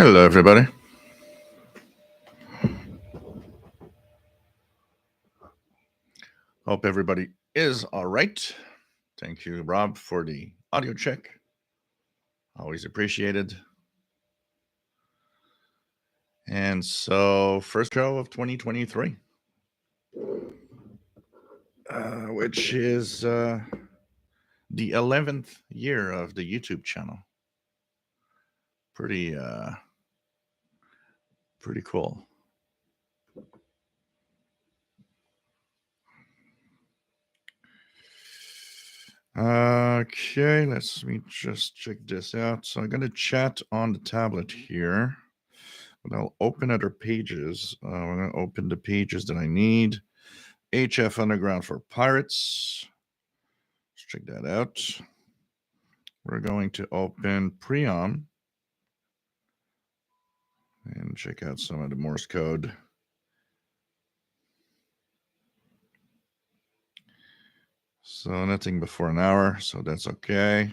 Hello, everybody. Hope everybody is all right. Thank you, Rob, for the audio check. Always appreciated. And so, first show of 2023, which is the 11th year of the YouTube channel. Pretty cool. Okay, let me just check this out. So I'm going to chat on the tablet here, but I'll open other pages. I'm going to open the pages that I need. HF Underground for Pirates. Let's check that out. We're going to open Priam and check out some of the Morse code. So nothing before an hour, so that's okay.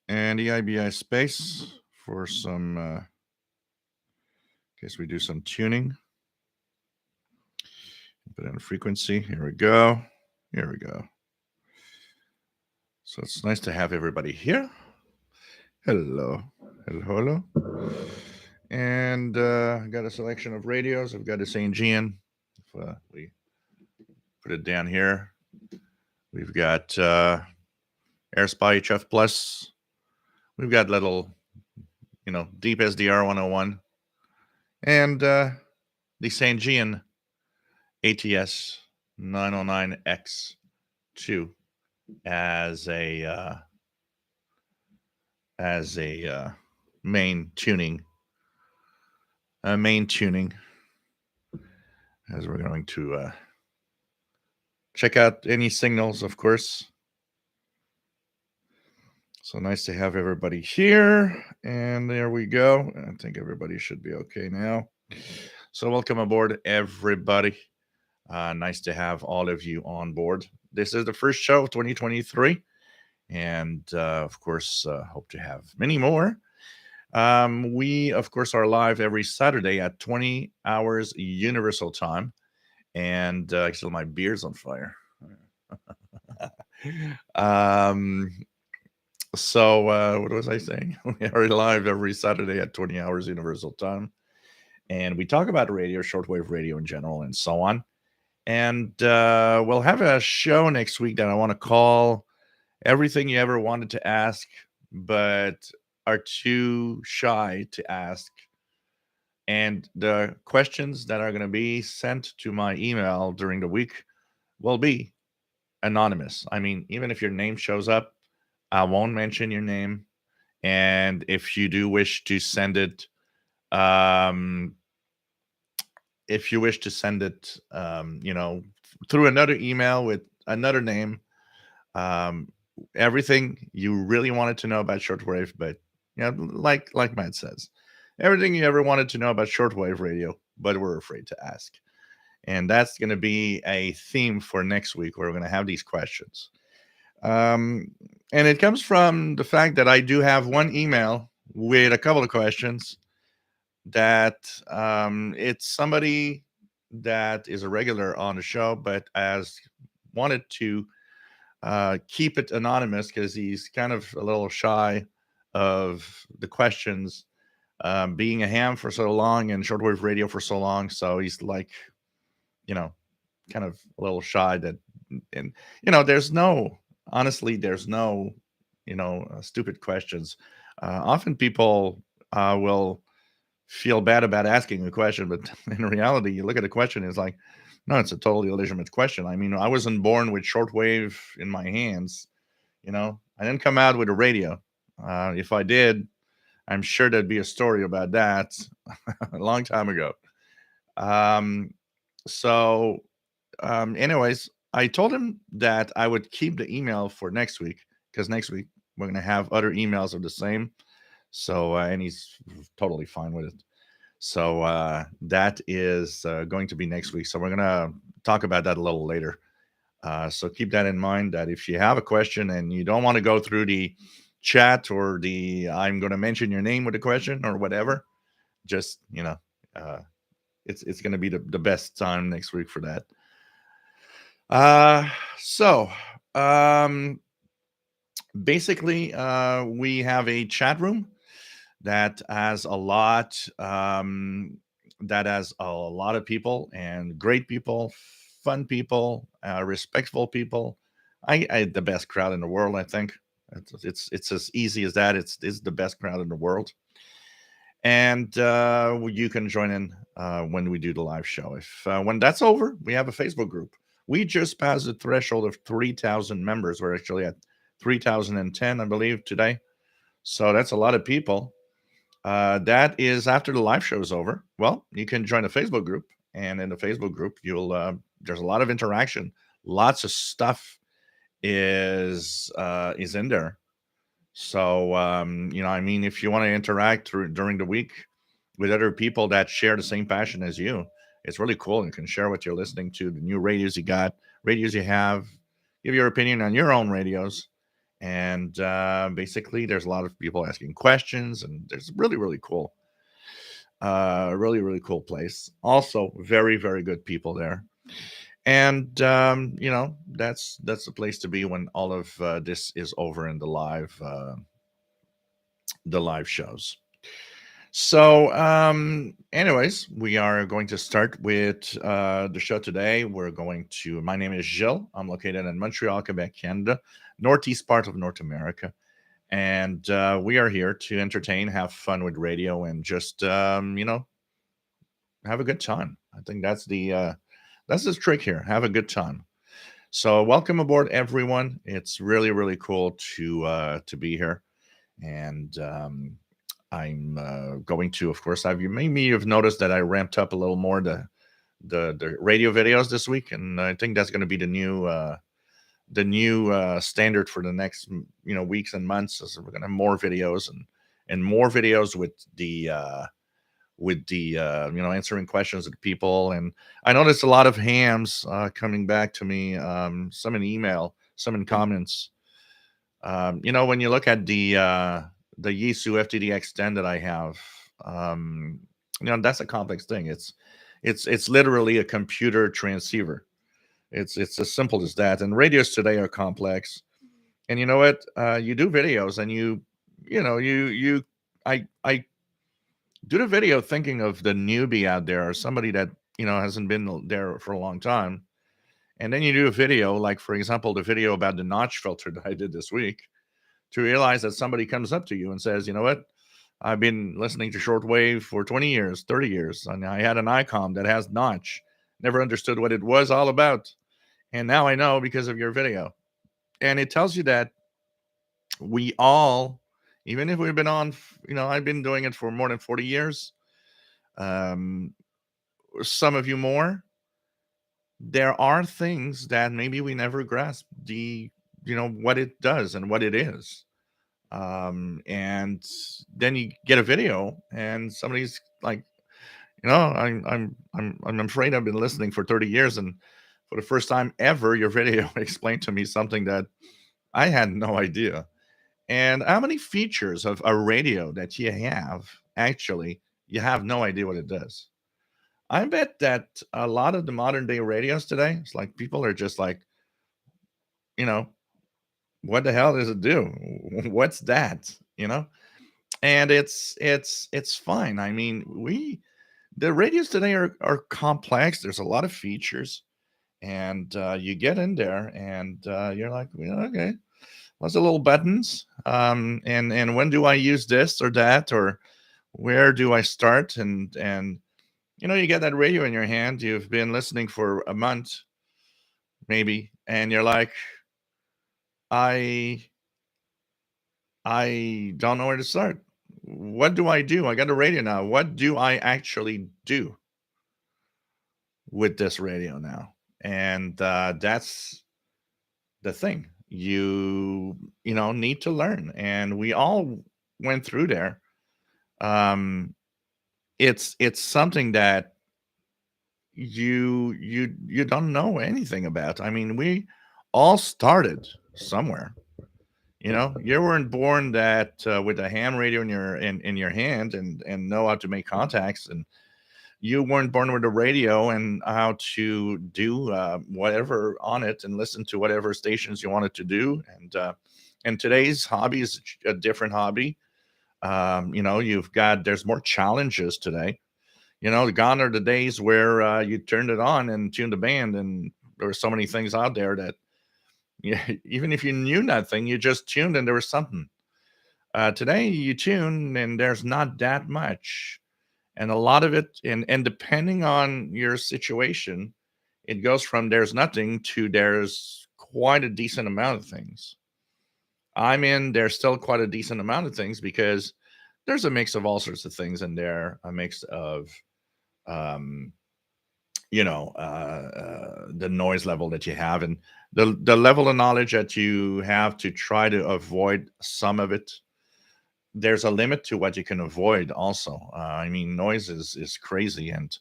And the IBI space for some, in case we do some tuning. Put in frequency. Here we go. Here we go. So it's nice to have everybody here. Hello. Hello. And I got a selection of radios. I've got a St. Gian. If we put it down here, we've got AirSpy HF Plus. We've got little, Deep SDR 101. And the St. Gian ATS 909X2 as a main tuning. As we're going to check out any signals, of course. So nice to have everybody here. And there we go. I think everybody should be okay now. So welcome aboard, everybody. Nice to have all of you on board. This is the first show of 2023. And of course, hope to have many more. We, of course, are live every Saturday at 20 hours Universal Time. And actually, my beard's on fire. So what was I saying? We are live every Saturday at 20 hours Universal Time. And we talk about radio, shortwave radio in general, and so on. And we'll have a show next week that I want to call Everything You Ever Wanted to Ask, but are too shy to ask. And the questions that are going to be sent to my email during the week will be anonymous. I mean, even if your name shows up, I won't mention your name. And if you do wish to send it, through another email with another name, everything you really wanted to know about shortwave, but like Matt says, everything you ever wanted to know about shortwave radio, but we're afraid to ask. And that's going to be a theme for next week, where we're going to have these questions. And it comes from the fact that I do have one email with a couple of questions that it's somebody that is a regular on the show, but has wanted to keep it anonymous because he's kind of a little shy of the questions, being a ham for so long and shortwave radio for so long. So he's like, kind of a little shy that, and there's no stupid questions. Often people will feel bad about asking a question, but in reality, you look at a question, it's like, no, it's a totally legitimate question. I mean, I wasn't born with shortwave in my hands. I didn't come out with a radio. If I did, I'm sure there'd be a story about that a long time ago. Anyways, I told him that I would keep the email for next week, because next week we're going to have other emails of the same. So, and he's totally fine with it. So that is going to be next week. So we're going to talk about that a little later. So keep that in mind, that if you have a question and you don't want to go through the chat or the I'm going to mention your name with a question or whatever, just uh, it's going to be the best time next week for that. Uh, so um, basically, we have a chat room that has a lot of people and great people, fun people, respectful people. I the best crowd in the world, I think. It's as easy as that. It's the best crowd in the world, and you can join in when we do the live show. If when that's over, we have a Facebook group. We just passed the threshold of 3,000 members. We're actually at 3,010, I believe, today. So that's a lot of people. That is after the live show is over. Well, you can join a Facebook group, and in the Facebook group, you'll there's a lot of interaction. Lots of stuff is in there. So I mean, if you want to interact during the week with other people that share the same passion as you, it's really cool. You can share what you're listening to, the new radios you got, radios you have, give your opinion on your own radios, and basically, there's a lot of people asking questions, and there's really cool, really cool place. Also, very very good people there, and that's the place to be when all of this is over in the live shows. So, anyways, we are going to start with the show today. My name is Gilles. I'm located in Montreal, Quebec, Canada, northeast part of North America. And we are here to entertain, have fun with radio, and just, have a good time. I think that's the trick here. Have a good time. So, welcome aboard, everyone. It's really cool to be here. And I'm going to, of course, you maybe have noticed that I ramped up a little more the radio videos this week, and I think that's going to be the new standard for the next weeks and months. So we're going to have more videos and more videos with the answering questions of the people. And I noticed a lot of hams coming back to me, some in email, some in comments. When you look at the Yisu FTDX10 that I have, that's a complex thing. It's literally a computer transceiver. It's as simple as that. And radios today are complex. And you know what? You do videos, and I do the video thinking of the newbie out there, or somebody that hasn't been there for a long time. And then you do a video, like for example, the video about the notch filter that I did this week, to realize that somebody comes up to you and says, you know what? I've been listening to shortwave for 20 years, 30 years, and I had an ICOM that has notch. Never understood what it was all about. And now I know because of your video. And it tells you that we all, even if we've been on, I've been doing it for more than 40 years, um, some of you more, there are things that maybe we never grasp what it does and what it is. And then you get a video and somebody's like, I'm afraid I've been listening for 30 years, and for the first time ever your video explained to me something that I had no idea. And how many features of a radio that you have, actually you have no idea what it does. I bet that a lot of the modern day radios today, it's like people are just like, you know what the hell does it do? What's that? And it's fine. I mean, the radios today are complex. There's a lot of features, and you get in there, and you're like, okay, what's the little buttons? And when do I use this or that, or where do I start? And you get that radio in your hand. You've been listening for a month, maybe, and you're like, I I don't know where to start. What do I do? I got a radio now. What do I actually do with this radio now? And that's the thing. You need to learn, and we all went through there. Um, it's something that you don't know anything about. I mean, we all started somewhere. You weren't born that with a ham radio in your hand and know how to make contacts, and you weren't born with a radio and how to do whatever on it and listen to whatever stations you wanted to do. And today's hobby is a different hobby. There's more challenges today. Gone are the days where you turned it on and tuned a band, and there were so many things out there that even if you knew nothing, you just tuned and there was something. Today you tune and there's not that much, and a lot of it, and depending on your situation, it goes from there's nothing to there's quite a decent amount of things. There's still quite a decent amount of things because there's a mix of all sorts of things in there, a mix of um, the noise level that you have, and the level of knowledge that you have to try to avoid some of it. There's a limit to what you can avoid also. Noise is crazy, and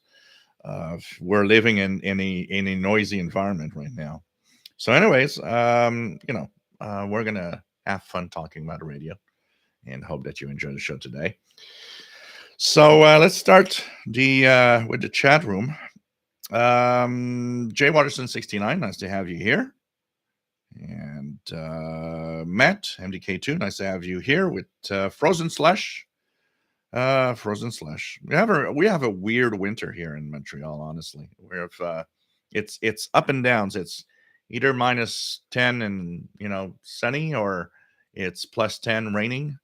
we're living in a noisy environment right now. So anyways, we're gonna have fun talking about the radio and hope that you enjoy the show today. So let's start the with the chat room. Jay Watterson 69, nice to have you here. And Matt MDK2, nice to have you here with Frozen Slush. Frozen Slush. We have a weird winter here in Montreal. Honestly, we have it's up and downs. It's either -10 and sunny, or it's +10 raining.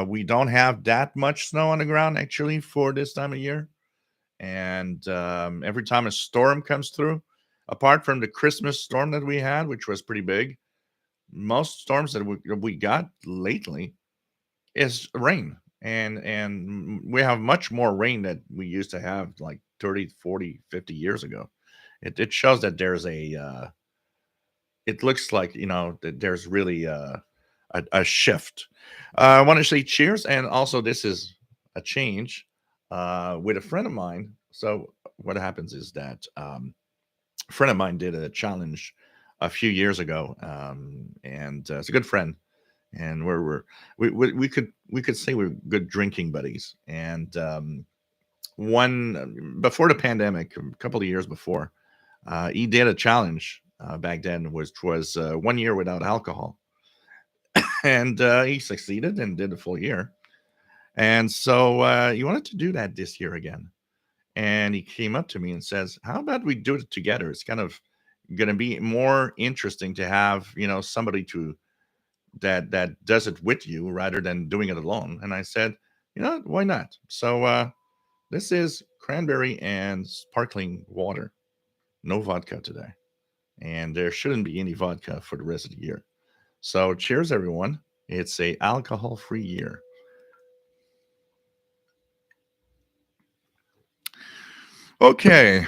We don't have that much snow on the ground actually for this time of year. And every time a storm comes through, apart from the Christmas storm that we had, which was pretty big, most storms that we got lately is rain. And we have much more rain that we used to have like 30, 40, 50 years ago. It shows that there's it looks like that there's really a shift. I want to say cheers, and also this is a change with a friend of mine. So what happens is that a friend of mine did a challenge a few years ago, and it's a good friend, and we could say we're good drinking buddies. And one before the pandemic, a couple of years before, he did a challenge back then, which was 1 year without alcohol, and he succeeded and did a full year. And so he wanted to do that this year again. And he came up to me and says, "How about we do it together? It's kind of going to be more interesting to have somebody to that does it with you rather than doing it alone." And I said, why not? So this is cranberry and sparkling water, no vodka today, and there shouldn't be any vodka for the rest of the year. So cheers, everyone! It's a alcohol-free year. Okay.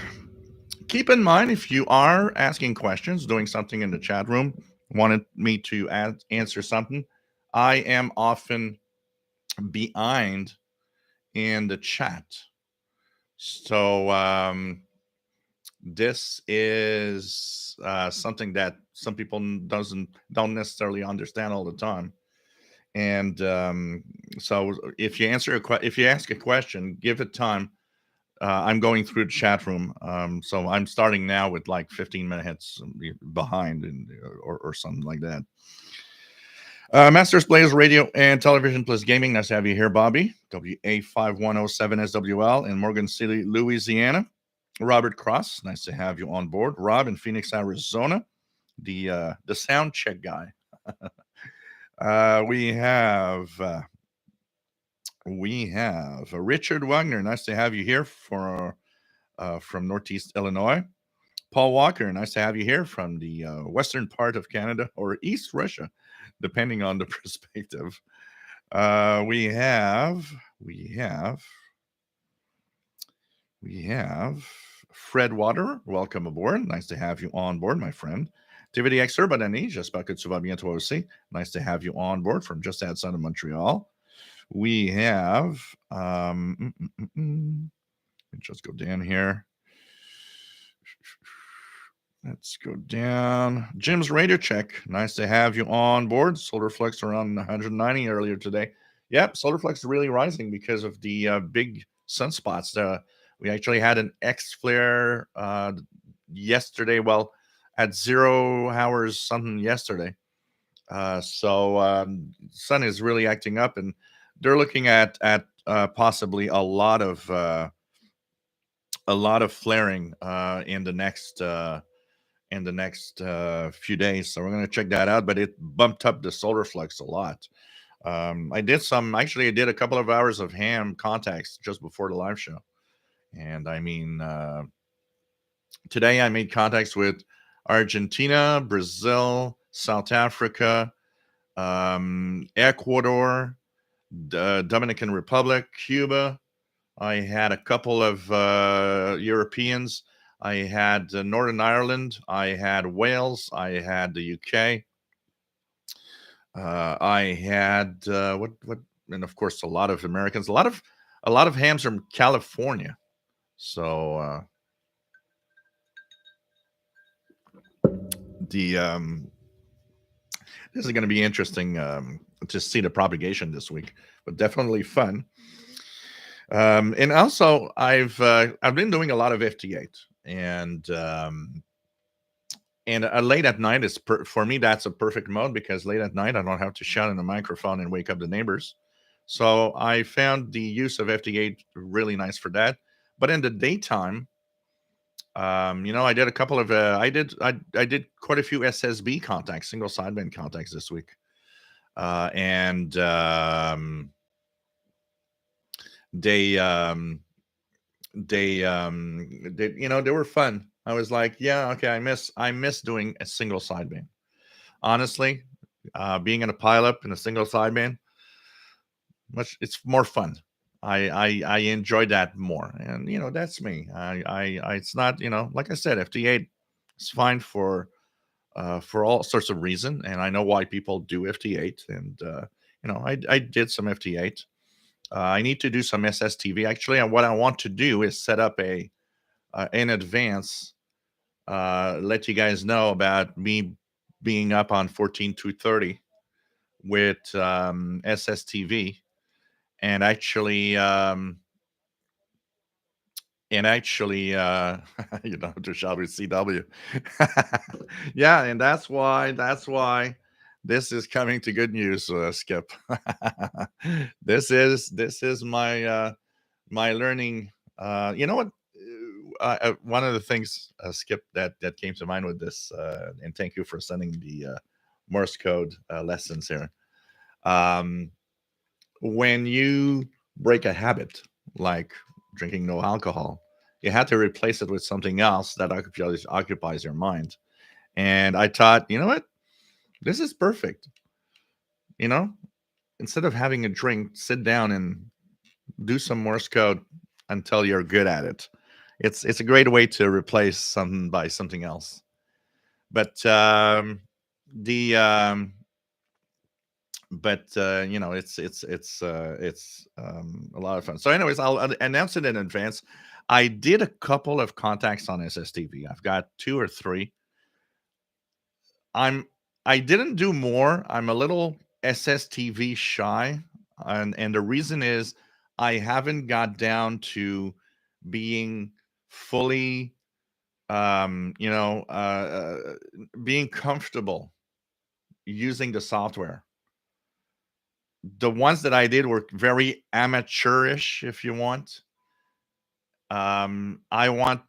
Keep in mind, if you are asking questions, doing something in the chat room, wanted me to answer something, I am often behind in the chat. So this is something that some people don't necessarily understand all the time. And so if you if you ask a question, give it time. I'm going through the chat room, so I'm starting now with like 15 minutes behind, or something like that. Masters Blaze Radio and Television plus Gaming. Nice to have you here, Bobby. WA5107SWL in Morgan City, Louisiana. Robert Cross, nice to have you on board. Rob in Phoenix, Arizona, the sound check guy. We have Richard Wagner. Nice to have you here from Northeast Illinois. Paul Walker. Nice to have you here from the western part of Canada, or East Russia, depending on the perspective. We have Fred Water. Welcome aboard. Nice to have you on board, my friend. TVD Exurbanani, j'espère que tu vas bien toi aussi. Nice to have you on board from just outside of Montreal. We have, let me just go down here. Let's go down. Jim's radio check. Nice to have you on board. Solar Flux around 190 earlier today. Yep, Solar Flux is really rising because of the big sunspots. We actually had an X flare yesterday. Well, at 0 hours something yesterday. So sun is really acting up, and they're looking at possibly a lot of flaring in the next few days. So we're going to check that out. But it bumped up the solar flux a lot. I did a couple of hours of ham contacts just before the live show. And I mean, today I made contacts with Argentina, Brazil, South Africa, Ecuador, the Dominican Republic, Cuba. I had a couple of Europeans. I had Northern Ireland. I had Wales. I had the UK. I had what, and of course a lot of Americans. A lot of hams from California. So the this is going to be interesting to see the propagation this week, but definitely fun. And also, I've been doing a lot of FT8, and late at night is for me that's a perfect mode because late at night I don't have to shout in the microphone and wake up the neighbors. So I found the use of FT8 really nice for that. But in the daytime, I did a couple of I did quite a few SSB contacts, single sideband contacts this week, and they they were fun. I was like, yeah, okay, I miss doing a single sideband. Honestly, being in a pileup in a single sideband, it's more fun. I enjoy that more, and that's me. It's not like I said, FT8 is fine for all sorts of reason, and I know why people do FT8, and I did some FT8. I need to do some SSTV actually, and what I want to do is set up a in advance, let you guys know about me being up on 14230 with SSTV, and actually you know, to shout with CW. Yeah, and that's why this is coming to good news, Skip. This is my learning. You know what? One of the things, Skip, that came to mind with this, and thank you for sending the Morse code lessons here. Um, when you break a habit, like drinking no alcohol, you had to replace it with something else that occupies your mind. And I thought, you know what? This is perfect. You know, instead of having a drink, sit down and do some Morse code until you're good at it. It's a great way to replace something by something else. But the but it's a lot of fun. So, anyways, I'll announce it in advance. I did a couple of contacts on SSTV. I've got two or three. I didn't do more. I'm a little SSTV shy, and the reason is I haven't got down to being fully, being comfortable using the software. The ones that I did were very amateurish, if you want. I want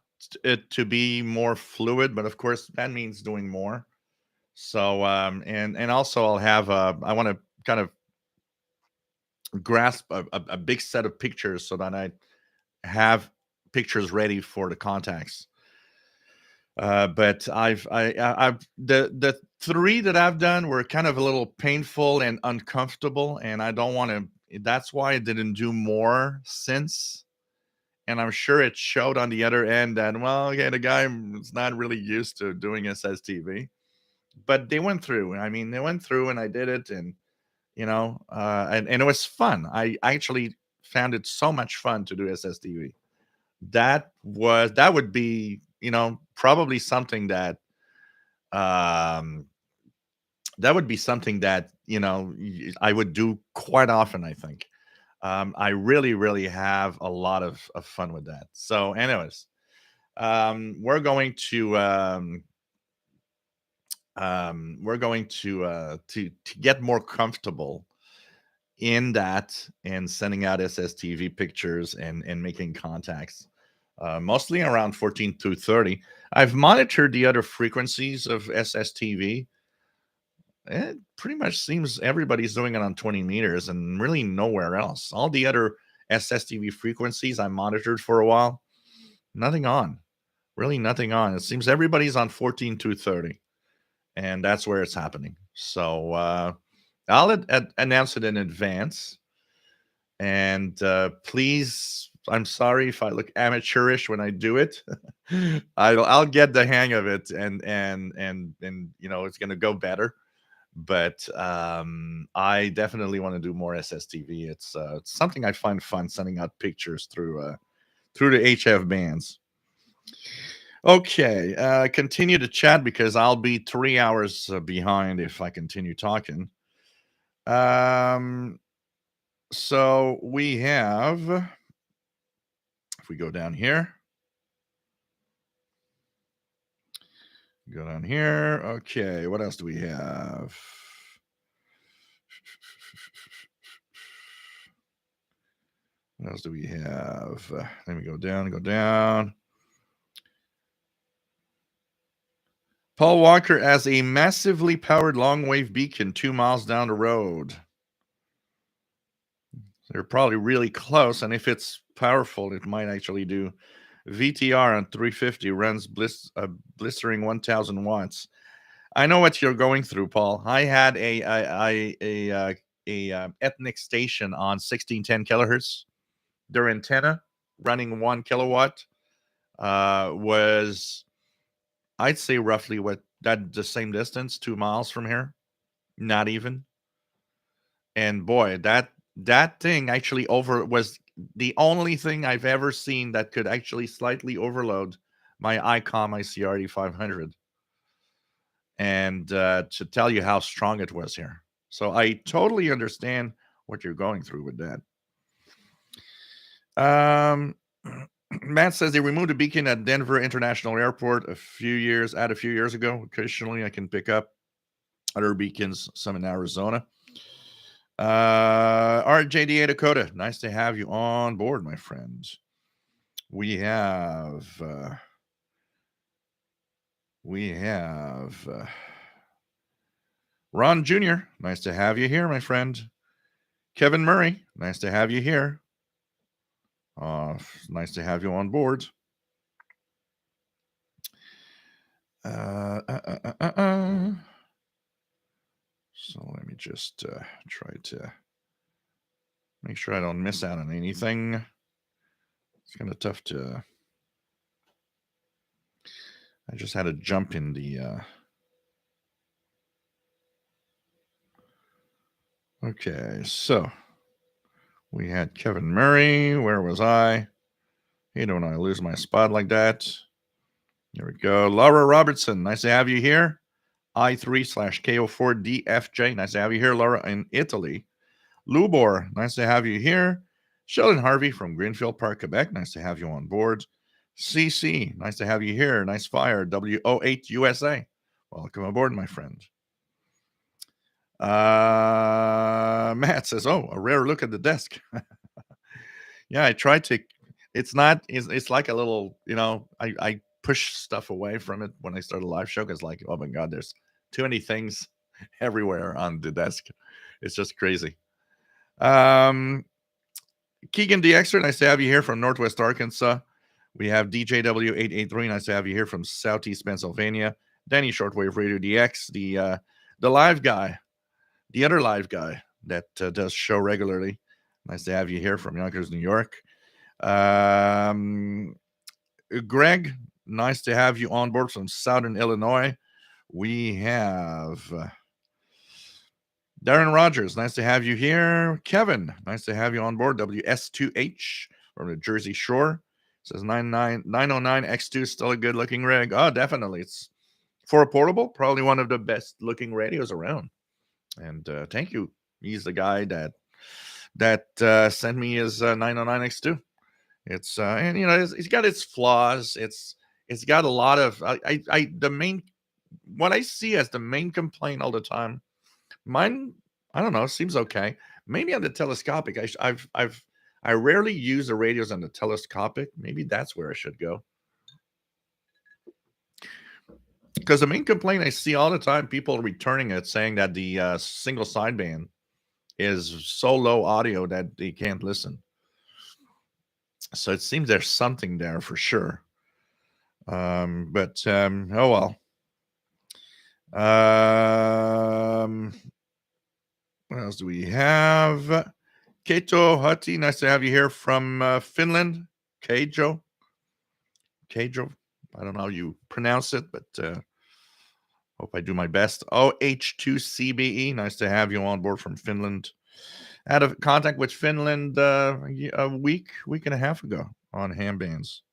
it to be more fluid, but of course that means doing more. So and also I want to kind of grasp a big set of pictures so that I have pictures ready for the contacts. But I've the three that I've done were kind of a little painful and uncomfortable, and I don't want to. That's why I didn't do more since. And I'm sure it showed on the other end that, well, okay, the guy is not really used to doing SSTV, but they went through. I mean, they went through, and I did it, and and it was fun. I actually found it so much fun to do SSTV. That would be probably something that Um, that would be something that I would do quite often. I think I really, really have a lot of fun with that. So, anyways, we're going to get more comfortable in that and sending out SSTV pictures and making contacts. Mostly around 14 to 30. I've monitored the other frequencies of SSTV. It pretty much seems everybody's doing it on 20 meters and really nowhere else. All the other SSTV frequencies I monitored for a while, nothing on. Really nothing on. It seems everybody's on 14 to 30, and that's where it's happening. So I'll announce it in advance. And please, I'm sorry if I look amateurish when I do it. I'll get the hang of it, and it's gonna go better. But I definitely want to do more SSTV. It's something I find fun sending out pictures through the HF bands. Okay, continue to chat because I'll be 3 hours behind if I continue talking. Um, so we have, if we go down here, Okay, what else do we have? What else do we have? Let me go down. Paul Walker as a massively powered long wave beacon 2 miles down the road. They're probably really close, and if it's powerful, it might actually do. VTR on 350 runs blistering 1,000 watts. I know what you're going through, Paul. I had a ethnic station on 1610 kilohertz. Their antenna running 1 kilowatt was, I'd say, roughly the same distance, 2 miles from here, not even. And boy, that thing actually was the only thing I've ever seen that could actually slightly overload my ICOM ICRD 500. And to tell you how strong it was here. So I totally understand what you're going through with that. Matt says they removed a beacon at Denver International Airport a few years ago. Occasionally, I can pick up other beacons, some in Arizona. RJDA Dakota, nice to have you on board, my friend. We have Ron Jr., nice to have you here, my friend. Kevin Murray, nice to have you here. Nice to have you on board. So let me just try to make sure I don't miss out on anything. It's kind of tough to. I just had to jump in the. Okay, so we had Kevin Murray. Where was I? You know when I lose my spot like that. There we go. Laura Robertson, nice to have you here. I3/KO4DFJ, nice to have you here, Laura, in Italy. Lubor, nice to have you here. Sheldon Harvey from Greenfield Park, Quebec, nice to have you on board. CC, nice to have you here. Nice fire. W08 USA, welcome aboard, my friend. Matt says, "Oh, a rare look at the desk." Yeah, I tried to. It's like a little, I push stuff away from it when I start a live show because, like, oh my god, there's too many things everywhere on the desk. It's just crazy. Keegan DXer, nice to have you here from Northwest Arkansas. We have DJW883, nice to have you here from Southeast Pennsylvania. Danny Shortwave Radio DX, the live guy, the other live guy that does show regularly. Nice to have you here from Yonkers, New York. Greg, nice to have you on board from Southern Illinois. We have Darren Rogers, nice to have you here. Kevin, nice to have you on board. WS2H from the Jersey Shore. Says 909X2 still a good looking rig. Oh, definitely. For a portable, probably one of the best looking radios around. And thank you. He's the guy that sent me his 909X2. It's and it's got its flaws. It's got a lot of the main what I see as the main complaint all the time. Mine, I don't know, seems okay. Maybe on the telescopic. I rarely use the radios on the telescopic. Maybe that's where I should go. Because the main complaint I see all the time, people returning it saying that the single sideband is so low audio that they can't listen. So it seems there's something there for sure. But oh well. What else do we have? Keito Hutty, nice to have you here from Finland. Keijo. I don't know how you pronounce it, but hope I do my best. OH2CBE, nice to have you on board from Finland. I had a contact with Finland a week and a half ago on ham bands.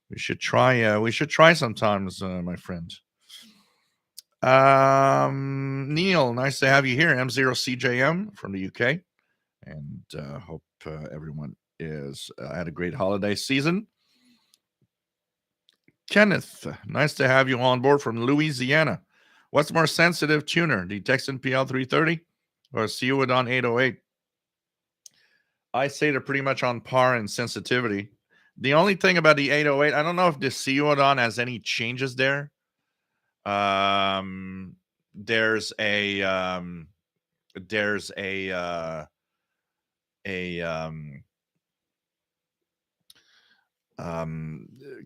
We should try. We should try sometimes, my friend. Neil, nice to have you here. M0CJM from the UK, and hope everyone is had a great holiday season. Kenneth, nice to have you on board from Louisiana. What's more sensitive tuner, the Texan PL330 or Ceudon 808? I say they're pretty much on par in sensitivity. The only thing about the 808, I don't know if the Ceudon has any changes there. There's a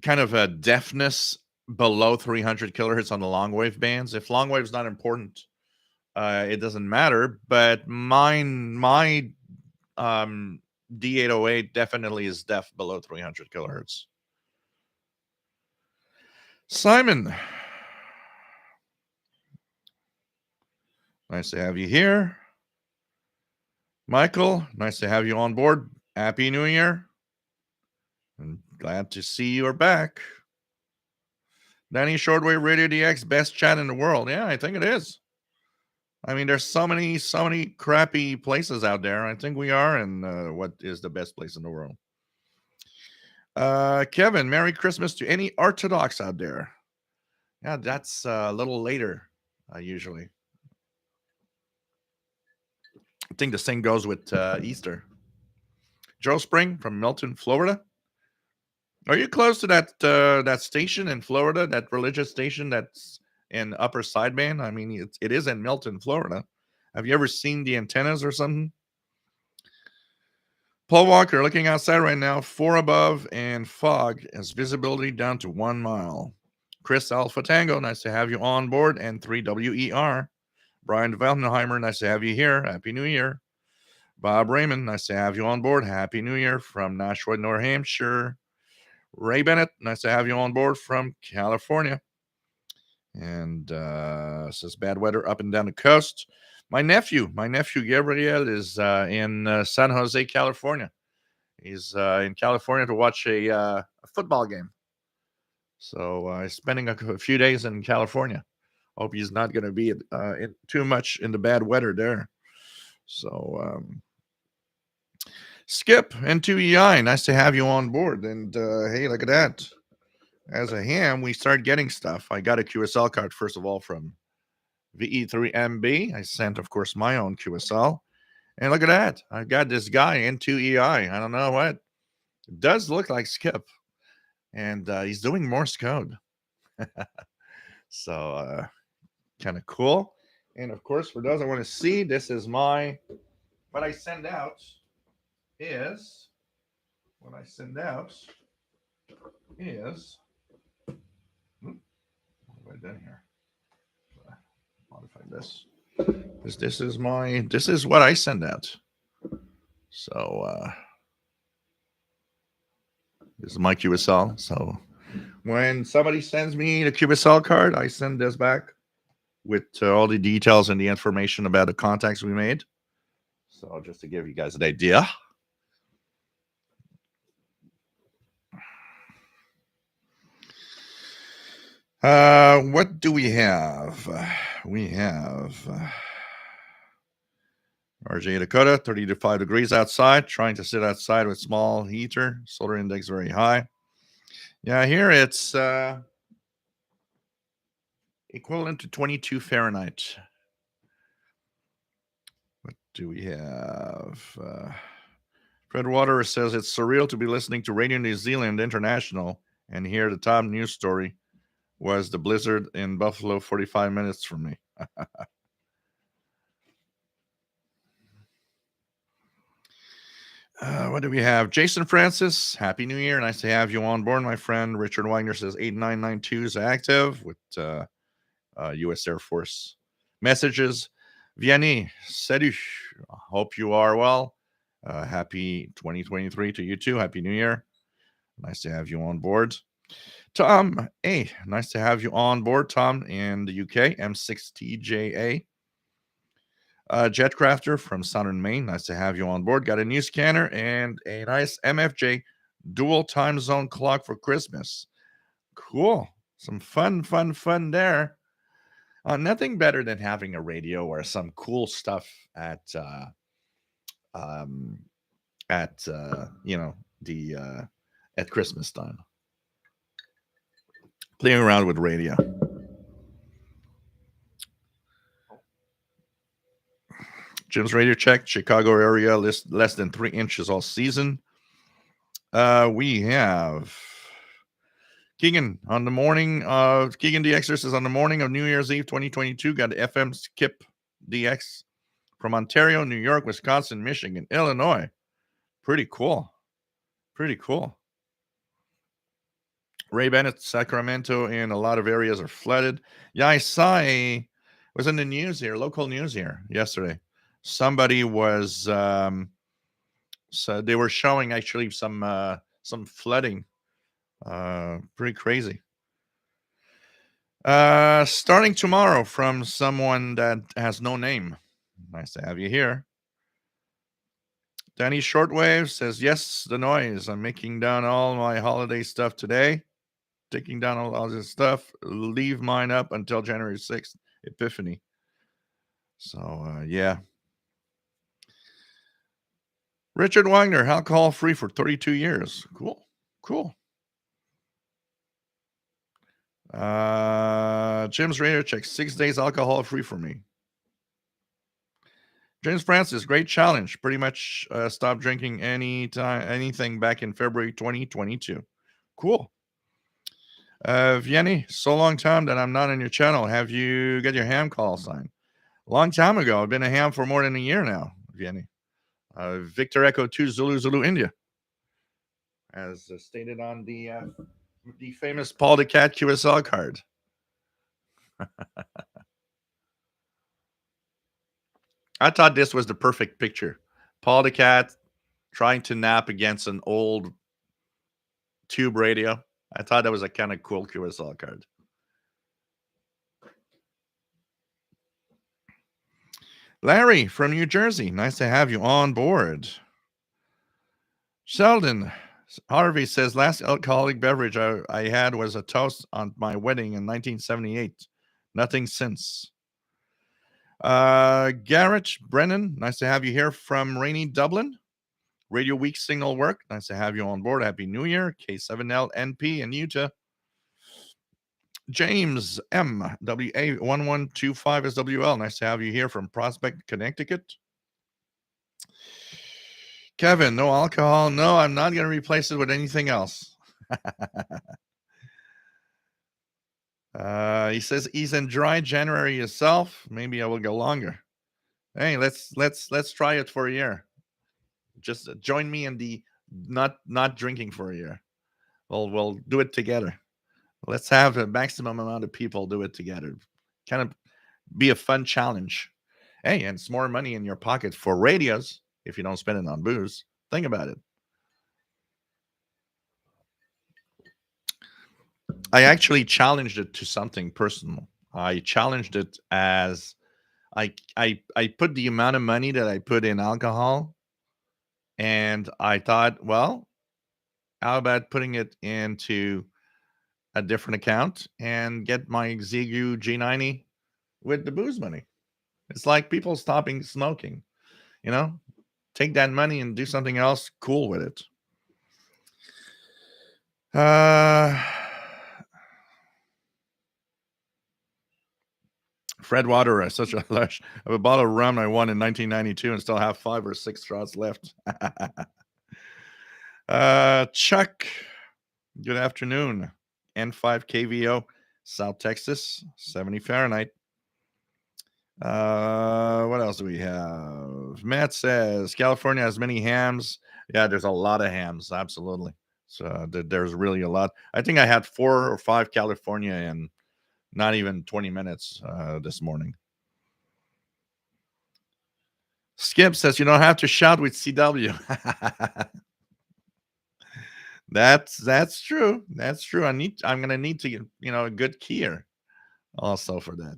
kind of a deafness below 300 kilohertz on the long wave bands. If long wave is not important, it doesn't matter. But my D808 definitely is deaf below 300 kilohertz. Simon, nice to have you here. Michael, nice to have you on board. Happy New Year. I'm glad to see you are back. Danny, Shortwave Radio DX, best chat in the world. Yeah, I think it is. I mean, there's so many crappy places out there. I think we are in what is the best place in the world. Kevin, Merry Christmas to any Orthodox out there. Yeah, that's a little later, usually. I think the same goes with Easter. Joe Spring from Milton, Florida. Are you close to that station in Florida, that religious station that's in Upper Sideband? I mean, it is in Milton, Florida. Have you ever seen the antennas or something? Paul Walker, looking outside right now, 4 above and fog as visibility down to 1 mile. Chris Alpha Tango, nice to have you on board, and 3WER. Brian Valtenheimer, nice to have you here. Happy New Year. Bob Raymond, nice to have you on board. Happy New Year from Nashua, New Hampshire. Ray Bennett, nice to have you on board from California. And says bad weather up and down the coast. My nephew Gabriel is in San Jose, California. He's in California to watch a football game. So he's spending a few days in California. Hope he's not going to be in too much in the bad weather there. So Skip N2EI, nice to have you on board. And hey, look at that. As a ham, we start getting stuff. I got a QSL card, first of all, from VE3MB. I sent, of course, my own QSL. And look at that. I got this guy, N2EI. I don't know what. It does look like Skip. And he's doing Morse code. So, kind of cool. And, of course, for those that want to see, this is what I send out is, what have I done here? Modify this. This is what I send out. So this is my QSL. So when somebody sends me the QSL card, I send this back with all the details and the information about the contacts we made. So just to give you guys an idea. What do we have? We have RJ Dakota, 30 to 5 degrees outside, trying to sit outside with small heater, solar index very high. Yeah, here it's equivalent to 22 Fahrenheit. What do we have? Fred Water says it's surreal to be listening to Radio New Zealand International and hear the top news story was the blizzard in Buffalo 45 minutes from me. What do we have? Jason Francis, Happy New Year. Nice to have you on board, my friend. Richard Wagner says 8992 is active with U.S. Air Force messages. Vianney, salut. Hope you are well. Happy 2023 to you too. Happy New Year. Nice to have you on board. Tom, hey, nice to have you on board, Tom, in the UK, M6TJA. Jetcrafter from Southern Maine, nice to have you on board. Got a new scanner and a nice MFJ dual time zone clock for Christmas. Cool. Some fun there. Nothing better than having a radio or some cool stuff at the at Christmas time. Playing around with radio. Jim's radio check. Chicago area less than 3 inches all season. We have Keegan on the morning of Keegan DX says on the morning of New Year's Eve 2022, got FM Skip DX from Ontario, New York, Wisconsin, Michigan, Illinois. Pretty cool. Ray Bennett, Sacramento, and a lot of areas are flooded. Yeah, I saw was in the news here, local news here yesterday. Somebody was so they were showing actually some flooding. Pretty crazy. Starting tomorrow from someone that has no name. Nice to have you here. Danny Shortwave says, yes, the noise. I'm making down all my holiday stuff today. Taking down all this stuff. Leave mine up until January 6th, Epiphany. So, yeah. Richard Wagner, alcohol free for 32 years. Cool. Jim's radio check 6 days alcohol free for me. James Francis, great challenge. Pretty much stopped drinking anything back in February 2022. Cool. Vianney, so long time that I'm not on your channel. Have you got your ham call sign? Long time ago. I've been a ham for more than a year now, Vianney. Victor Echo 2 Zulu India. As stated on the famous Paul the Cat QSL card. I thought this was the perfect picture. Paul the Cat trying to nap against an old tube radio. I thought that was a kind of cool QSL card. Larry from New Jersey, nice to have you on board. Sheldon Harvey says, last alcoholic beverage I had was a toast on my wedding in 1978. Nothing since. Garrett Brennan, nice to have you here from rainy Dublin. Radio Week signal work. Nice to have you on board. Happy New Year. K7LNP in Utah. James M. WA1125SWL. Nice to have you here from Prospect, Connecticut. Kevin, no alcohol. No, I'm not going to replace it with anything else. He says he's in dry January yourself. Maybe I will go longer. Hey, let's try it for a year. Just join me in the not drinking for a year. We'll do it together. Let's have a maximum amount of people do it together. Kind of be a fun challenge. Hey, and it's more money in your pocket for radios if you don't spend it on booze. Think about it. I actually challenged it to something personal. I challenged it as I put the amount of money that I put in alcohol, and I thought, well, how about putting it into a different account and get my Xiegu G90 with the booze money. It's like people stopping smoking, you know? Take that money and do something else cool with it. Fred Water, such a lush. I have a bottle of rum I won in 1992 and still have 5 or 6 shots left. Chuck, good afternoon. N5 KVO, South Texas, 70 Fahrenheit. What else do we have? Matt says California has many hams. Yeah, there's a lot of hams, absolutely. So there's really a lot. I think I had 4 or 5 California in not even 20 minutes this morning. Skip says you don't have to shout with CW. That's true. That's true. I'm gonna need to get a good keyer also for that.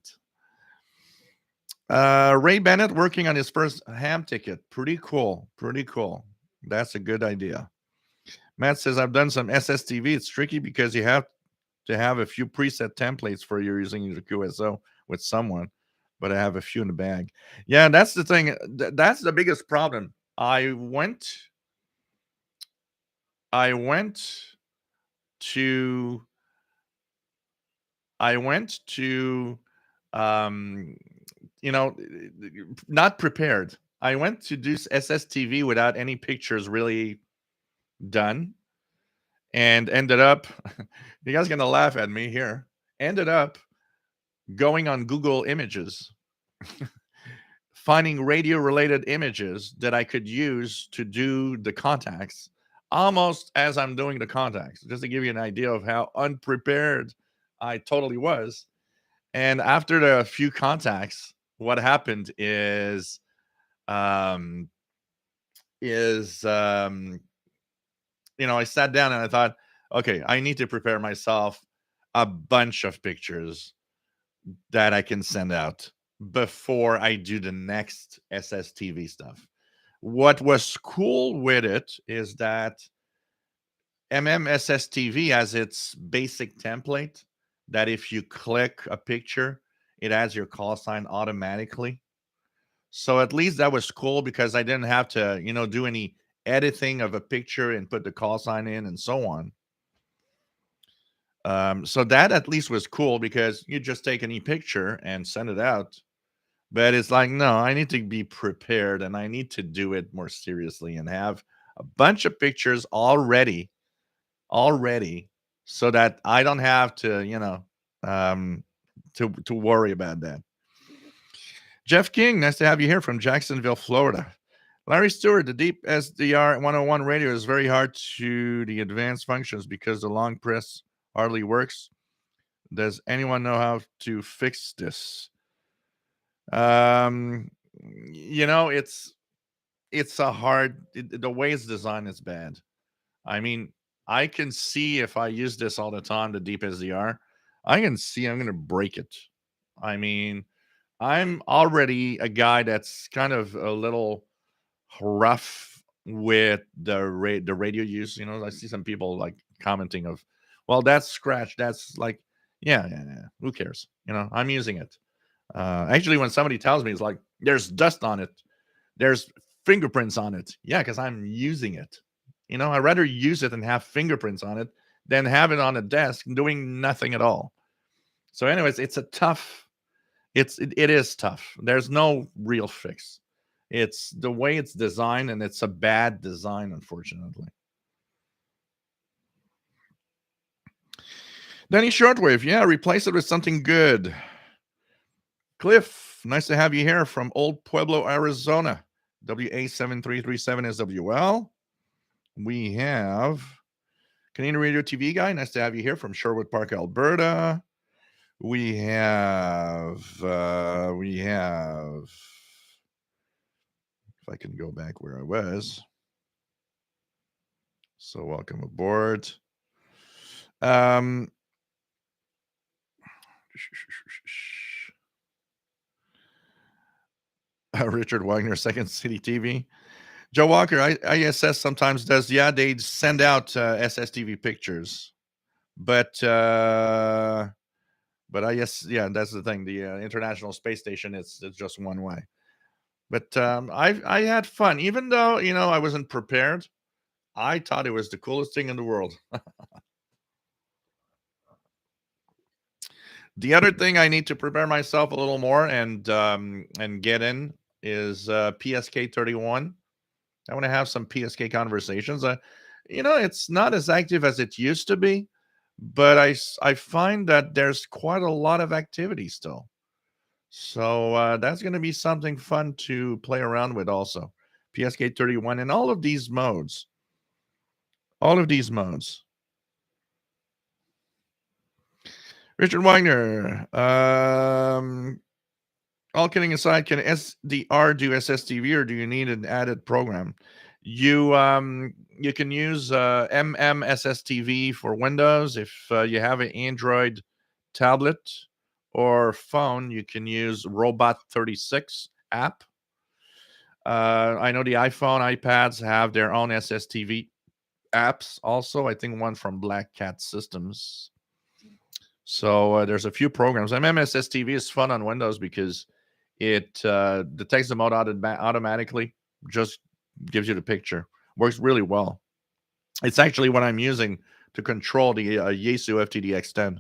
Ray Bennett working on his first ham ticket. Pretty cool. Pretty cool. That's a good idea. Matt says I've done some SSTV. It's tricky because you have to have a few preset templates for you're using your QSO with someone, but I have a few in the bag. Yeah, that's the thing. That's the biggest problem. I went to um not prepared. I went to do SSTV without any pictures really done and ended up you guys gonna laugh at me here. Ended up going on Google Images, finding radio related images that I could use to do the contacts almost as I'm doing the contacts, just to give you an idea of how unprepared I totally was. And after the few contacts, what happened um, is I sat down and I thought, okay, I need to prepare myself a bunch of pictures that I can send out before I do the next SSTV stuff. What was cool with it is that MMSSTV has its basic template that if you click a picture, it adds your call sign automatically. So at least that was cool because I didn't have to, do any editing of a picture and put the call sign in and so on. So that at least was cool because you just take any picture and send it out. But it's like, no, I need to be prepared and I need to do it more seriously and have a bunch of pictures already, so that I don't have to, to worry about that. Jeff King, nice to have you here from Jacksonville, Florida. Larry Stewart, the deep SDR 101 radio is very hard to the advanced functions because the long press hardly works. Does anyone know how to fix this? Um, it's a hard. The way it's designed is bad. I mean, I can see if I use this all the time, the deep SDR, I can see I'm going to break it. I mean, I'm already a guy that's kind of a little rough with the radio use. I see some people like commenting of, well, that's scratch. That's like, yeah. Who cares? I'm using it. Actually, when somebody tells me it's like there's dust on it, there's fingerprints on it. Yeah, because I'm using it. I'd rather use it and have fingerprints on it than have it on a desk doing nothing at all. So, anyways, it's a tough. It is tough. There's no real fix. It's the way it's designed, and it's a bad design, unfortunately. Denny Shortwave, yeah, replace it with something good. Cliff, nice to have you here from Old Pueblo, Arizona. WA7337 is WL. We have Canadian Radio TV Guy, nice to have you here from Sherwood Park, Alberta. We have, if I can go back where I was. So welcome aboard. Richard Wagner, Second City TV. Joe Walker, ISS sometimes does. Yeah, they send out SSTV pictures, But I guess, yeah, that's the thing. The International Space Station, it's just one way. But I had fun, even though I wasn't prepared. I thought it was the coolest thing in the world. The other thing I need to prepare myself a little more and get in is PSK 31. I want to have some PSK conversations. It's not as active as it used to be, but I find that there's quite a lot of activity still. So that's going to be something fun to play around with also. PSK 31 and all of these modes. All of these modes. Richard Wagner. All kidding aside, can SDR do SSTV or do you need an added program? You can use MMSSTV for Windows. If you have an Android tablet or phone, you can use Robot 36 app. I know the iPhone, iPads have their own SSTV apps. Also, I think one from Black Cat Systems. So there's a few programs. MMSSTV is fun on Windows because it detects the mode automatically, just gives you the picture. Works really well. It's actually what I'm using to control the Yaesu FTDX10.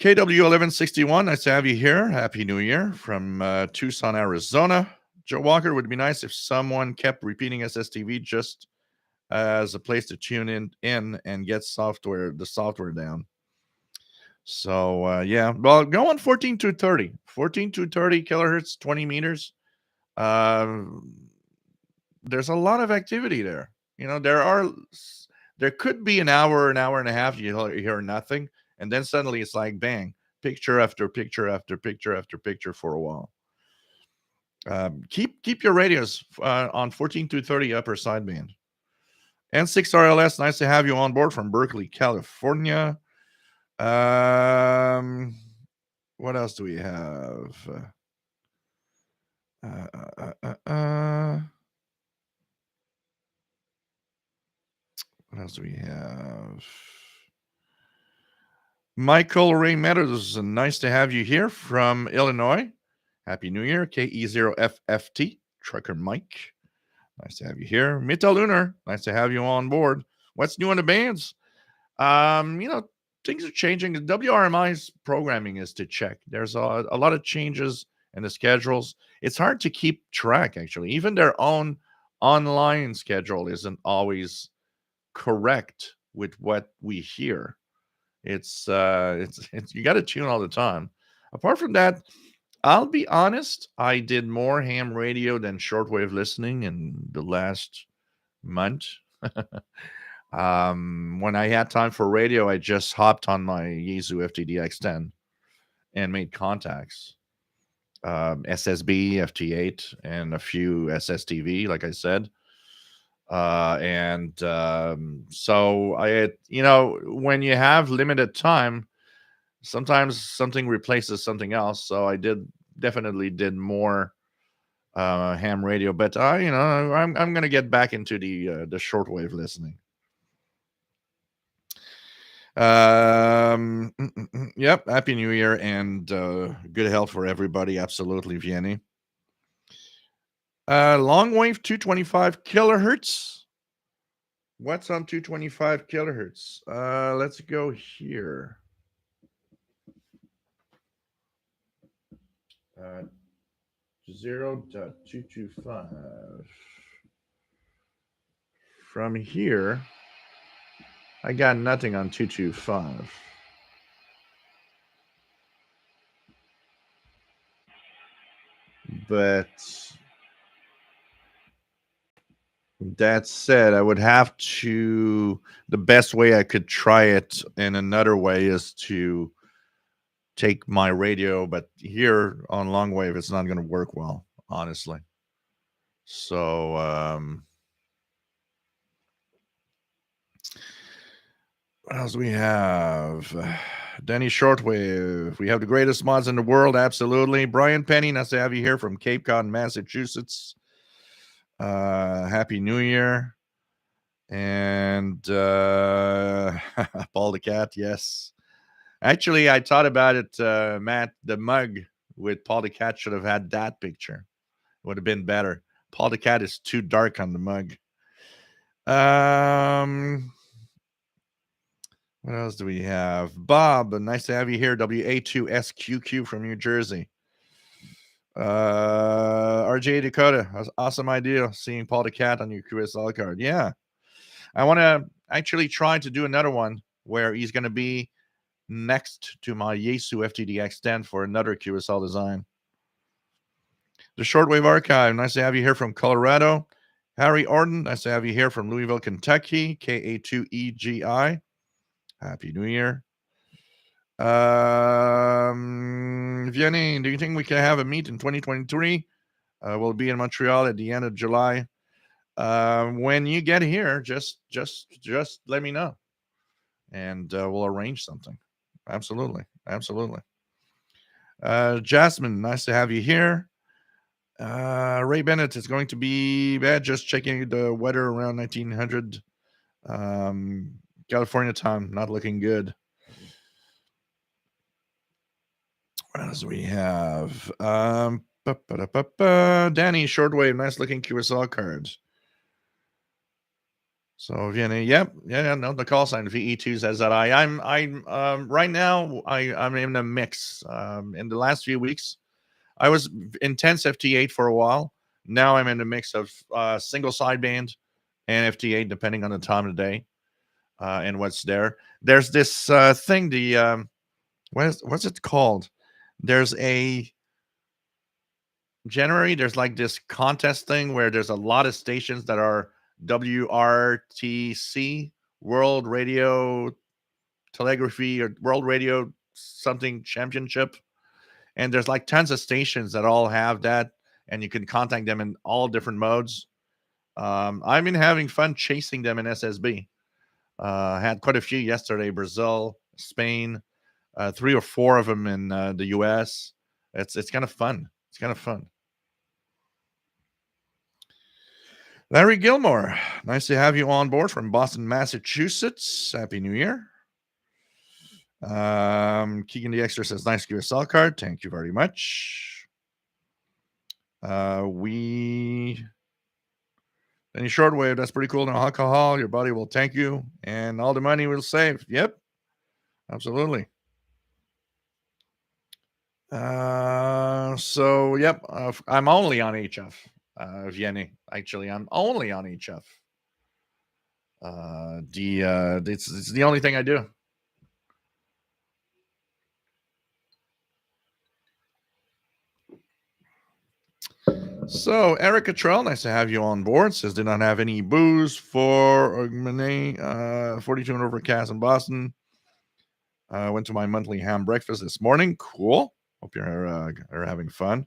KW1161, nice to have you here. Happy New Year from Tucson, Arizona. Joe Walker, would be nice if someone kept repeating SSTV just as a place to tune in and get the software down. So yeah, well, go on 14230, 14230 kilohertz, 20 meters. There's a lot of activity there. There could be an hour and a half you hear nothing, and then suddenly it's like bang, picture after picture after picture after picture for a while. Keep your radios on 14230 upper sideband. N6RLS, nice to have you on board from Berkeley, California. What else do we have? What else do we have? Michael Ray Meadows, nice to have you here from Illinois. Happy New Year, KE0FFT, Trucker Mike. Nice to have you here. Mita Lunar, nice to have you on board. What's new in the bands? Things are changing. The WRMI's programming is to check. There's a lot of changes in the schedules. It's hard to keep track, actually. Even their own online schedule isn't always correct with what we hear. It's you got to tune all the time. Apart from that, I'll be honest, I did more ham radio than shortwave listening in the last month. When I had time for radio, I just hopped on my Yaesu FTDX10 and made contacts. SSB, FT8, and a few SSTV, like I said. So I had, when you have limited time, sometimes something replaces something else. So I definitely did more ham radio, but I'm gonna get back into the shortwave listening. Yep. Happy New Year and good health for everybody. Absolutely, Vianney. Long wave 225 kilohertz. What's on 225 kilohertz? Let's go here. 0.225. From here, I got nothing on 225. But that said, I would have to. The best way I could try it in another way is to take my radio, but here on long wave, it's not going to work well, honestly. So, what else do we have? Denny Shortwave. We have the greatest mods in the world. Absolutely. Brian Penny, nice to have you here from Cape Cod, Massachusetts. Happy New Year. And Paul the Cat, yes. Actually, I thought about it, Matt. The mug with Paul the Cat should have had that picture. Would have been better. Paul the Cat is too dark on the mug. What else do we have? Bob, nice to have you here. WA2SQQ from New Jersey. RJ Dakota, awesome idea seeing Paul the Cat on your QSL card. Yeah. I want to actually try to do another one where he's going to be next to my Yaesu FTDX10 for another QSL design. The Shortwave Archive, nice to have you here from Colorado. Harry Orton, nice to have you here from Louisville, Kentucky. KA2EGI. Happy New Year. Vianney, do you think we can have a meet in 2023? We'll be in Montreal at the end of July. When you get here, just let me know, and we'll arrange something. Absolutely. Jasmine, nice to have you here. Ray Bennett, is going to be bad. Just checking the weather around 1900 California time. Not looking good. What else do we have? Danny Shortwave, nice looking QSL cards. So Vienna, yep, yeah, no, the call sign VE2 says that I'm right now I'm in a mix. In the last few weeks, I was intense FT8 for a while. Now I'm in a mix of single sideband and FT8, depending on the time of the day and what's there. There's this thing, the what's it called? There's a January. There's like this contest thing where there's a lot of stations that are WRTC, World Radio Telegraphy, or World Radio something championship. And there's like tons of stations that all have that, and you can contact them in all different modes. I've been having fun chasing them in SSB. Had quite a few yesterday: Brazil, Spain, 3 or 4 of them in the US. It's kind of fun. It's kind of fun. Larry Gilmore, nice to have you on board from Boston, Massachusetts. Happy New Year. Keegan the Extra says, nice QSL card. Thank you very much. Any Shortwave, that's pretty cool. No alcohol, your body will thank you, and all the money we'll save. Yep, absolutely. Yep, I'm only on HF, Vienny. Actually, I'm only on HF. It's the only thing I do. So Erica Trell, nice to have you on board. Says did not have any booze for 42 and overcast in Boston. Went to my monthly ham breakfast this morning. Cool. Hope you're are having fun.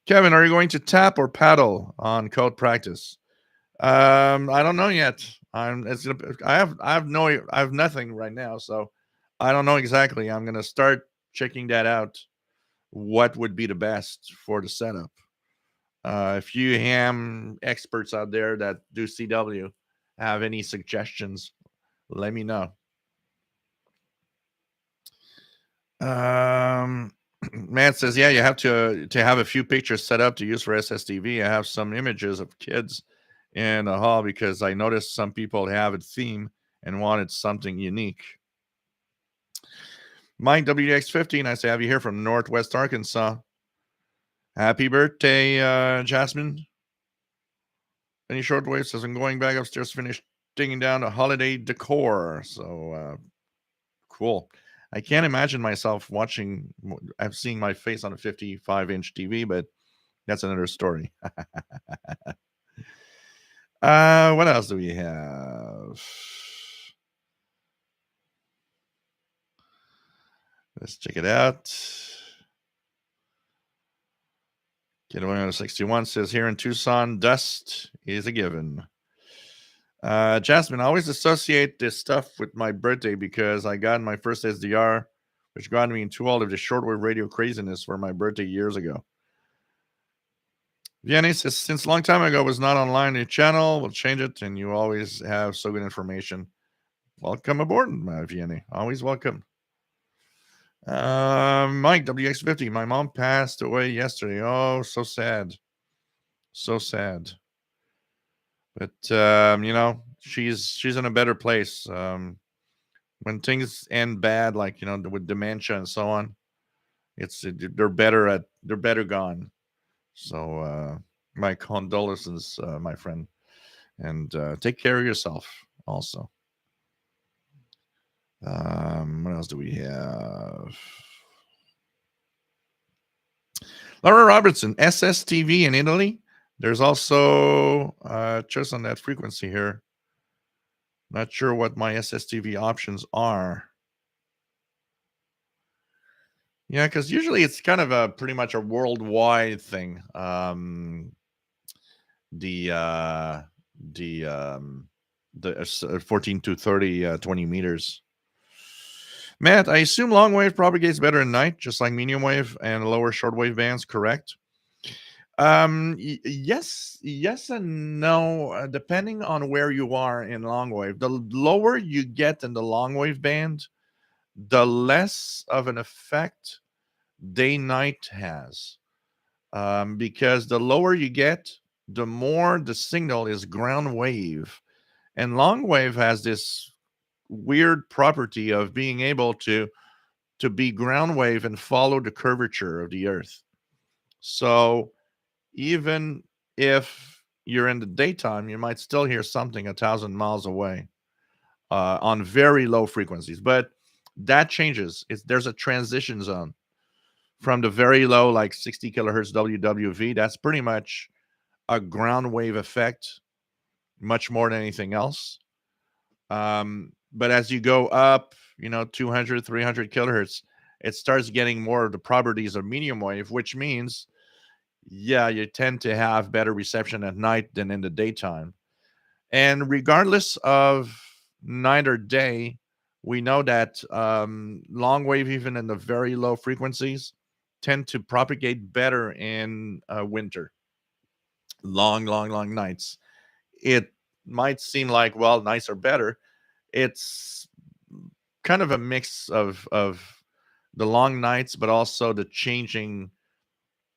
Kevin, are you going to tap or paddle on code practice? I don't know yet. I have nothing right now, so I don't know exactly. I'm gonna start checking that out. What would be the best for the setup? If you ham experts out there that do CW have any suggestions, let me know. Matt says, yeah, you have to have a few pictures set up to use for SSTV. I have some images of kids in the hall because I noticed some people have a theme and wanted something unique. Mike WX15, nice to have you here from Northwest Arkansas. Happy birthday, Jasmine. Any Shortwave says, I'm going back upstairs to finish digging down the holiday decor. So cool. I can't imagine myself seeing my face on a 55-inch TV, but that's another story. What else do we have? Let's check it out. Kid 161 says here in Tucson, dust is a given. Jasmine, I always associate this stuff with my birthday because I got my first SDR, which got me into all of the shortwave radio craziness for my birthday years ago. Vianney says, since a long time ago was not online, your channel will change it, and you always have so good information. Welcome aboard, Vianney. Always welcome. Mike WX50. My mom passed away yesterday. Oh, so sad, so sad. But she's in a better place. When things end bad, like with dementia and so on, they're better gone. So my condolences, my friend, and take care of yourself also. What else do we have? Laura Robertson, SSTV in Italy. There's also just on that frequency here. Not sure what my SSTV options are. Yeah, because usually it's kind of a pretty much a worldwide thing. The uh, the 14 to 30 20 meters. Matt, I assume long wave propagates better at night, just like medium wave and lower shortwave bands, correct? Yes and no, depending on where you are in long wave. The lower you get in the long wave band, the less of an effect day night has. Because the lower you get, the more the signal is ground wave. And long wave has this weird property of being able to be ground wave and follow the curvature of the earth. So even if you're in the daytime, you might still hear something 1,000 miles away on very low frequencies. But that changes. There's a transition zone from the very low, like 60 kilohertz WWV. That's pretty much a ground wave effect, much more than anything else. But as you go up, 200, 300 kilohertz, it starts getting more of the properties of medium wave, which means, yeah, you tend to have better reception at night than in the daytime. And regardless of night or day, we know that long wave, even in the very low frequencies, tend to propagate better in winter. Long nights. It might seem like, well, nights are better. It's kind of a mix of the long nights, but also the changing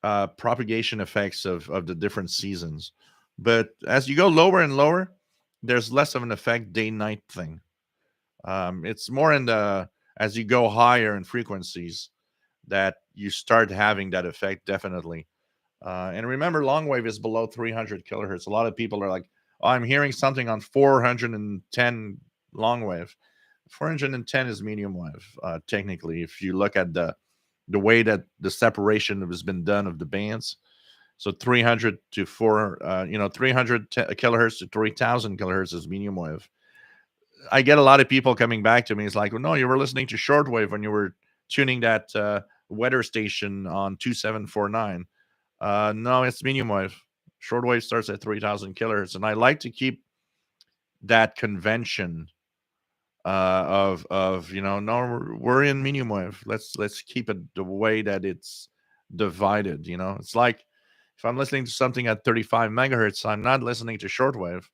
propagation effects of the different seasons. But as you go lower and lower, there's less of an effect day night thing. It's more in the as you go higher in frequencies that you start having that effect definitely. And remember, long wave is below 300 kilohertz. A lot of people are like, oh, I'm hearing something on 410 long wave. 410 is medium wave, technically, if you look at the way that the separation has been done of the bands. So 300 to 300 kilohertz to 3000 kilohertz is medium wave. I get a lot of people coming back to me. It's like, well, no, you were listening to shortwave when you were tuning that weather station on 2749. No, it's medium wave. Shortwave starts at 3000 kilohertz. And I like to keep that convention of no, we're in medium wave. Let's keep it the way that it's divided. It's like if I'm listening to something at 35 megahertz, I'm not listening to shortwave.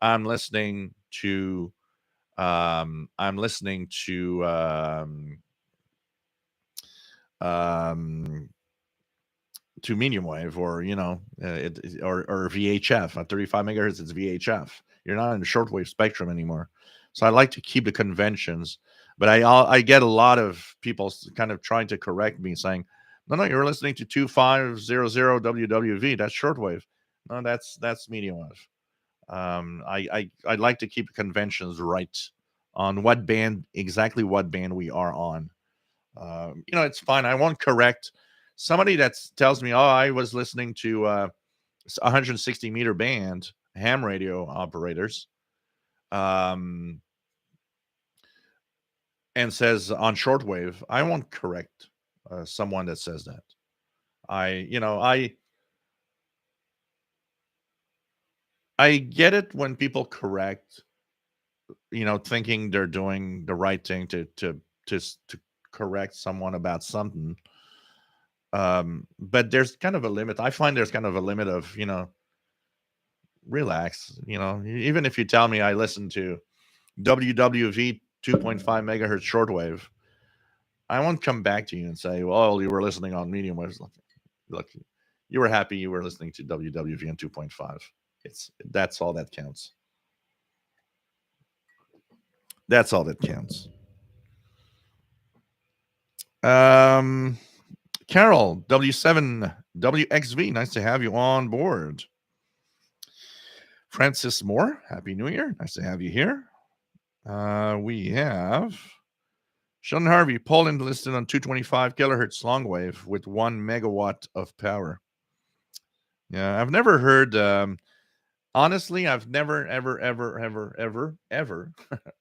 I'm listening to I'm listening to um, medium wave, or or VHF at 35 megahertz. It's VHF. You're not in the shortwave spectrum anymore. So I like to keep the conventions, but I get a lot of people kind of trying to correct me, saying, "No, you're listening to 2500 WWV. That's shortwave. No, that's medium wave." I like to keep conventions right on what band we are on. It's fine. I won't correct somebody that tells me, "Oh, I was listening to 160-meter band ham radio operators," um, and says on shortwave. I won't correct someone that says that. I get it when people correct, thinking they're doing the right thing to correct someone about something. But there's kind of a limit. I find there's kind of a limit of, relax. Even if you tell me I listen to WWV 2.5 megahertz shortwave, I won't come back to you and say, well, you were listening on medium waves. Look, you were happy you were listening to WWV on 2.5. That's all that counts. That's all that counts. Carol, W7WXV, nice to have you on board. Francis Moore, Happy New Year. Nice to have you here. We have Sheldon Harvey, Poland listed on 225 kilohertz long wave with 1 megawatt of power. Yeah, I've never heard. Honestly, I've never, ever, ever, ever, ever, ever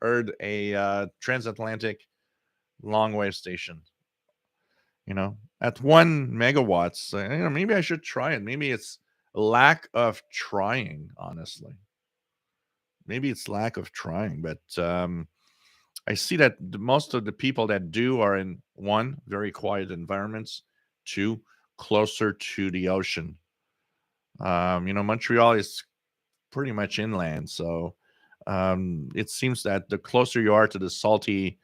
heard a transatlantic long wave station. At 1 megawatts. Maybe I should try it. Maybe it's lack of trying. Honestly, maybe it's lack of trying. But I see that most of the people that do are in, one, very quiet environments, two, closer to the ocean. Montreal is pretty much inland, so it seems that the closer you are to the salty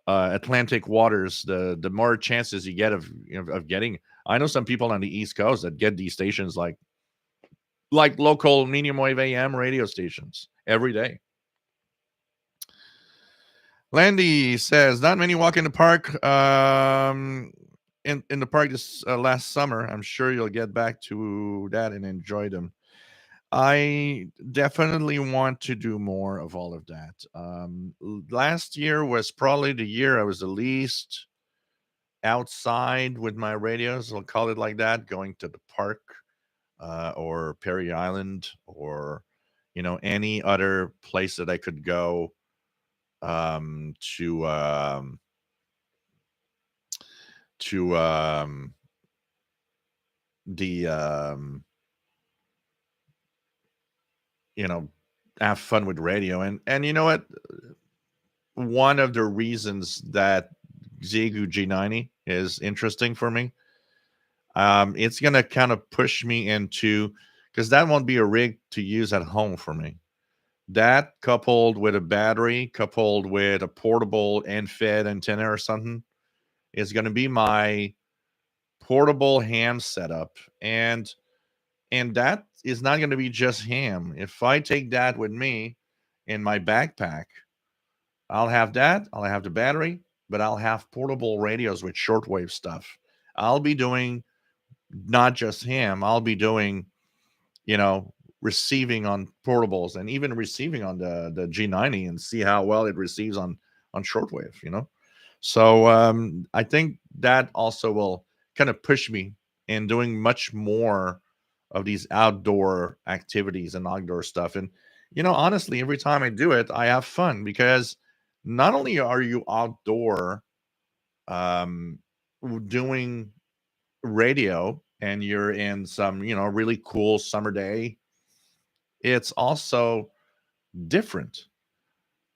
Atlantic waters, the more chances you get of getting. I know some people on the East Coast that get these stations like local medium wave AM radio stations every day. Landy says, not many walk in the park in the park this last summer. I'm sure you'll get back to that and enjoy them. I definitely want to do more of all of that. Last year was probably the year I was the least outside with my radios. I'll call it like that, going to the park or Perry Island or, any other place that I could go to the have fun with radio. And you know what, one of the reasons that Xiegu G90 is interesting for me, it's gonna kind of push me into, because that won't be a rig to use at home for me. That, coupled with a battery, coupled with a portable and fed antenna or something, is going to be my portable ham setup. And that is not going to be just ham. If I take that with me in my backpack, I'll have that. I'll have the battery, but I'll have portable radios with shortwave stuff. I'll be doing not just ham. I'll be doing, receiving on portables and even receiving on the G90 and see how well it receives on shortwave. So I think that also will kind of push me in doing much more of these outdoor activities and outdoor stuff. And honestly, every time I do it, I have fun, because not only are you outdoor um doing radio and you're in some really cool summer day, it's also different.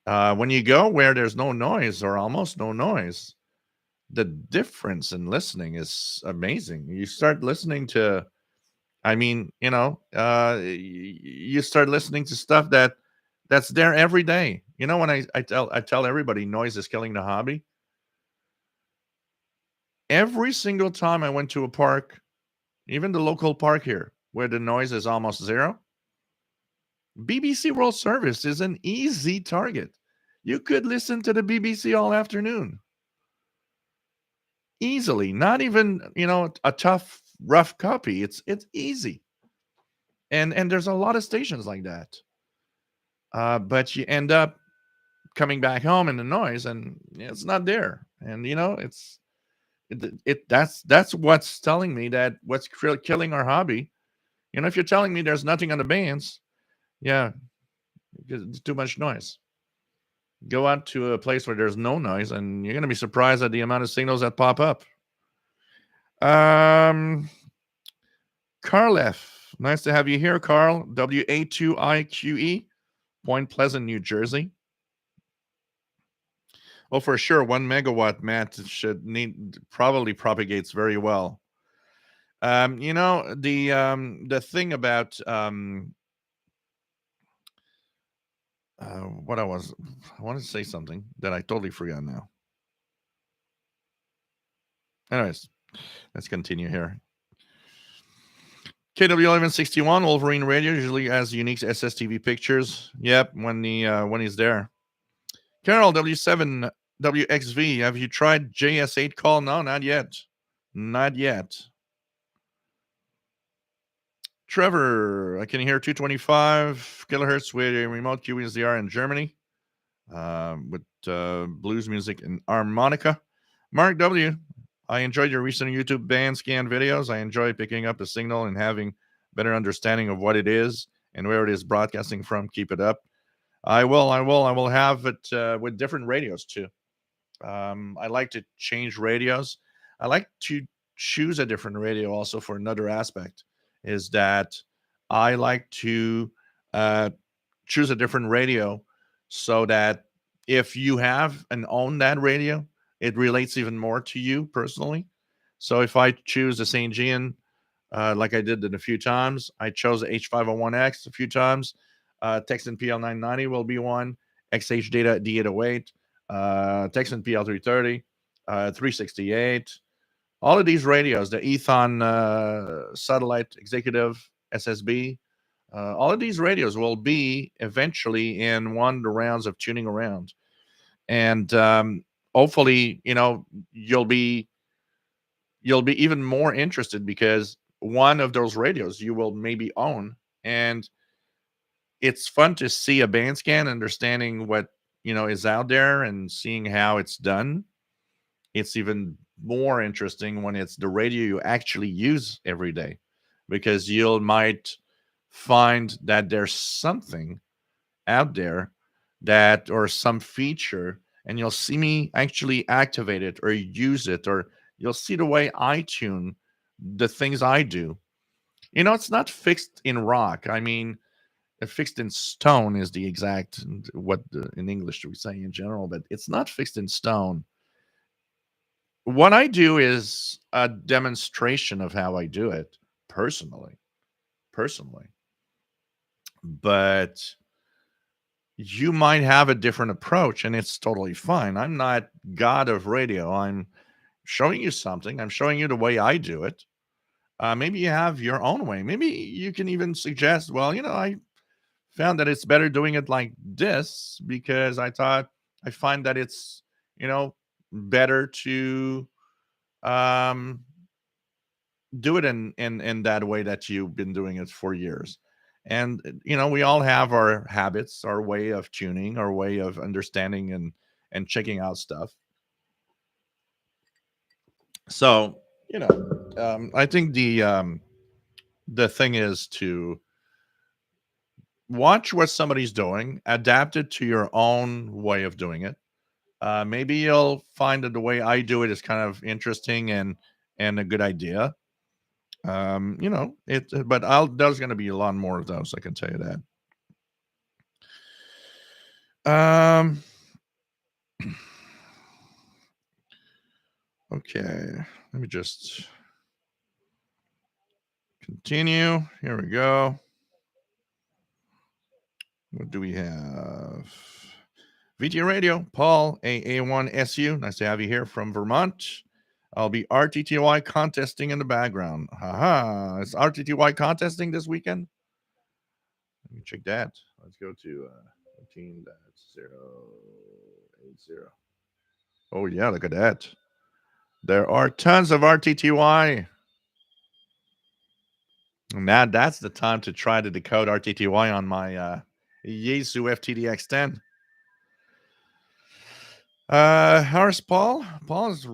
When you go where there's no noise or almost no noise, the difference in listening is amazing. You start listening to, you start listening to stuff that's there every day. When I tell everybody noise is killing the hobby, every single time I went to a park, even the local park here, where the noise is almost zero, BBC World Service is an easy target. You could listen to the BBC all afternoon easily. Not even, a tough, rough copy. It's easy. And there's a lot of stations like that. But you end up coming back home in the noise, and it's not there. And that's what's telling me that what's killing our hobby. If you're telling me there's nothing on the bands, yeah, it's too much noise. Go out to a place where there's no noise, and you're going to be surprised at the amount of signals that pop up. Carl F. Nice to have you here, Carl. WA2IQE, Point Pleasant, New Jersey. Well, for sure, 1 megawatt, Matt, probably propagates very well. The thing about what I wanted to say something that I totally forgot now. Anyways, let's continue here. KW1161 Wolverine Radio usually has unique SSTV pictures. Yep, when he's there. Carol W7 WXV, have you tried JS8 call? No, not yet. Not yet. Trevor, I can hear 225 kilohertz with a remote QSDR in Germany with blues music and harmonica. Mark W, I enjoyed your recent YouTube band scan videos. I enjoy picking up a signal and having better understanding of what it is and where it is broadcasting from. Keep it up. I will have it with different radios too. I like to change radios. I like to choose a different radio also for another aspect is that I like to uh, choose a different radio so that if you have and own that radio, it relates even more to you personally. So if I choose the St. Gian, like I did it a few times, I chose H501X a few times. Texan PL990 will be one. XH Data D808, Texan PL330, 368. All of these radios, the Ethon Satellite Executive SSB, all of these radios will be eventually in one of the rounds of tuning around, and hopefully, you'll be even more interested because one of those radios you will maybe own, and it's fun to see a band scan, understanding what is out there and seeing how it's done. It's even more interesting when it's the radio you actually use every day, because you'll might find that there's something out there that or some feature, and you'll see me actually activate it or use it, or you'll see the way I tune the things I do. It's not fixed in rock. I mean, fixed in stone is the exact what in English we say in general, but it's not fixed in stone. What I do is a demonstration of how I do it personally. But you might have a different approach, and it's totally fine. I'm not God of radio. I'm showing you something. I'm showing you the way I do it. Maybe you have your own way. Maybe you can even suggest, well, I found that it's better doing it like this because I find that it's, better to um, do it in that way that you've been doing it for years. And we all have our habits, our way of tuning, our way of understanding and checking out stuff. So I think the thing is to watch what somebody's doing, adapt it to your own way of doing it. Maybe you'll find that the way I do it is kind of interesting and a good idea. But there's going to be a lot more of those. I can tell you that. Okay, let me just continue. Here we go. What do we have? VT Radio, Paul, AA1SU. Nice to have you here from Vermont. I'll be RTTY contesting in the background. Haha. Is RTTY contesting this weekend? Let me check that. Let's go to 15.080. Oh, yeah, look at that. There are tons of RTTY. Now that's the time to try to decode RTTY on my Yaesu FTDX10. How's Paul? Paul is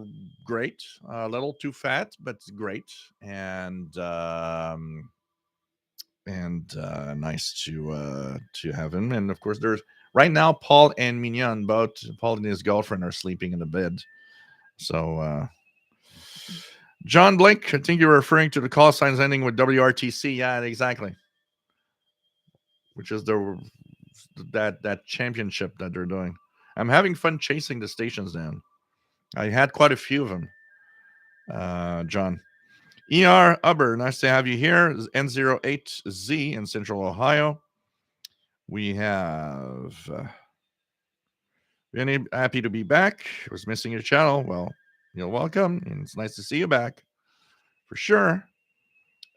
great. A little too fat, but great. And nice to have him. And of course, there's right now Paul and Mignon, both Paul and his girlfriend are sleeping in the bed. So John Blake, I think you were referring to the call signs ending with WRTC. Yeah, exactly. Which is that championship that they're doing. I'm having fun chasing the stations down. I had quite a few of them, John. ER Uber, nice to have you here. N08Z in Central Ohio. We have Vinny, happy to be back. I was missing your channel. Well, you're welcome, and it's nice to see you back for sure.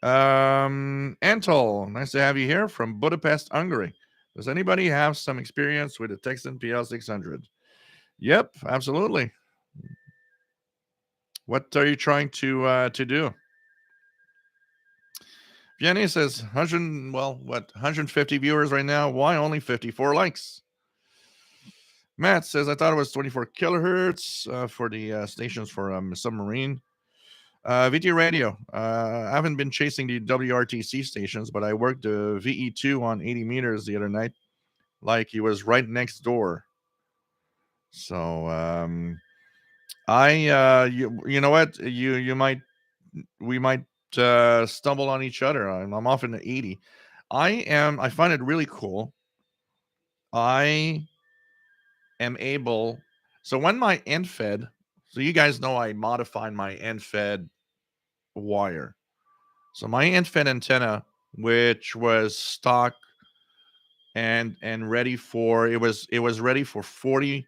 Antol, nice to have you here from Budapest, Hungary. Does anybody have some experience with the Texan PL600? Yep, absolutely. What are you trying to do? Jenny says 100. Well, what 150 viewers right now? Why only 54 likes? Matt says I thought it was 24 kilohertz for the stations for submarine. VT radio. I haven't been chasing the WRTC stations, but I worked the VE2 on 80 meters the other night, like he was right next door. So you know what, you might we might stumble on each other. I'm off in the 80. I find it really cool. I am able. So when my end fed, so you guys know I modified my end fed wire. So my end fed antenna, which was stock and ready for it was ready for 40.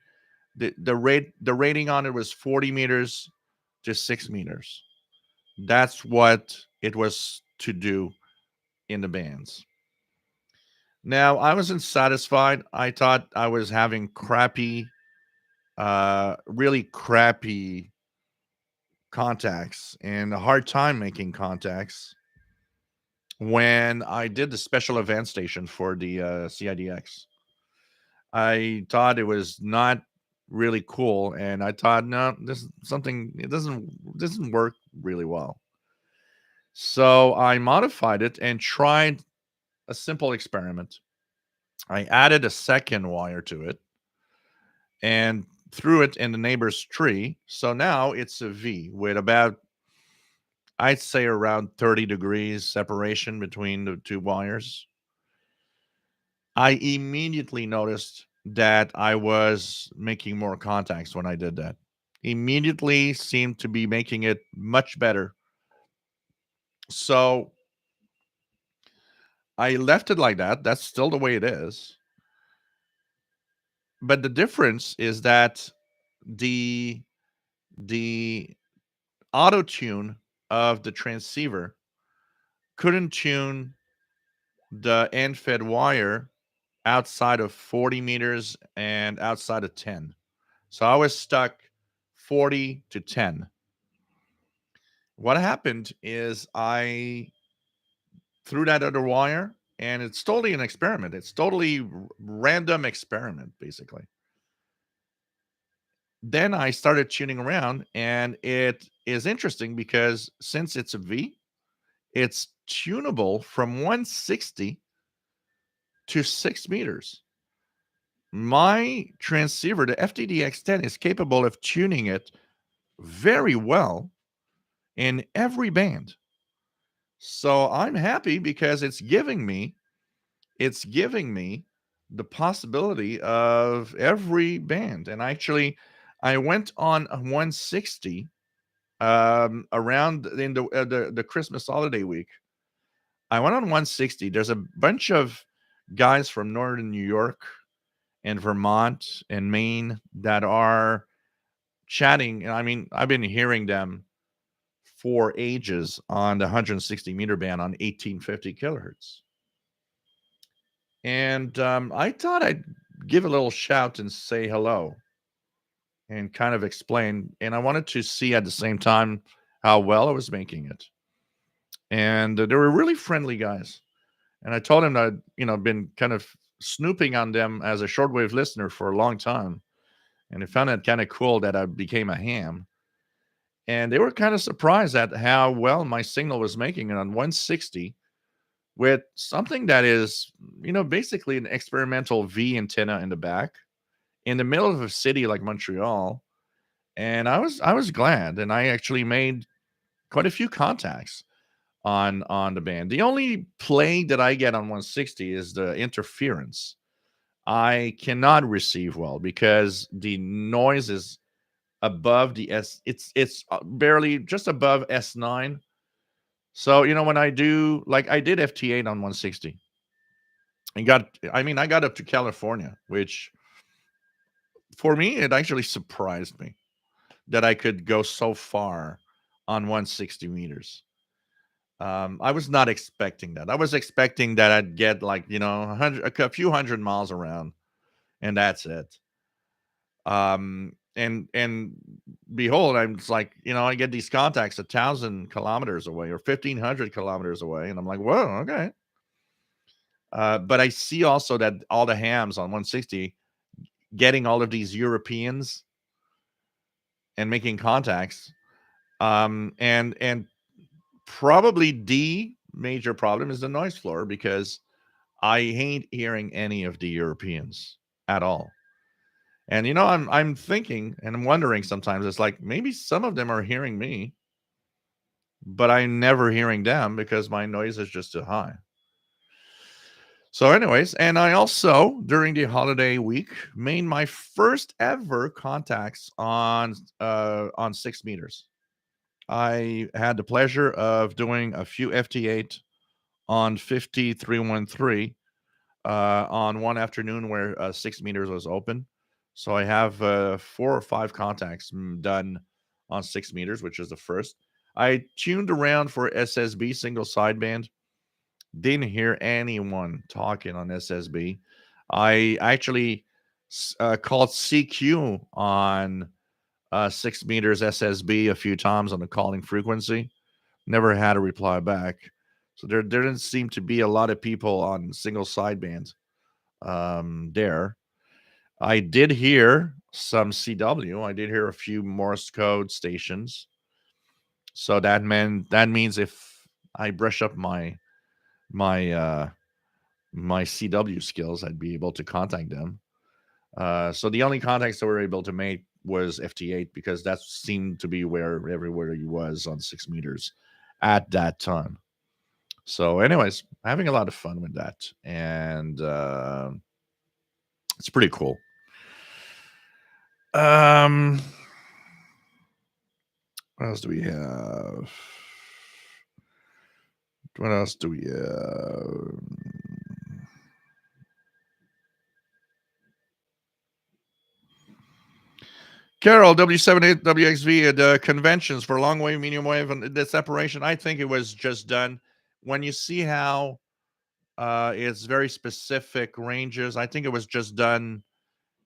The rating on it was 40 meters to 6 meters. That's what it was to do in the bands. Now I wasn't satisfied. I thought I was having really crappy contacts and a hard time making contacts when I did the special event station for the CIDX. I thought it was not really cool, and I thought, no, this is something. It doesn't work really well. So I modified it and tried a simple experiment. I added a second wire to it and threw it in the neighbor's tree. So now it's a V with about, I'd say, around 30 degrees separation between the two wires. I immediately noticed that I was making more contacts when I did that. Immediately seemed to be making it much better. So I left it like that. That's still the way it is. But the difference is that the the auto tune of the transceiver couldn't tune the end fed wire outside of 40 meters and outside of 10. So I was stuck 40 to 10. What happened is I threw that other wire, and it's totally an experiment. It's totally random experiment, basically. Then I started tuning around, and it is interesting because since it's a V, it's tunable from 160 to 6 meters. My transceiver, the FTDX10, is capable of tuning it very well in every band. So I'm happy because it's giving me the possibility of every band. And actually, I went on 160 around in the Christmas holiday week. I went on 160. There's a bunch of guys from northern New York and Vermont and Maine that are chatting. And I mean, I've been hearing them for ages on the 160 meter band on 1850 kilohertz. And I thought I'd give a little shout and say hello and kind of explain. And I wanted to see at the same time how well I was making it. And they were really friendly guys. And I told them that I'd been kind of snooping on them as a shortwave listener for a long time. And I found it kind of cool that I became a ham. And they were kind of surprised at how well my signal was making it on 160 with something that is, basically an experimental V antenna in the back in the middle of a city like Montreal. And I was glad, and I actually made quite a few contacts on the band. The only plague that I get on 160 is the interference. I cannot receive well because the noise is above the S. It's barely just above S9, So, when I do, like, I did FT8 on 160 and I got up to California, which for me, it actually surprised me that I could go so far on 160 meters. I was not expecting that. I was expecting that I'd get like, a few hundred miles around and that's it. And behold, I'm just like, I get these contacts 1,000 kilometers away or 1,500 kilometers away, and I'm like, whoa, okay. But I see also that all the hams on 160 getting all of these Europeans and making contacts. And probably the major problem is the noise floor because I hate hearing any of the Europeans at all. And I'm thinking and I'm wondering sometimes it's like maybe some of them are hearing me, but I'm never hearing them because my noise is just too high. So, anyways, and I also during the holiday week made my first ever contacts on 6 meters. I had the pleasure of doing a few FT8 on 5313 on one afternoon where 6 meters was open. So I have 4 or 5 contacts done on 6 meters, which is the first. I tuned around for SSB single sideband. Didn't hear anyone talking on SSB. I actually called CQ on 6 meters SSB a few times on the calling frequency. Never had a reply back. So there didn't seem to be a lot of people on single sideband there. I did hear some CW. I did hear a few Morse code stations. So that means if I brush up my my CW skills, I'd be able to contact them. So the only contacts that we were able to make was FT8 because that seemed to be where everywhere he was on 6 meters at that time. So, anyways, having a lot of fun with that, and it's pretty cool. Um, what else do we have? What else do we have? Carol, W78WXV at conventions for long wave, medium wave, and the separation. I think it was just done when you see how it's very specific ranges. I think it was just done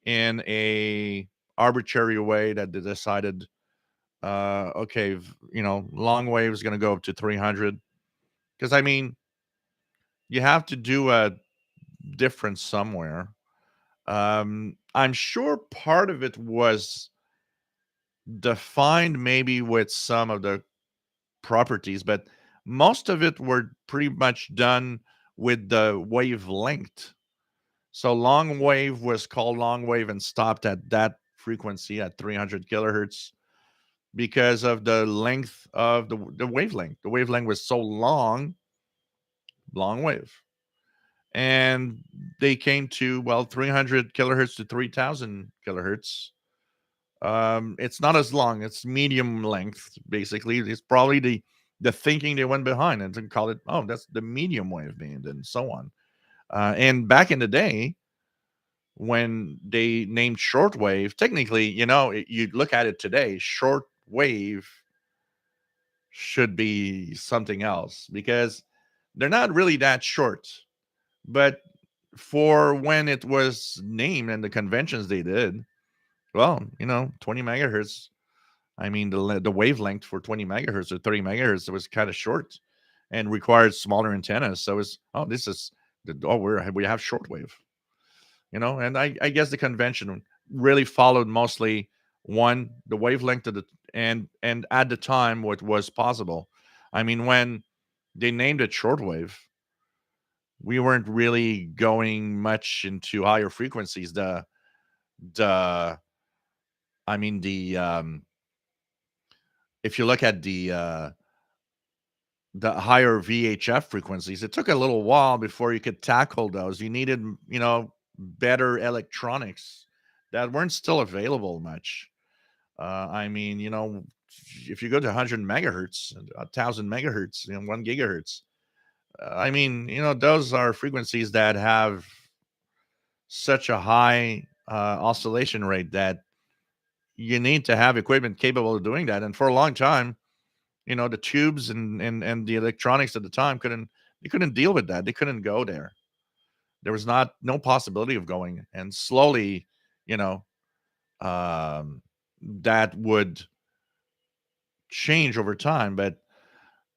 in a arbitrary way that they decided, okay, long wave is going to go up to 300 because you have to do a difference somewhere. I'm sure part of it was defined maybe with some of the properties, but most of it were pretty much done with the wavelength. So long wave was called long wave and stopped at that frequency at 300 kilohertz because of the length of the wavelength. The wavelength was so long, long wave. And they came to, well, 300 kilohertz to 3000 kilohertz. It's not as long, it's medium length, basically. It's probably the thinking they went behind and to call it, oh, that's the medium wave band and so on. And back in the day, when they named shortwave, technically, you look at it today, shortwave should be something else because they're not really that short. But for when it was named and the conventions they did, well, 20 megahertz. The wavelength for 20 megahertz or 30 megahertz was kind of short and required smaller antennas. So it's this is we have shortwave. And I guess the convention really followed mostly one the wavelength of the and at the time what was possible. When they named it shortwave, we weren't really going much into higher frequencies. The I mean the If you look at the higher VHF frequencies, it took a little while before you could tackle those. You needed, better electronics that weren't still available much. if you go to 100 megahertz, 1,000 megahertz, 1 gigahertz, I mean, those are frequencies that have such a high oscillation rate that you need to have equipment capable of doing that. And for a long time, the tubes and the electronics at the time couldn't deal with that. They couldn't go there. There was no possibility of going. And slowly, you know, um, that would change over time. But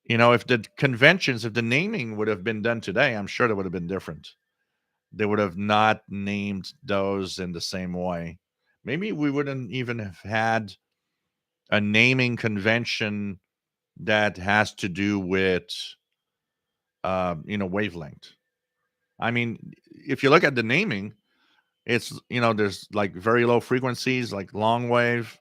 if the naming would have been done today, I'm sure that would have been different. They would have not named those in the same way. Maybe we wouldn't even have had a naming convention that has to do with wavelength. I mean, if you look at the naming, it's there's like very low frequencies like long wave,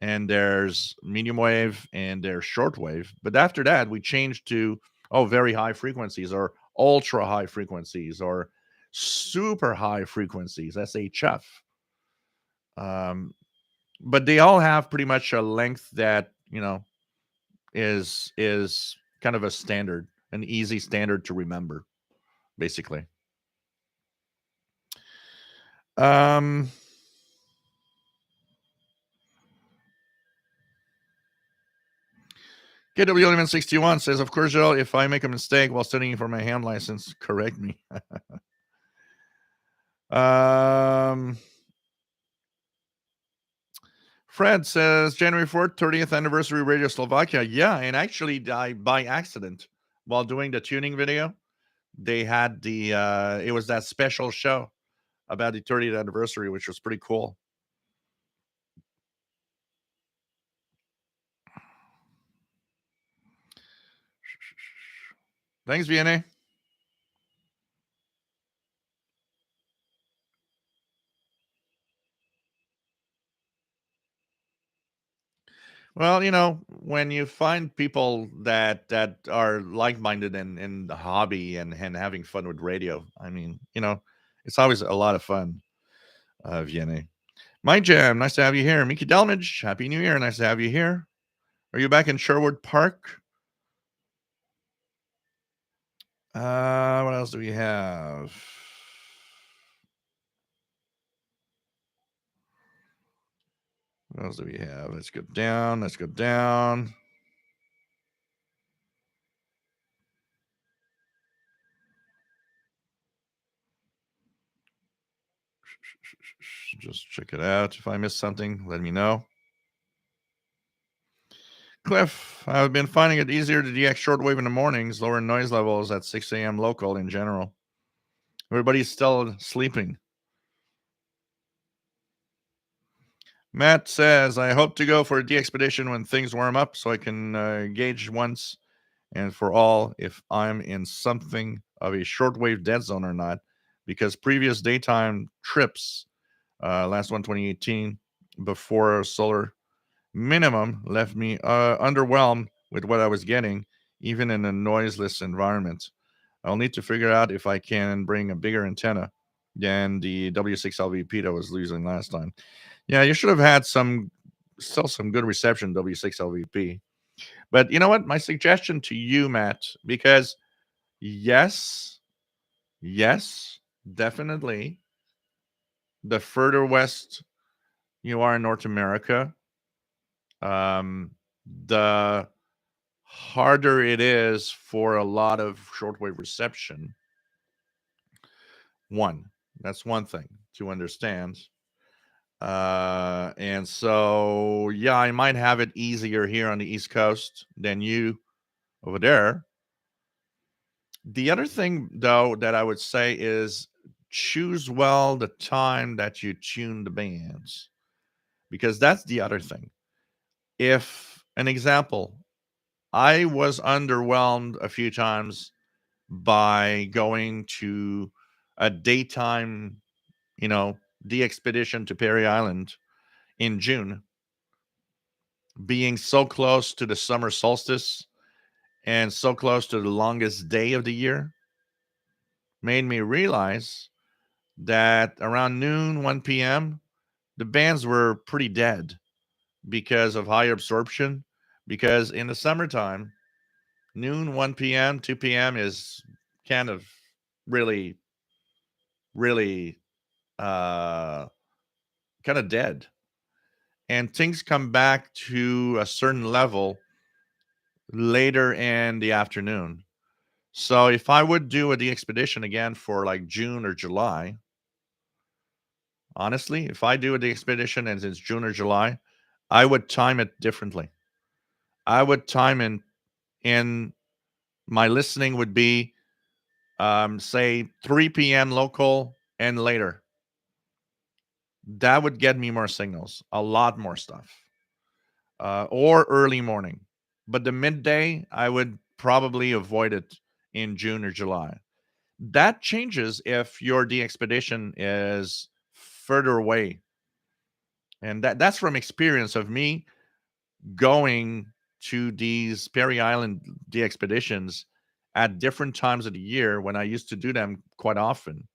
and there's medium wave, and there's shortwave. But after that, we changed to very high frequencies, or ultra high frequencies, or super high frequencies, SHF. Um, but they all have pretty much a length that is kind of a standard, an easy standard to remember, basically. Um, KW Element 61 says, of course, Joe, if I make a mistake while studying for my ham license, correct me. Fred says, January 4th, 30th anniversary Radio Slovakia. Yeah, and actually, by accident, while doing the tuning video, they had it was that special show about the 30th anniversary, which was pretty cool. Thanks, VNA. Well, when you find people that are like-minded in the hobby and having fun with radio, I mean, it's always a lot of fun. Vienna. My Jam, nice to have you here. Mickey Delmage, Happy New Year. Nice to have you here. Are you back in Sherwood Park? What else do we have? What else do we have? Let's go down. Let's go down. Just check it out. If I missed something, let me know. Cliff, I've been finding it easier to DX shortwave in the mornings, lower noise levels at 6 a.m. local in general. Everybody's still sleeping. Matt says, I hope to go for a DXpedition when things warm up so I can gauge once and for all if I'm in something of a shortwave dead zone or not, because previous daytime trips, last one 2018, before solar minimum, left me underwhelmed with what I was getting, even in a noiseless environment. I'll need to figure out if I can bring a bigger antenna than the W6LVP that I was losing last time. Yeah, you should have had still some good reception W6LVP. But you know what? My suggestion to you, Matt, because yes, definitely, the further west you are in North America, the harder it is for a lot of shortwave reception. That's one thing to understand. And so, yeah, I might have it easier here on the East Coast than you over there. The other thing, though, that I would say is choose well the time that you tune the bands, because that's the other thing. If an example, I was underwhelmed a few times by going to a daytime, the expedition to Perry Island in June, being so close to the summer solstice and so close to the longest day of the year, made me realize that around noon, 1 p.m., the bands were pretty dead. because of high absorption. Because in the summertime, noon, 1 p.m., 2 p.m. is kind of really, really uh, kind of dead. And things come back to a certain level later in the afternoon. So if I would do the expedition again for like June or July, honestly, if I do the expedition and it's June or July, I would time it differently. I would time in my listening would be say 3 p.m. local and later. That would get me more signals, a lot more stuff, or early morning. But the midday, I would probably avoid it in June or July. That changes if your the expedition is further away, and that's from experience of me going to these Perry Island the expeditions at different times of the year when I used to do them quite often,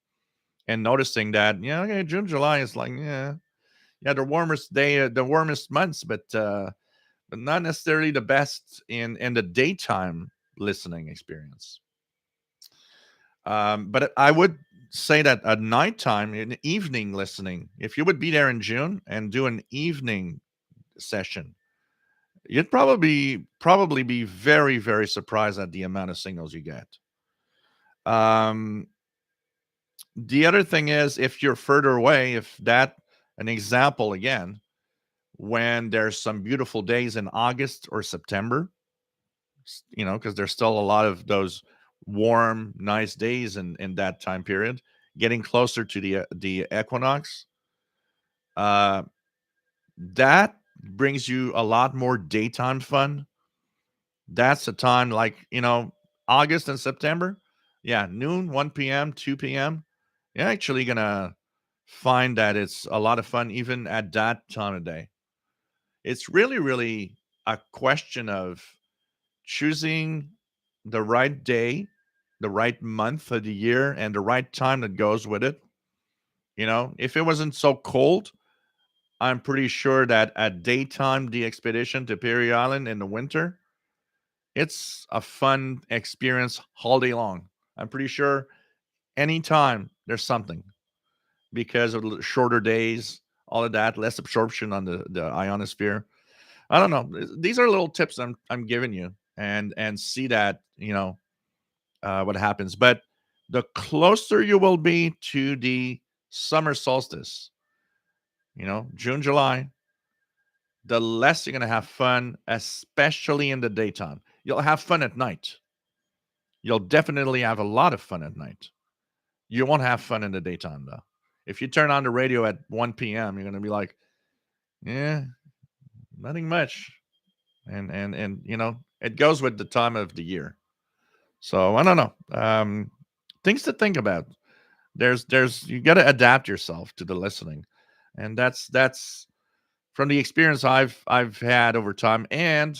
and noticing that okay, June July is like yeah the warmest day the warmest months, but not necessarily the best in the daytime listening experience. But I would say that at nighttime, in evening listening, if you would be there in June and do an evening session, you'd probably be very very surprised at the amount of signals you get. Um, the other thing is if you're further away, if that an example again, when there's some beautiful days in August or September, because there's still a lot of those warm, nice days in that time period. Getting closer to the equinox, uh, that brings you a lot more daytime fun. That's a time like August and September. Yeah, noon, 1 p.m., 2 p.m. You're actually gonna find that it's a lot of fun even at that time of day. It's really, really a question of choosing the right day, the right month of the year, and the right time that goes with it. If it wasn't so cold, I'm pretty sure that at daytime, the expedition to Perry Island in the winter, it's a fun experience all day long. I'm pretty sure anytime there's something because of the shorter days, all of that, less absorption on the ionosphere. I don't know. These are little tips I'm giving you, and see that what happens. But the closer you will be to the summer solstice, June, July, the less you're going to have fun, especially in the daytime. You'll have fun at night. You'll definitely have a lot of fun at night. You won't have fun in the daytime, though. If you turn on the radio at 1 p.m., you're going to be like, yeah, nothing much. And it goes with the time of the year. So I don't know. Things to think about. There's you got to adapt yourself to the listening, and that's from the experience I've had over time, and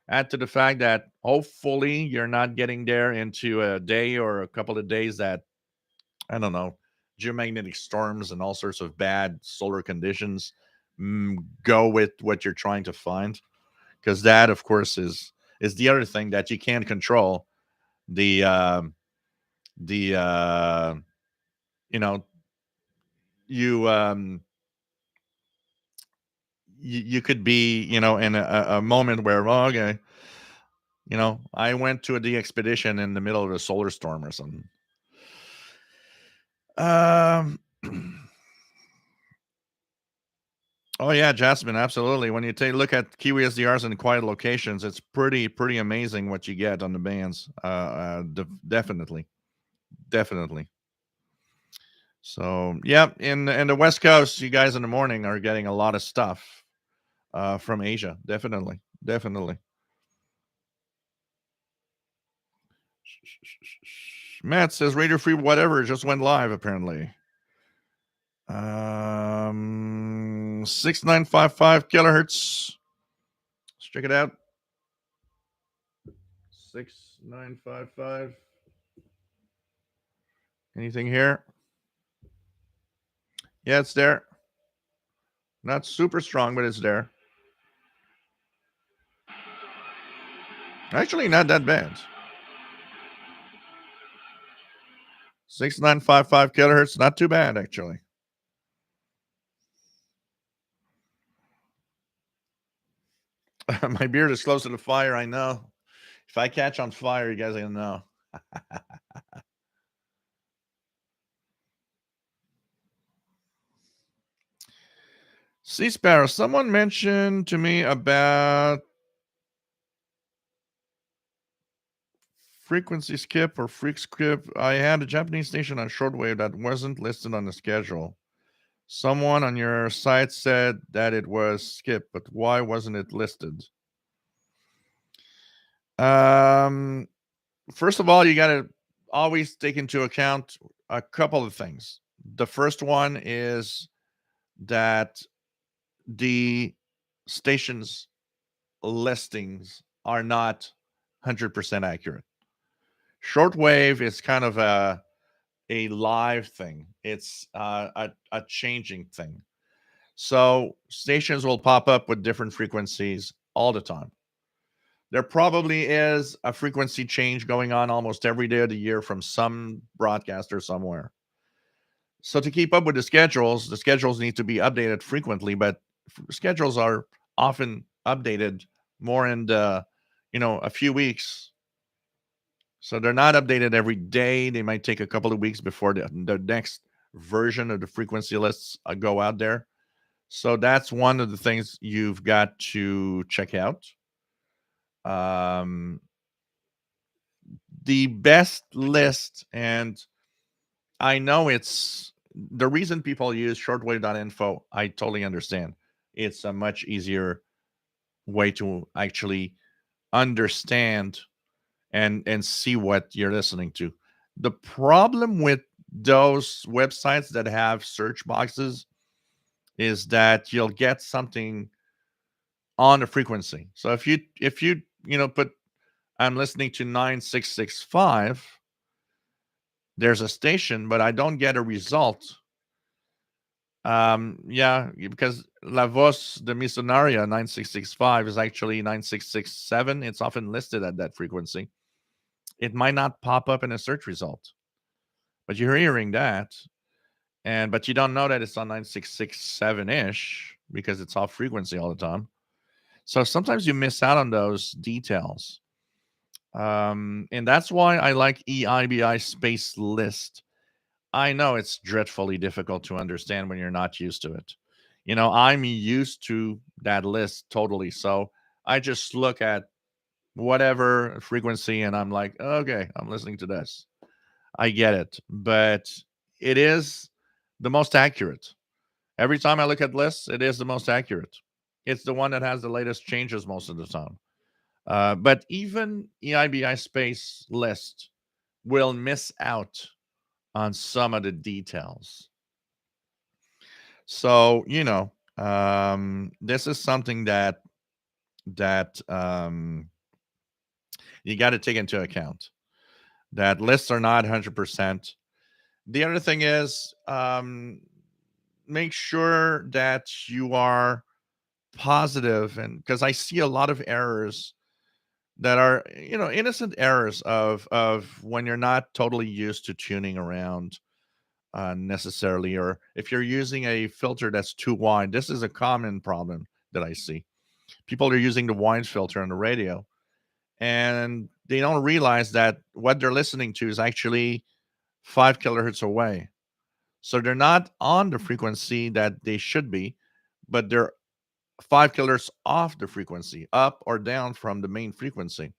add to the fact that hopefully you're not getting there into a day or a couple of days that I don't know geomagnetic storms and all sorts of bad solar conditions go with what you're trying to find, because that of course is the other thing that you can't control. The you know you you could be in a moment where, oh, okay, I went to the expedition in the middle of a solar storm or something. um oh yeah, Jasmine, absolutely. When you take a look at Kiwi SDRs in quiet locations, it's pretty amazing what you get on the bands. Definitely, definitely. So yeah, in the West Coast, you guys in the morning are getting a lot of stuff from Asia. Definitely, definitely. Matt says Radio Free whatever just went live apparently. 6955 kilohertz. Let's check it out. 6955. Anything here? Yeah, it's there. Not super strong, but it's there. Actually, not that bad. 6955 kilohertz, not too bad, actually. My beard is close to the fire, I know. If I catch on fire, you guys are gonna know. Sea Sparrow, someone mentioned to me about frequency skip or freak skip. I had a Japanese station on shortwave that wasn't listed on the schedule. Someone on your site said that it was skipped, but why wasn't it listed? Um, First of all, you got to always take into account a couple of things. The first one is that the station's listings are not 100% accurate. Shortwave is kind of a live thing. It's a changing thing. So stations will pop up with different frequencies all the time. There probably is a frequency change going on almost every day of the year from some broadcaster somewhere. So to keep up with the schedules need to be updated frequently, but schedules are often updated more in a few weeks. So they're not updated every day. They might take a couple of weeks before the next version of the frequency lists go out there. So that's one of the things you've got to check out. Um, the best list, and I know it's the reason people use shortwave.info. I totally understand. It's a much easier way to actually understand and see what you're listening to. The problem with those websites that have search boxes is that you'll get something on the frequency. So if you put I'm listening to 9665, there's a station, but I don't get a result. Yeah, because La Voz de Misonaria 9665 is actually 9667. It's often listed at that frequency. It might not pop up in a search result, but you're hearing that, but you don't know that it's on 9667 ish because it's off frequency all the time. So sometimes you miss out on those details. And that's why I like EIBI space list. I know it's dreadfully difficult to understand when you're not used to it. I'm used to that list totally. So I just look at whatever frequency and I'm like, okay, I'm listening to this. I get it. But it is the most accurate. Every time I look at lists, it is the most accurate. It's the one that has the latest changes most of the time. But even EIBI space list will miss out on some of the details. So this is something that you got to take into account. That lists are not 100%. The other thing is make sure that you are positive, and because I see a lot of errors that are innocent errors of when you're not totally used to tuning around necessarily, or if you're using a filter that's too wide. This is a common problem that I see. People are using the wide filter on the radio, and they don't realize that what they're listening to is actually 5 kilohertz away. So they're not on the frequency that they should be, but they're 5 kilohertz off the frequency, up or down from the main frequency.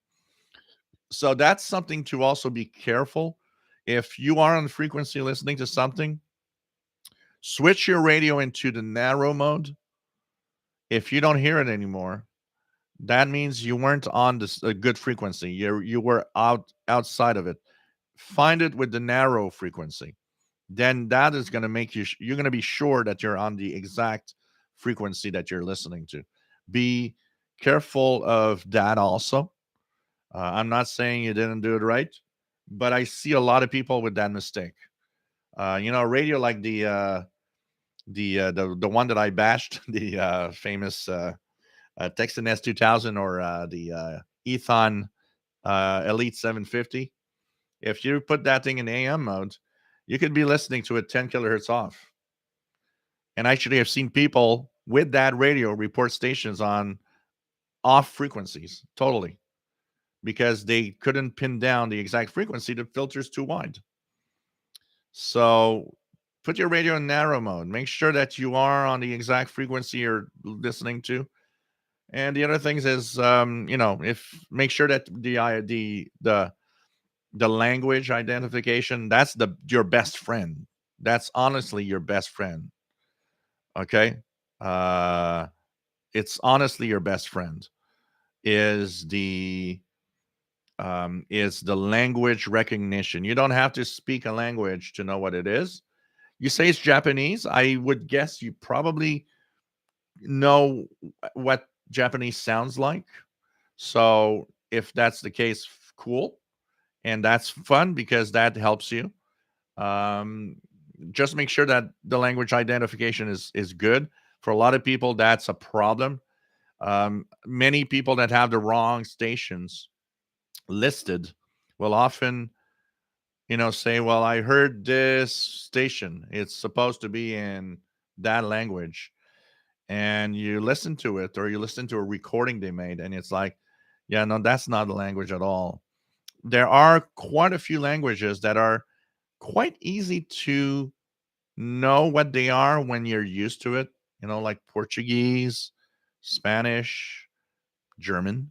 So that's something to also be careful. If you are on the frequency listening to something, switch your radio into the narrow mode. If you don't hear it anymore, that means you weren't on this a good frequency. You were outside of it. Find it with the narrow frequency. Then that is going to make you're going to be sure that you're on the exact frequency that you're listening to. Be careful of that also. I'm not saying you didn't do it right, but I see a lot of people with that mistake. Radio like the one that I bashed, the famous Texan S2000, or the Ethon Elite 750. If you put that thing in AM mode, you could be listening to it 10 kilohertz off. And actually, I've seen people with that radio report stations on off frequencies totally because they couldn't pin down the exact frequency. The filter's too wide. So put your radio in narrow mode. Make sure that you are on the exact frequency you're listening to. And the other things is, if make sure that the language identification, that's your best friend. That's honestly your best friend. Okay, uh, it's honestly your best friend. Is the language recognition. You don't have to speak a language to know what it is. You say it's Japanese. I would guess you probably know what Japanese sounds like. So if that's the case, cool. And that's fun because that helps you. Um, just make sure that the language identification is good. For a lot of people, that's a problem. Many people that have the wrong stations listed will often, say, well, I heard this station. It's supposed to be in that language. And you listen to it or you listen to a recording they made, and it's like, yeah, no, that's not the language at all. There are quite a few languages that are quite easy to know what they are when you're used to it, like Portuguese, Spanish, German.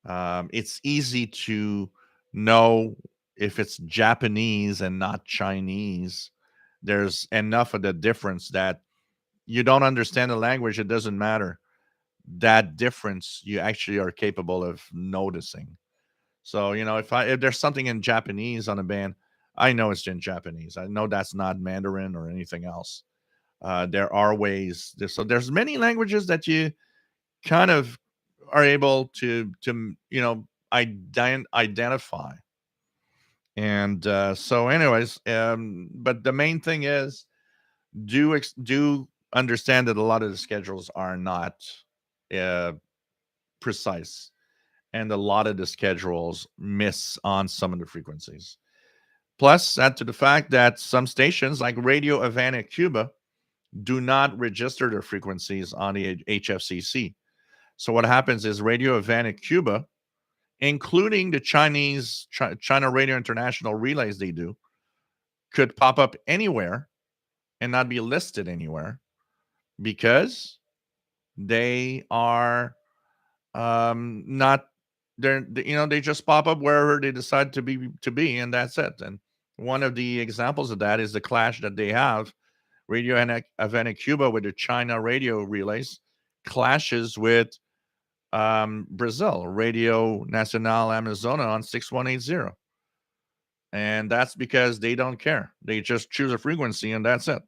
It's easy to know if it's Japanese and not Chinese. There's enough of the difference that you don't understand the language, it doesn't matter. That difference you actually are capable of noticing. So, if there's something in Japanese on a band, I know it's in Japanese. I know that's not Mandarin or anything else. There are ways. So there's many languages that you kind of are able to identify. And so, anyways, but the main thing is do understand that a lot of the schedules are not uh, precise, and a lot of the schedules miss on some of the frequencies. Plus, add to the fact that some stations like Radio Havana, Cuba, do not register their frequencies on the HFCC. So what happens is Radio Havana, Cuba, including the China Radio International relays they do, could pop up anywhere and not be listed anywhere because they are not they just pop up wherever they decide to be, and that's it. And one of the examples of that is the clash that they have. Radio Havana, Cuba, with the China radio relays, clashes with Brazil, Radio Nacional Amazona on 6180. And that's because they don't care. They just choose a frequency and that's it.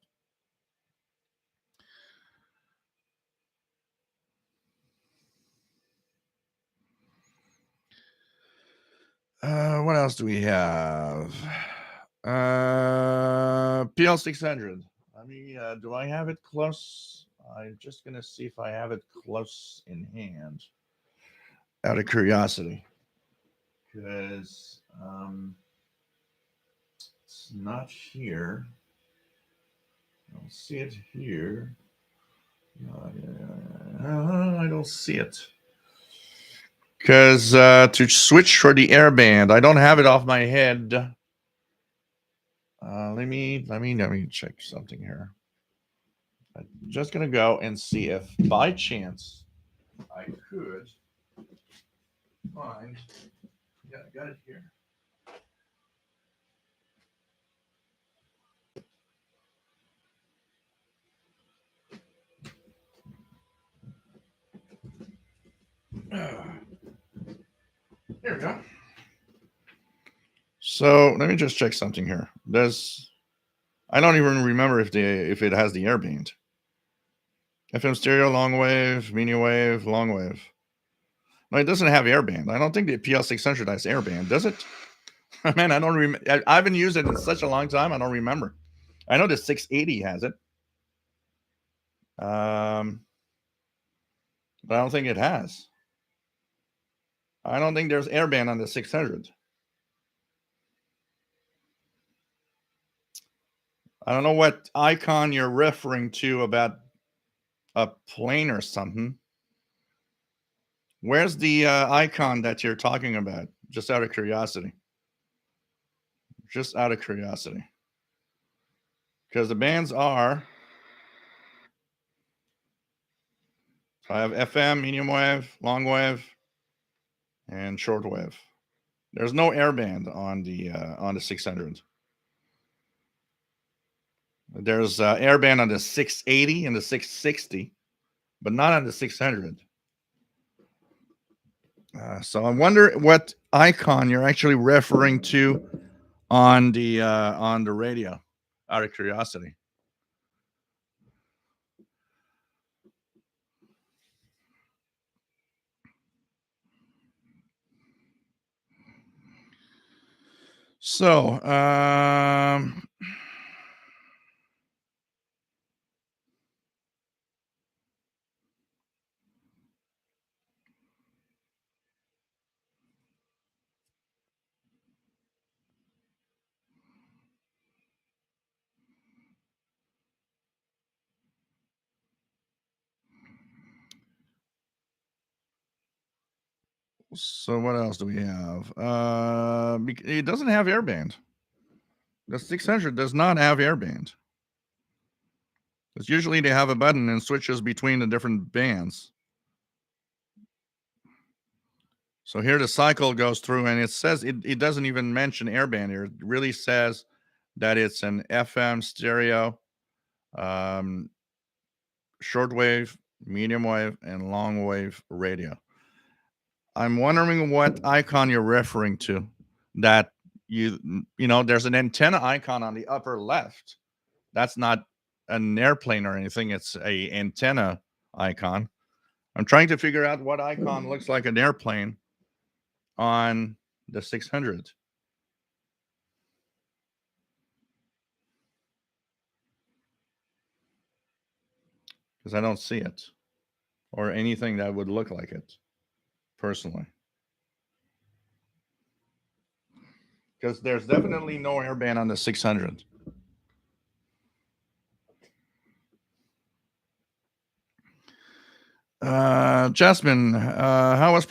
What else do we have? PL600. Do I have it close? I'm just going to see if I have it close in hand out of curiosity. Because it's not here. I don't see it here. I don't see it. Because to switch for the airband, I don't have it off my head. Let me check something here. I'm just gonna go and see if by chance I could find. Yeah, I got it here. There we go. So let me just check something here. I don't even remember if it has the airband. FM stereo, long wave, medium wave, long wave. No, it doesn't have airband. I don't think the PL600 has airband, does it? Man, I don't remember. I haven't used it in such a long time. I don't remember. I know the 680 has it. But I don't think it has. I don't think there's airband on the 600. I don't know what icon you're referring to about a plane or something. Where's the icon that you're talking about? Just out of curiosity. Just out of curiosity. Because the bands are, I have FM, medium wave, long wave, and shortwave. There's no airband on the 600. There's airband on the 680 and the 660, but not on the 600. So I wonder what icon you're actually referring to on the radio. Out of curiosity. So, so what else do we have? It doesn't have airband. The 600 does not have airband. Because usually they have a button and switches between the different bands. So here the cycle goes through, and it says it doesn't even mention airband here. It really says that it's an FM stereo, um, shortwave, medium wave, and long wave radio. I'm wondering what icon you're referring to. That there's an antenna icon on the upper left. That's not an airplane or anything. It's a antenna icon. I'm trying to figure out what icon looks like an airplane on the 600. Because I don't see it or anything that would look like it personally. Because there's definitely no airband on the 600. Jasmine, how was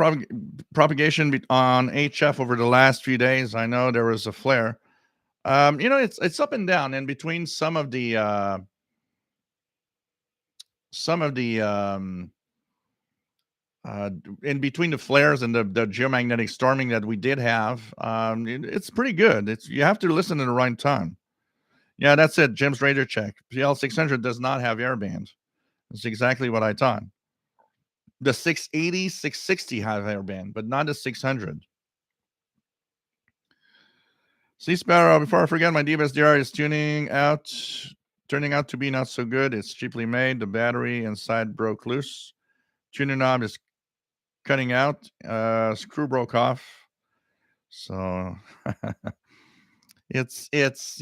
propagation on HF over the last few days? I know there was a flare. It's up and down in between some of the in between the flares and the geomagnetic storming that we did have. It's pretty good. You have to listen at the right time. Yeah, that's it. Jim's radar check. PL600 does not have airband. That's exactly what I thought. The 680, 660 have airband, but not the 600. Sea Sparrow, before I forget, my DBSDR is turning out to be not so good. It's cheaply made. The battery inside broke loose. Tuner knob is cutting out. Screw broke off. So it's it's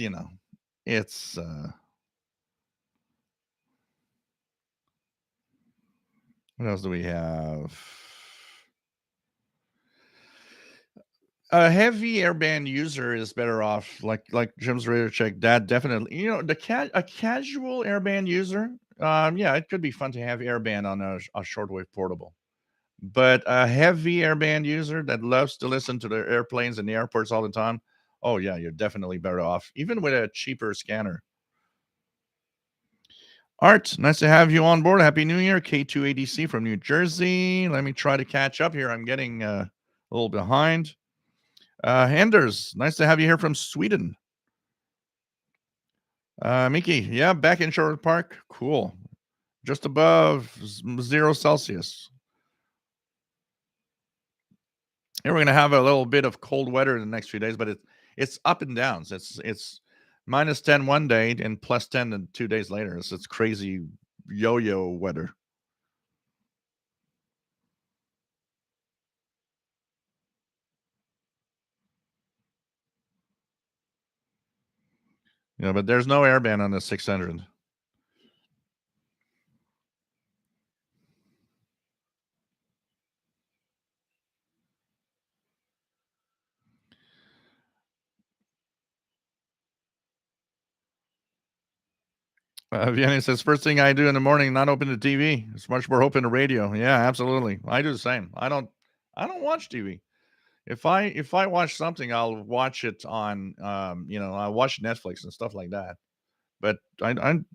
what else do we have? A heavy airband user is better off, like Jim's radar check. That definitely, a casual airband user. Yeah, it could be fun to have airband on a shortwave portable. But a heavy airband user that loves to listen to their airplanes and the airports all the time, oh yeah, you're definitely better off, even with a cheaper scanner. Art, nice to have you on board. Happy New Year, K2ADC from New Jersey. Let me try to catch up here. I'm getting a little behind. Anders, nice to have you here from Sweden. Miki, yeah, back in Shortwave Park. Cool. Just above 0 Celsius. Here we're gonna have a little bit of cold weather in the next few days, but it's up and down. It's -10 one day and +10 and 2 days later. It's crazy yo-yo weather. But there's no airband on the 600. Vienna says, first thing I do in the morning, not open the TV. It's much more open to radio. Yeah, absolutely. I do the same. I don't watch TV. If I watch something, I'll watch it on I watch Netflix and stuff like that. But I'm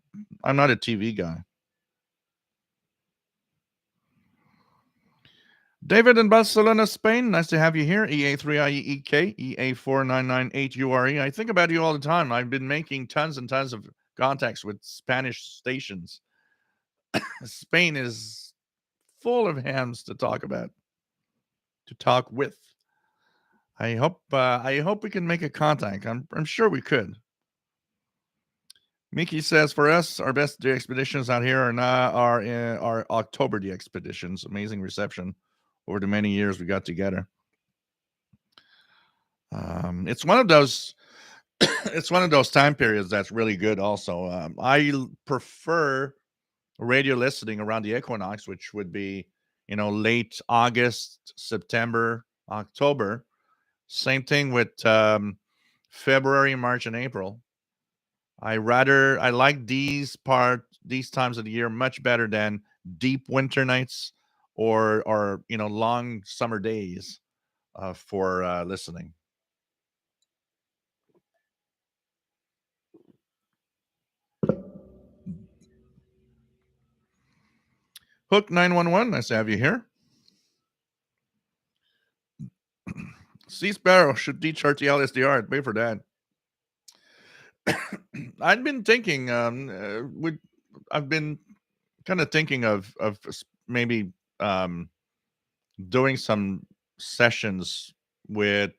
not a TV guy. David in Barcelona, Spain. Nice to have you here. EA3IEEK, EA4998URE. I think about you all the time. I've been making tons and tons of contacts with Spanish stations. Spain is full of hams to talk about, to talk with. I hope we can make a contact. I'm sure we could. Mickey says for us, our best day expeditions out here are October day expeditions. Amazing reception over the many years we got together. It's one of those it's one of those time periods that's really good. Also, I prefer radio listening around the equinox, which would be late August, September, October. Same thing with February, March, and April. I like these times of the year much better than deep winter nights or long summer days for listening. Hook 911, nice to have you here. Sea Sparrow should decharge the LSDR. Wait for that. I've been thinking. I've been kind of thinking of maybe doing some sessions with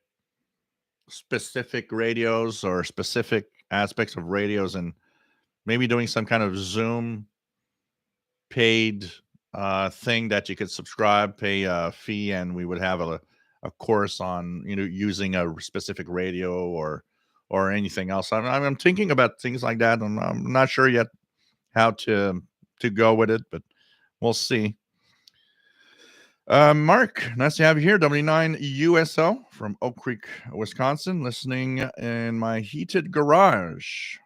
specific radios or specific aspects of radios, and maybe doing some kind of Zoom paid thing that you could subscribe, pay a fee, and we would have a course on using a specific radio or anything else. I'm thinking about things like that. I'm not sure yet how to go with it, but we'll see. Mark, nice to have you here. W9 USO from Oak Creek, Wisconsin, listening in my heated garage.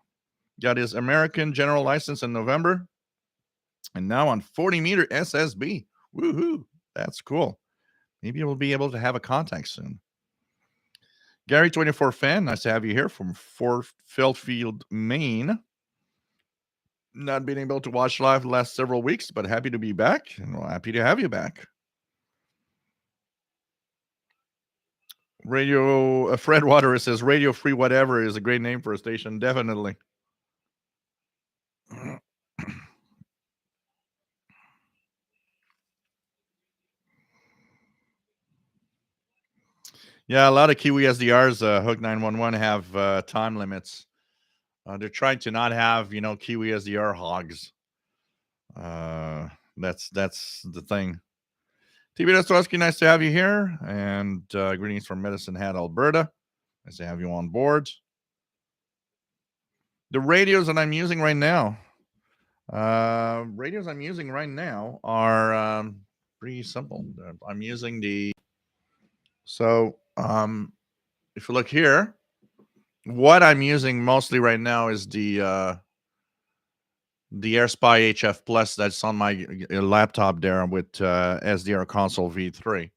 Got his American general license in November, and now on 40-meter SSB. Woohoo! That's cool. Maybe we'll be able to have a contact soon. Gary 24 fan, nice to have you here from Fort Fairfield, Maine. Not being able to watch live the last several weeks, but happy to be back, and happy to have you back. Radio Fred Water says Radio Free Whatever is a great name for a station. Definitely. Yeah, a lot of Kiwi SDRs, Hook 911, have time limits. They're trying to not have Kiwi SDR hogs. That's the thing. TV Dostowski, nice to have you here, and greetings from Medicine Hat, Alberta. Nice to have you on board. The radios that I'm using right now, are pretty simple. I'm using the if you look here, what I'm using mostly right now is the AirSpy HF Plus that's on my laptop there with SDR Console V3.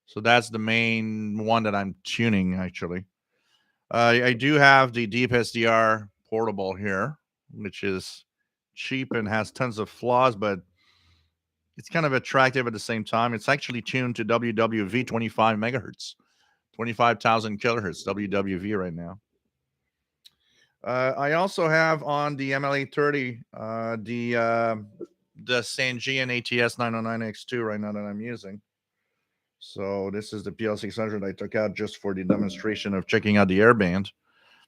So that's the main one that I'm tuning actually. I do have the Deep SDR portable here, which is cheap and has tons of flaws, but it's kind of attractive at the same time. It's actually tuned to WWV 25 megahertz, 25,000 kilohertz WWV right now. I also have on the MLA30 the Sangean ATS 909X2 right now that I'm using. So this is the PL600 I took out just for the demonstration of checking out the airband.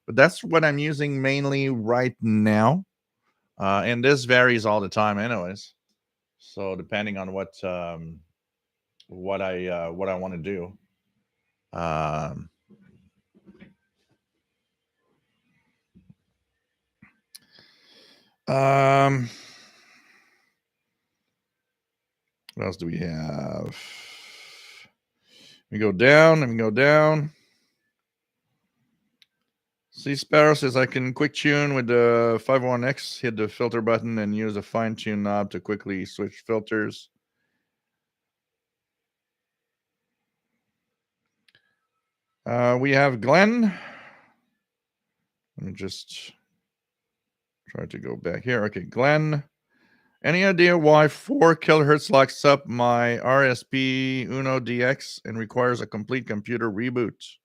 But that's what I'm using mainly right now. And this varies all the time anyways. So depending on what I want to do. Um, um, what else do we have? We go down and we go down. C Sparrow says I can quick tune with the 501X, hit the filter button, and use a fine tune knob to quickly switch filters. We have Glenn. Let me just try to go back here. Okay, Glenn. Any idea why 4 kilohertz locks up my RSP Uno DX and requires a complete computer reboot?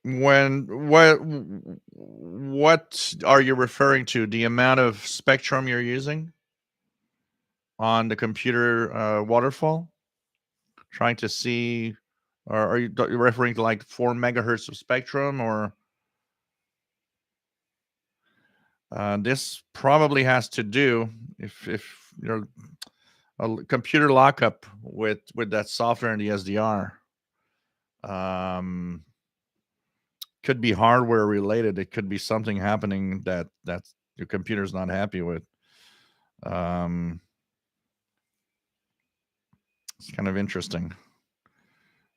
When what are you referring to? The amount of spectrum you're using on the computer waterfall? Trying to see, or are you referring to like 4 megahertz of spectrum, or this probably has to do if you're a computer lockup with that software and the SDR. Could be hardware related. It could be something happening that your computer's not happy with. Um, it's kind of interesting.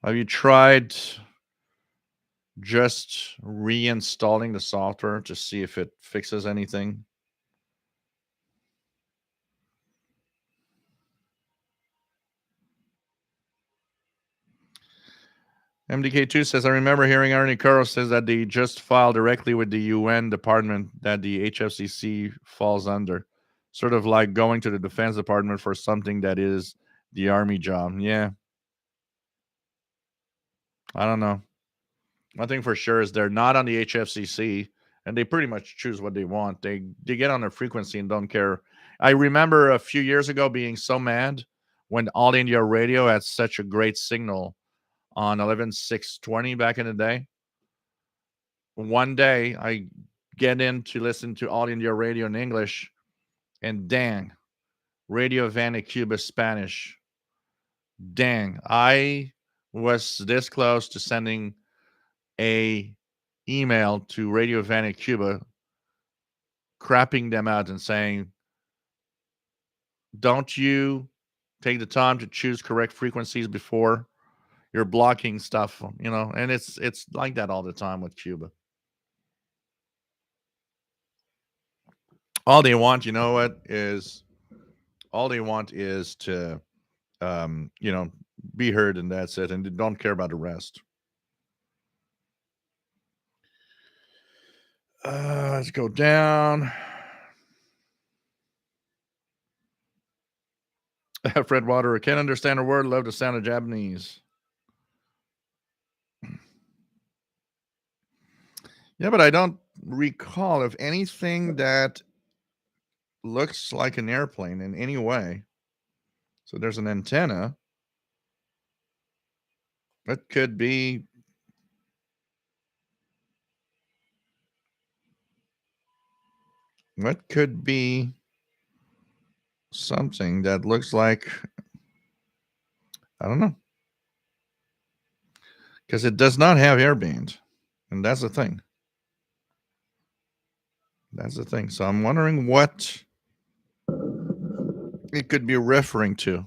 Have you tried just reinstalling the software to see if it fixes anything? MDK2 says, I remember hearing Ernie Curro says that they just filed directly with the UN department that the HFCC falls under. Sort of like going to the Defense Department for something that is the Army job. Yeah. I don't know. One thing for sure is they're not on the HFCC, and they pretty much choose what they want. They get on a frequency and don't care. I remember a few years ago being so mad when All India Radio had such a great signal on 11620 back in the day. One day I get in to listen to All India Radio in English, and dang, Radio Vanuatu Spanish. Dang, I was this close to sending a email to Radio Vanuatu, crapping them out and saying, "Don't you take the time to choose correct frequencies before you're blocking stuff?" You know, and it's like that all the time with Cuba. All they want, you know what, is all they want is to you know, be heard, and that's it, and they don't care about the rest. Let's go down. Fred Water, can't understand a word, love the sound of Japanese. Yeah, but I don't recall of anything that looks like an airplane in any way. So there's an antenna. That could be. What could be something that looks like, I don't know, because it does not have airband, and that's the thing. That's the thing. So I'm wondering what it could be referring to.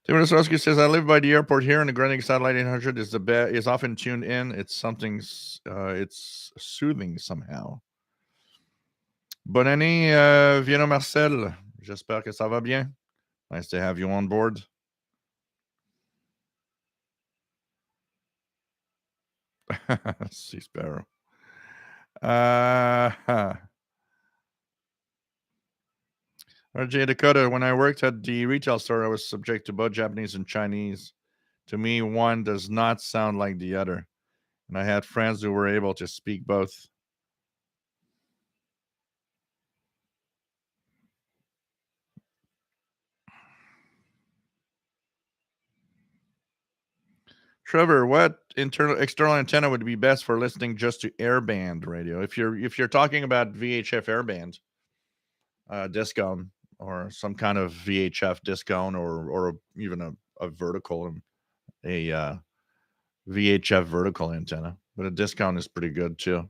Tim Rosowski says, I live by the airport here, and the Greenwich Satellite 800 is often tuned in. It's something, it's soothing somehow. Bonne année, Vienno Marcel. J'espère que ça va bien. Nice to have you on board. Sea Sparrow. RJ Dakota, when I worked at the retail store, I was subject to both Japanese and Chinese. To me, one does not sound like the other. And I had friends who were able to speak both. Trevor, what external antenna would be best for listening just to airband radio? If you're talking about VHF airband discount, or some kind of VHF discount, or even a vertical, a VHF vertical antenna, but a discount is pretty good too.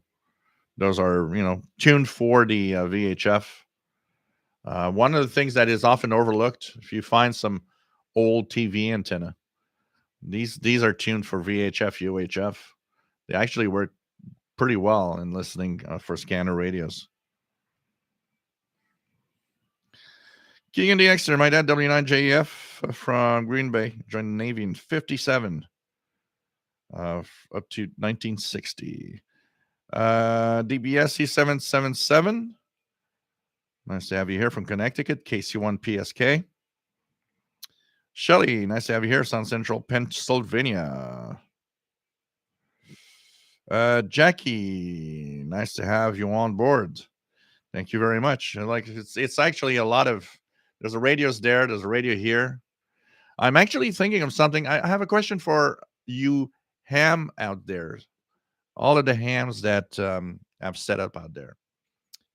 Those are tuned for the VHF One of the things that is often overlooked, if you find some old TV antenna, these are tuned for VHF, UHF. They actually work pretty well in listening for scanner radios. Keegan DXer, my dad, W9JF from Green Bay, joined the Navy in 57 up to 1960. DBS C777. Nice to have you here from Connecticut, KC1 PSK. Shelly, nice to have you here, South Central Pennsylvania. Jackie, nice to have you on board. Thank you very much. Like it's actually a lot of, there's a radios there, there's a radio here. I'm actually thinking of something. I have a question for you ham out there. All of the hams that I've set up out there.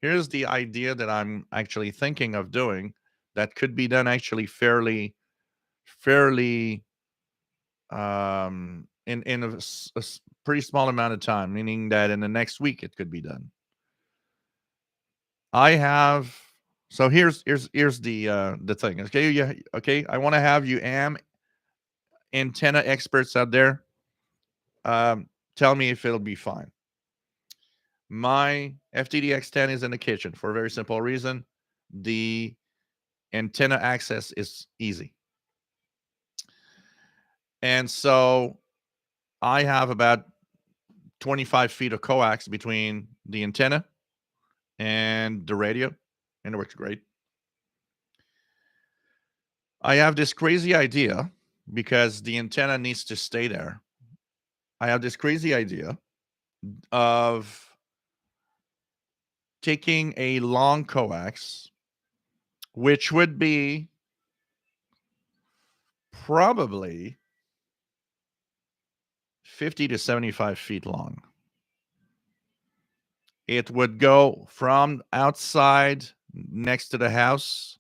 Here's the idea that I'm actually thinking of doing that could be done actually fairly in a pretty small amount of time, meaning that in the next week it could be done. I have, so here's the thing. Okay, yeah, okay. I want to have you antenna experts out there. Tell me if it'll be fine. My FTDX10 is in the kitchen for a very simple reason. The antenna access is easy. And so I have about 25 feet of coax between the antenna and the radio, and it works great. I have this crazy idea because the antenna needs to stay there. I have this crazy idea of taking a long coax, which would be probably 50 to 75 feet long. It would go from outside next to the house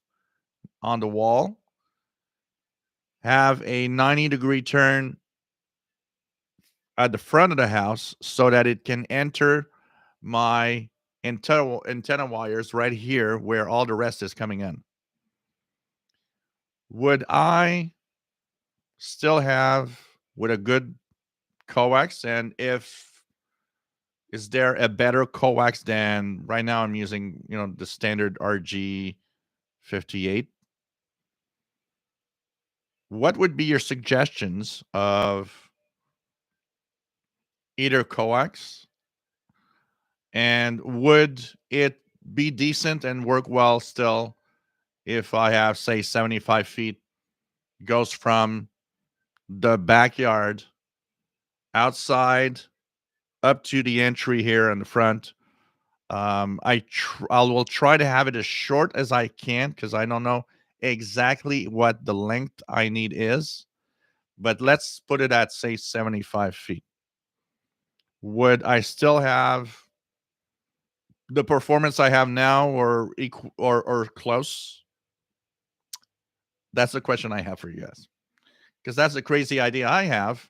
on the wall, have a 90-degree turn at the front of the house so that it can enter my antenna wires right here where all the rest is coming in. Would I still have with a good coax? And is there a better coax than right now I'm using, the standard RG58? What would be your suggestions of either coax? And would it be decent and work well still if I have, say, 75 feet, goes from the backyard outside up to the entry here in the front? I will try to have it as short as I can because I don't know exactly what the length I need is, but let's put it at, say, 75 feet. Would I still have the performance I have now or equal or close? That's the question I have for you guys, because that's a crazy idea I have,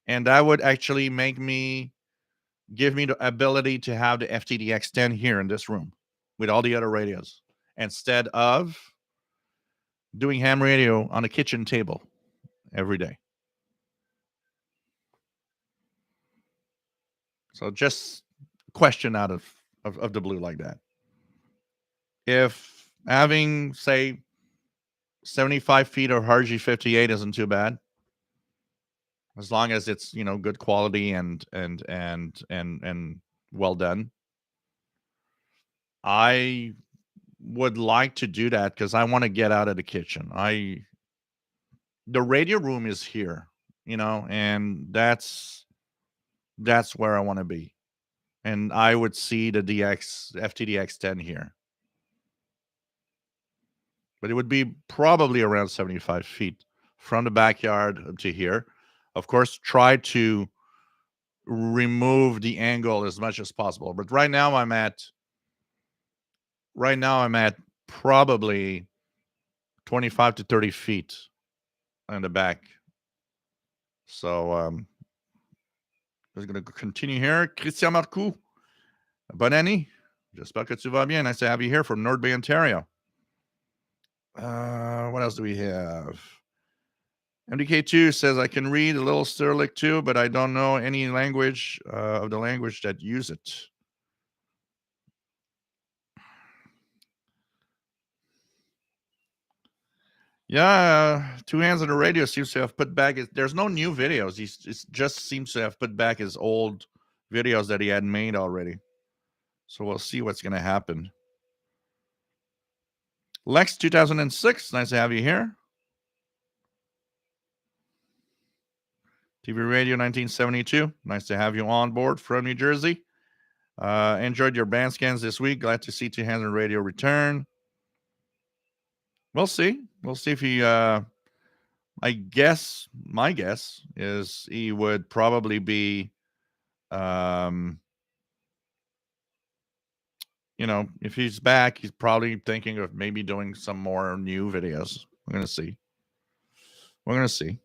and that would actually give me the ability to have the FTDX10 here in this room with all the other radios instead of doing ham radio on a kitchen table every day. So just question out of the blue like that. If having, say, 75 feet of RG58 isn't too bad, as long as it's good quality and well done, I would like to do that because I want to get out of the kitchen. The radio room is here, and that's where I want to be. And I would see the FTDX10 here. But it would be probably around 75 feet from the backyard up to here. Of course, try to remove the angle as much as possible. But right now I'm at probably 25 to 30 feet in the back. So I'm going to continue here. Christian Marcoux, bonne année. J'espère que tu vas bien. Nice to have you here from North Bay, Ontario. What else do we have? MDK2 says I can read a little Cyrillic too, but I don't know any language of the language that use it. Yeah, Two Hands on the Radio seems to have put back. There's no new videos. He just seems to have put back his old videos that he had made already. So we'll see what's going to happen. Lex 2006, nice to have you here. TV Radio 1972, nice to have you on board from New Jersey. Enjoyed your band scans this week. Glad to see Two Hands on Radio return. We'll see. We'll see if he. I guess my guess is he would probably be. If he's back, he's probably thinking of maybe doing some more new videos. We're gonna see. We're gonna see.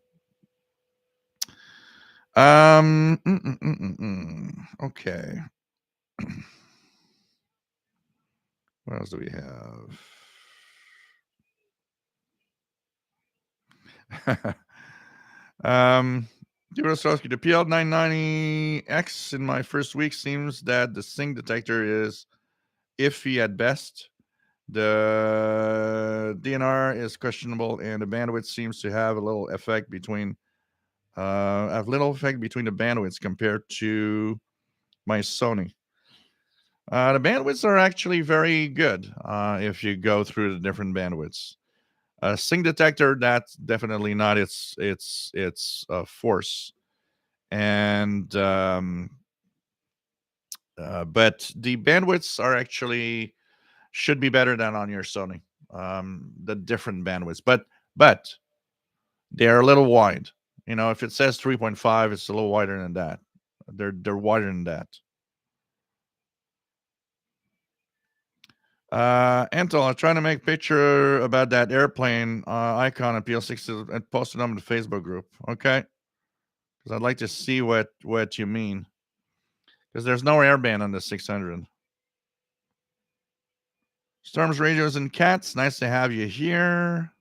Okay. What else do we have? Durosowski, the PL990X in my first week seems that the sync detector is iffy at best. The DNR is questionable, and the bandwidth seems to have a little effect between the bandwidths compared to my Sony. The bandwidths are actually very good if you go through the different bandwidths. Sync detector, that's definitely not its force, and but the bandwidths are actually should be better than on your Sony. The different bandwidths, but they're a little wide. If it says 3.5, it's a little wider than that. They're wider than that. Anton, I'm trying to make a picture about that airplane icon on PL6 and post it on the Facebook group. Okay, because I'd like to see what you mean. Because there's no airband on the 600. Storms, Radios, and Cats. Nice to have you here.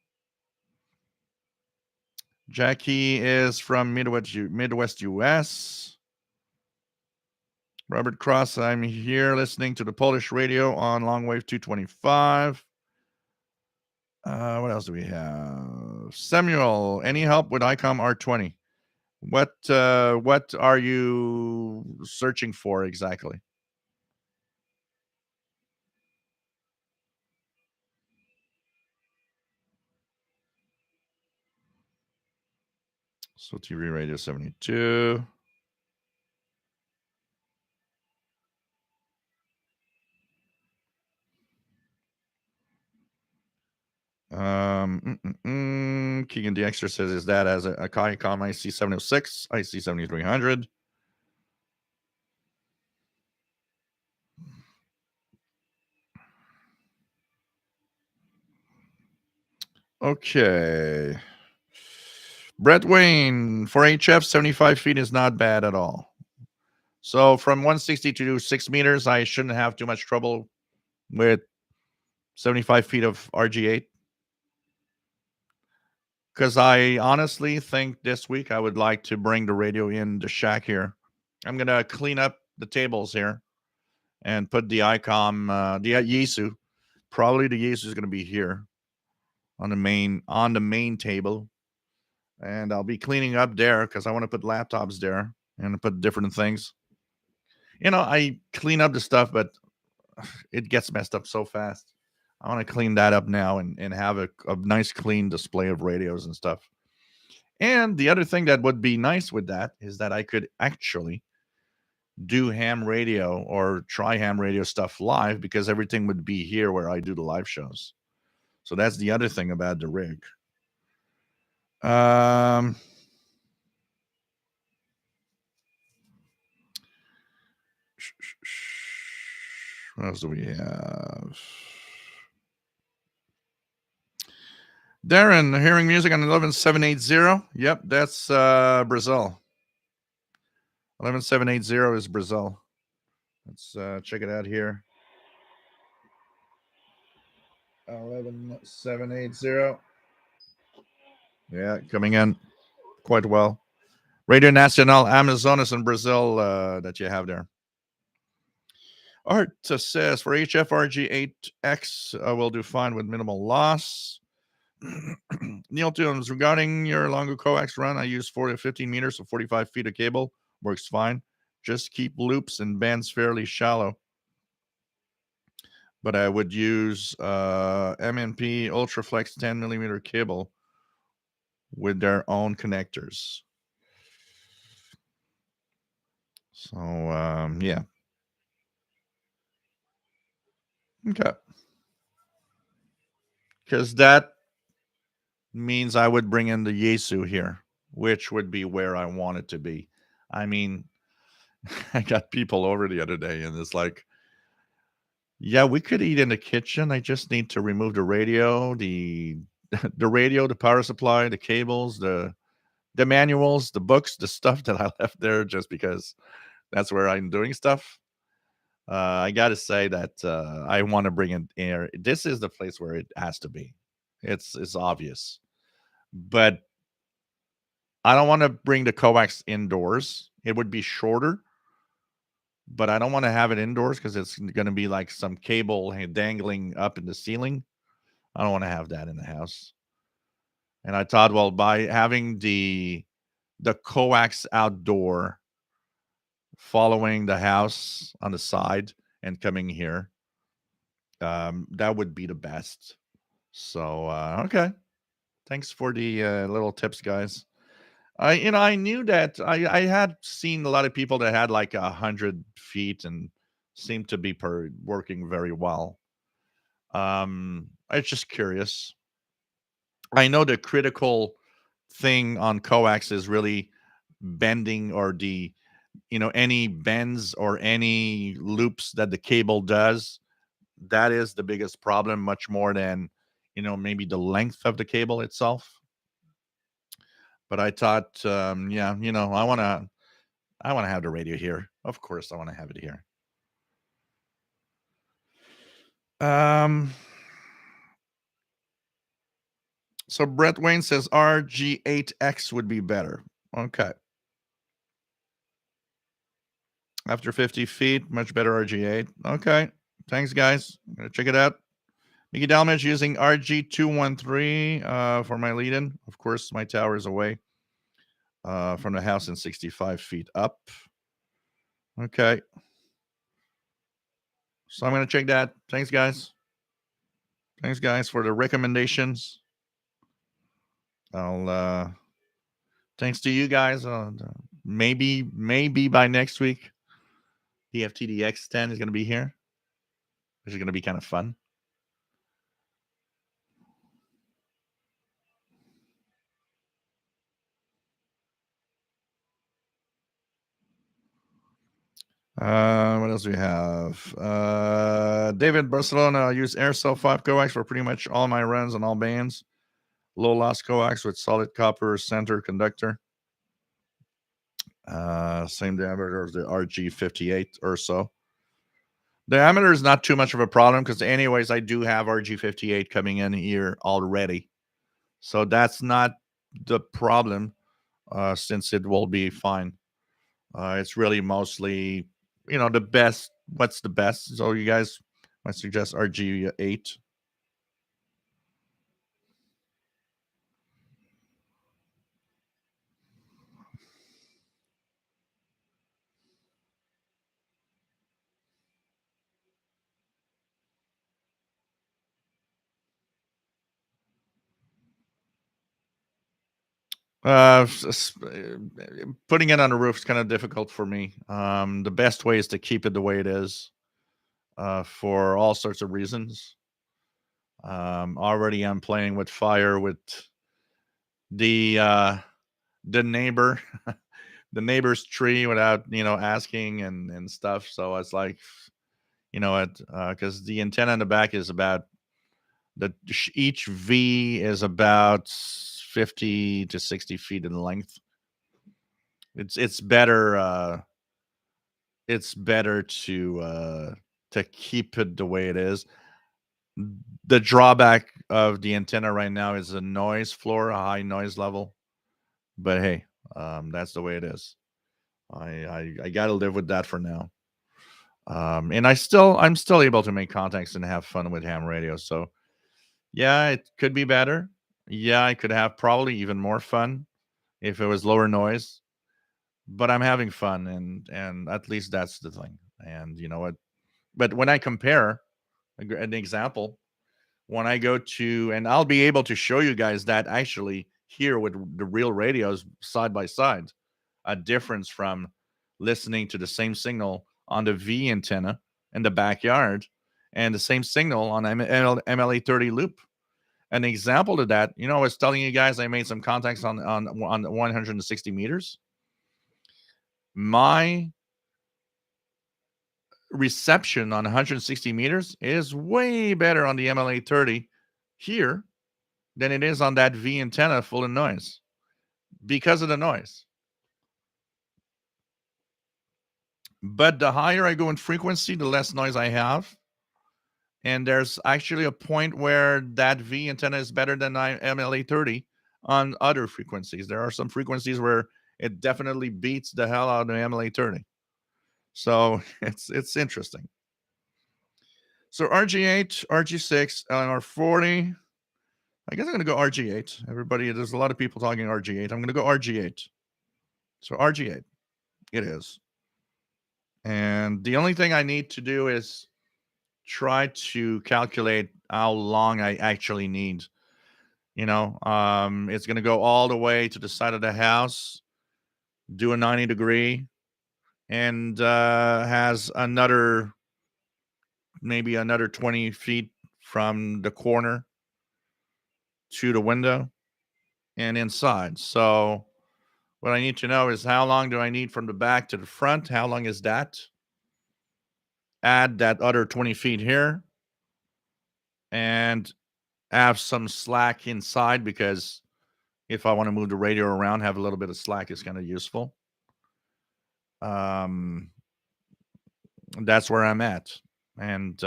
Jackie is from Midwest US. Robert Cross, I'm here listening to the Polish radio on Longwave 225. What else do we have? Samuel, any help with ICOM R20? What are you searching for exactly? So TV Radio 72. Keegan the Extra says, is that as a ICOM IC706, IC7300? Okay. Brett Wayne, for HF, 75 feet is not bad at all. So from 160 to 6 meters, I shouldn't have too much trouble with 75 feet of RG8. Because I honestly think this week I would like to bring the radio in the shack here. I'm going to clean up the tables here and put the ICOM, the Yaesu. Probably the Yaesu is going to be here on the main table. And I'll be cleaning up there because I want to put laptops there and put different things. I clean up the stuff, but it gets messed up so fast. I want to clean that up now and have a nice clean display of radios and stuff. And the other thing that would be nice with that is that I could actually do ham radio or try ham radio stuff live because everything would be here where I do the live shows. So that's the other thing about the rig. What else do we have? Darren, hearing music on 11780. Yep, that's Brazil. 11780 is Brazil. Let's check it out here. 11780. Yeah, coming in quite well. Radio Nacional Amazonas in Brazil that you have there. Art says for HFRG8X, will do fine with minimal loss. Neil Tunes, regarding your longer coax run, I use 40 to 15 meters, so 45 feet of cable. Works fine. Just keep loops and bands fairly shallow. But I would use MNP Ultraflex 10 millimeter cable with their own connectors. So, yeah. Okay. Because that means I would bring in the Yesu here, which would be where I want it to be. I mean, I got people over the other day, and it's like, yeah, we could eat in the kitchen. I just need to remove the radio, the the radio, the power supply, the cables, the manuals, the books, the stuff that I left there just because that's where I'm doing stuff. I got to say that I want to bring in air. This is the place where it has to be. It's obvious, but I don't want to bring the coax indoors. It would be shorter, but I don't want to have it indoors because it's going to be like some cable dangling up in the ceiling. I don't want to have that in the house. And I thought, well, by having the coax outdoor, following the house on the side and coming here, that would be the best. So okay, thanks for the little tips, guys. I knew that I had seen a lot of people that had like 100 feet and seemed to be working very well. I was just curious. I know the critical thing on coax is really bending or any bends or any loops that the cable does. That is the biggest problem, much more than maybe the length of the cable itself. But I thought, yeah, I want to have the radio here. Of course, I want to have it here. Um. So Brett Wayne says RG8X would be better. Okay. After 50 feet, much better RG8. Okay. Thanks, guys. I'm gonna check it out. Mickey Dalmage using RG213 for my lead-in. Of course, my tower is away from the house and 65 feet up. Okay. So I'm going to check that. Thanks, guys. Thanks, guys, for the recommendations. Thanks to you guys. Maybe by next week, the FTDX 10 is going to be here, which is going to be kind of fun. What else do we have? David Barcelona. I use AirCell 5 coax for pretty much all my runs on all bands. Low loss coax with solid copper center conductor. Same diameter as the RG58 or so. Diameter is not too much of a problem because, anyways, I do have RG58 coming in here already. So that's not the problem since it will be fine. It's really mostly, the best. What's the best? So you guys might suggest RG8. Putting it on the roof is kind of difficult for me. The best way is to keep it the way it is for all sorts of reasons. Already I'm playing with fire with the neighbor, the neighbor's tree without asking and stuff. So it's like, because the antenna in the back is about each V is about 50 to 60 feet in length. It's better. It's better to keep it the way it is. The drawback of the antenna right now is a noise floor, a high noise level. But hey, that's the way it is. I got to live with that for now. And I'm still able to make contacts and have fun with ham radio. So yeah, it could be better. Yeah, I could have probably even more fun if it was lower noise. But I'm having fun, and at least that's the thing. And you know what? But when I compare an example, when I go to, and I'll be able to show you guys that actually here with the real radios side by side, a difference from listening to the same signal on the V antenna in the backyard and the same signal on MLA 30 loop. An example of that, I was telling you guys I made some contacts on 160 meters. My reception on 160 meters is way better on the MLA 30 here than it is on that V antenna full of noise because of the noise. But the higher I go in frequency, the less noise I have. And there's actually a point where that V antenna is better than MLA 30 on other frequencies. There are some frequencies where it definitely beats the hell out of MLA 30. So it's interesting. So RG8, RG6, and R40. I guess I'm going to go RG8. Everybody, there's a lot of people talking RG8. I'm going to go RG8. So RG8, it is. And the only thing I need to do is try to calculate how long I actually need. It's going to go all the way to the side of the house, do a 90-degree, and has maybe another 20 feet from the corner to the window and inside. So what I need to know is how long do I need from the back to the front? How long is that? Add that other 20 feet here and have some slack inside, because if I want to move the radio around, have a little bit of slack is kind of useful. That's where I'm at. And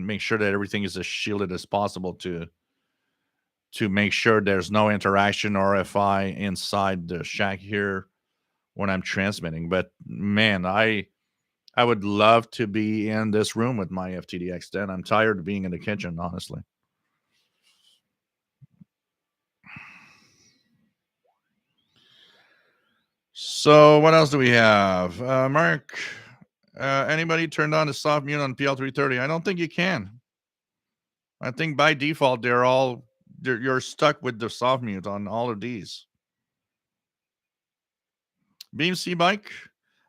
make sure that everything is as shielded as possible to make sure there's no interaction RFI inside the shack here when I'm transmitting. But man, I would love to be in this room with my FTDX10. I'm tired of being in the kitchen, honestly. So what else do we have? Mark, anybody turned on the soft mute on PL330? I don't think you can. I think by default, you're stuck with the soft mute on all of these. Beam C bike,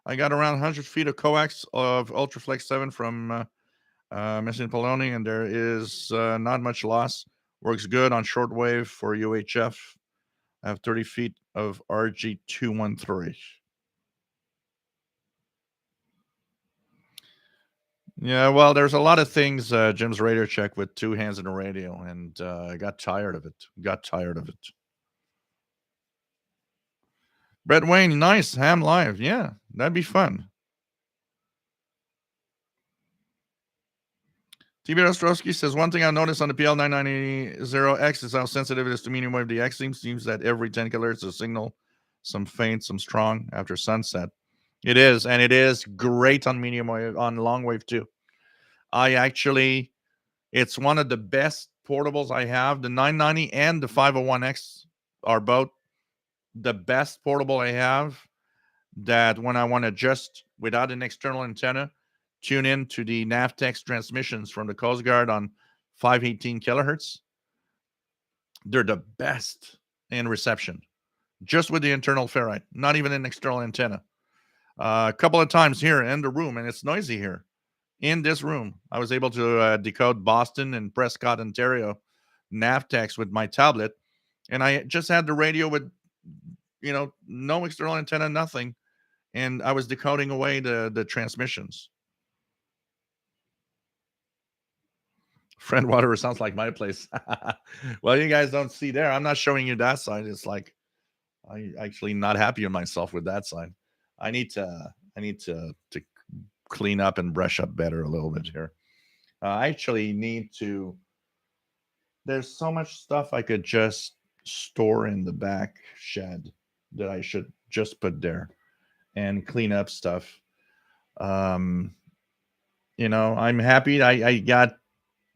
I got around 100 feet of coax of Ultraflex 7 from Messina Poloni, and there is not much loss. Works good on shortwave for UHF. I have 30 feet of RG213. Yeah, well, there's a lot of things Jim's radio check with two hands in a radio, and I got tired of it. Brett Wayne, nice. Ham live. Yeah, that'd be fun. TB Ostrowski says, one thing I noticed on the PL990X is how sensitive it is to medium wave DX. Seems that every 10 kilohertz is a signal, some faint, some strong after sunset. It is, and it is great on medium wave, on long wave too. It's one of the best portables I have. The 990 and the 501X are both the best portable I have, that when I want to just, without an external antenna, tune in to the Navtex transmissions from the Coast Guard on 518 kilohertz. They're the best in reception, just with the internal ferrite, not even an external antenna. A couple of times here in the room, and it's noisy here. In this room, I was able to decode Boston and Prescott, Ontario, Navtex with my tablet, and I just had the radio with, no external antenna, nothing, and I was decoding away the transmissions. Friendwater sounds like my place. Well, you guys don't see there. I'm not showing you that side. It's like I'm actually not happy with myself with that side. I need to clean up and brush up better a little bit here. I actually need to. There's so much stuff I could just store in the back shed that I should just put there and clean up stuff. Um, I'm happy I got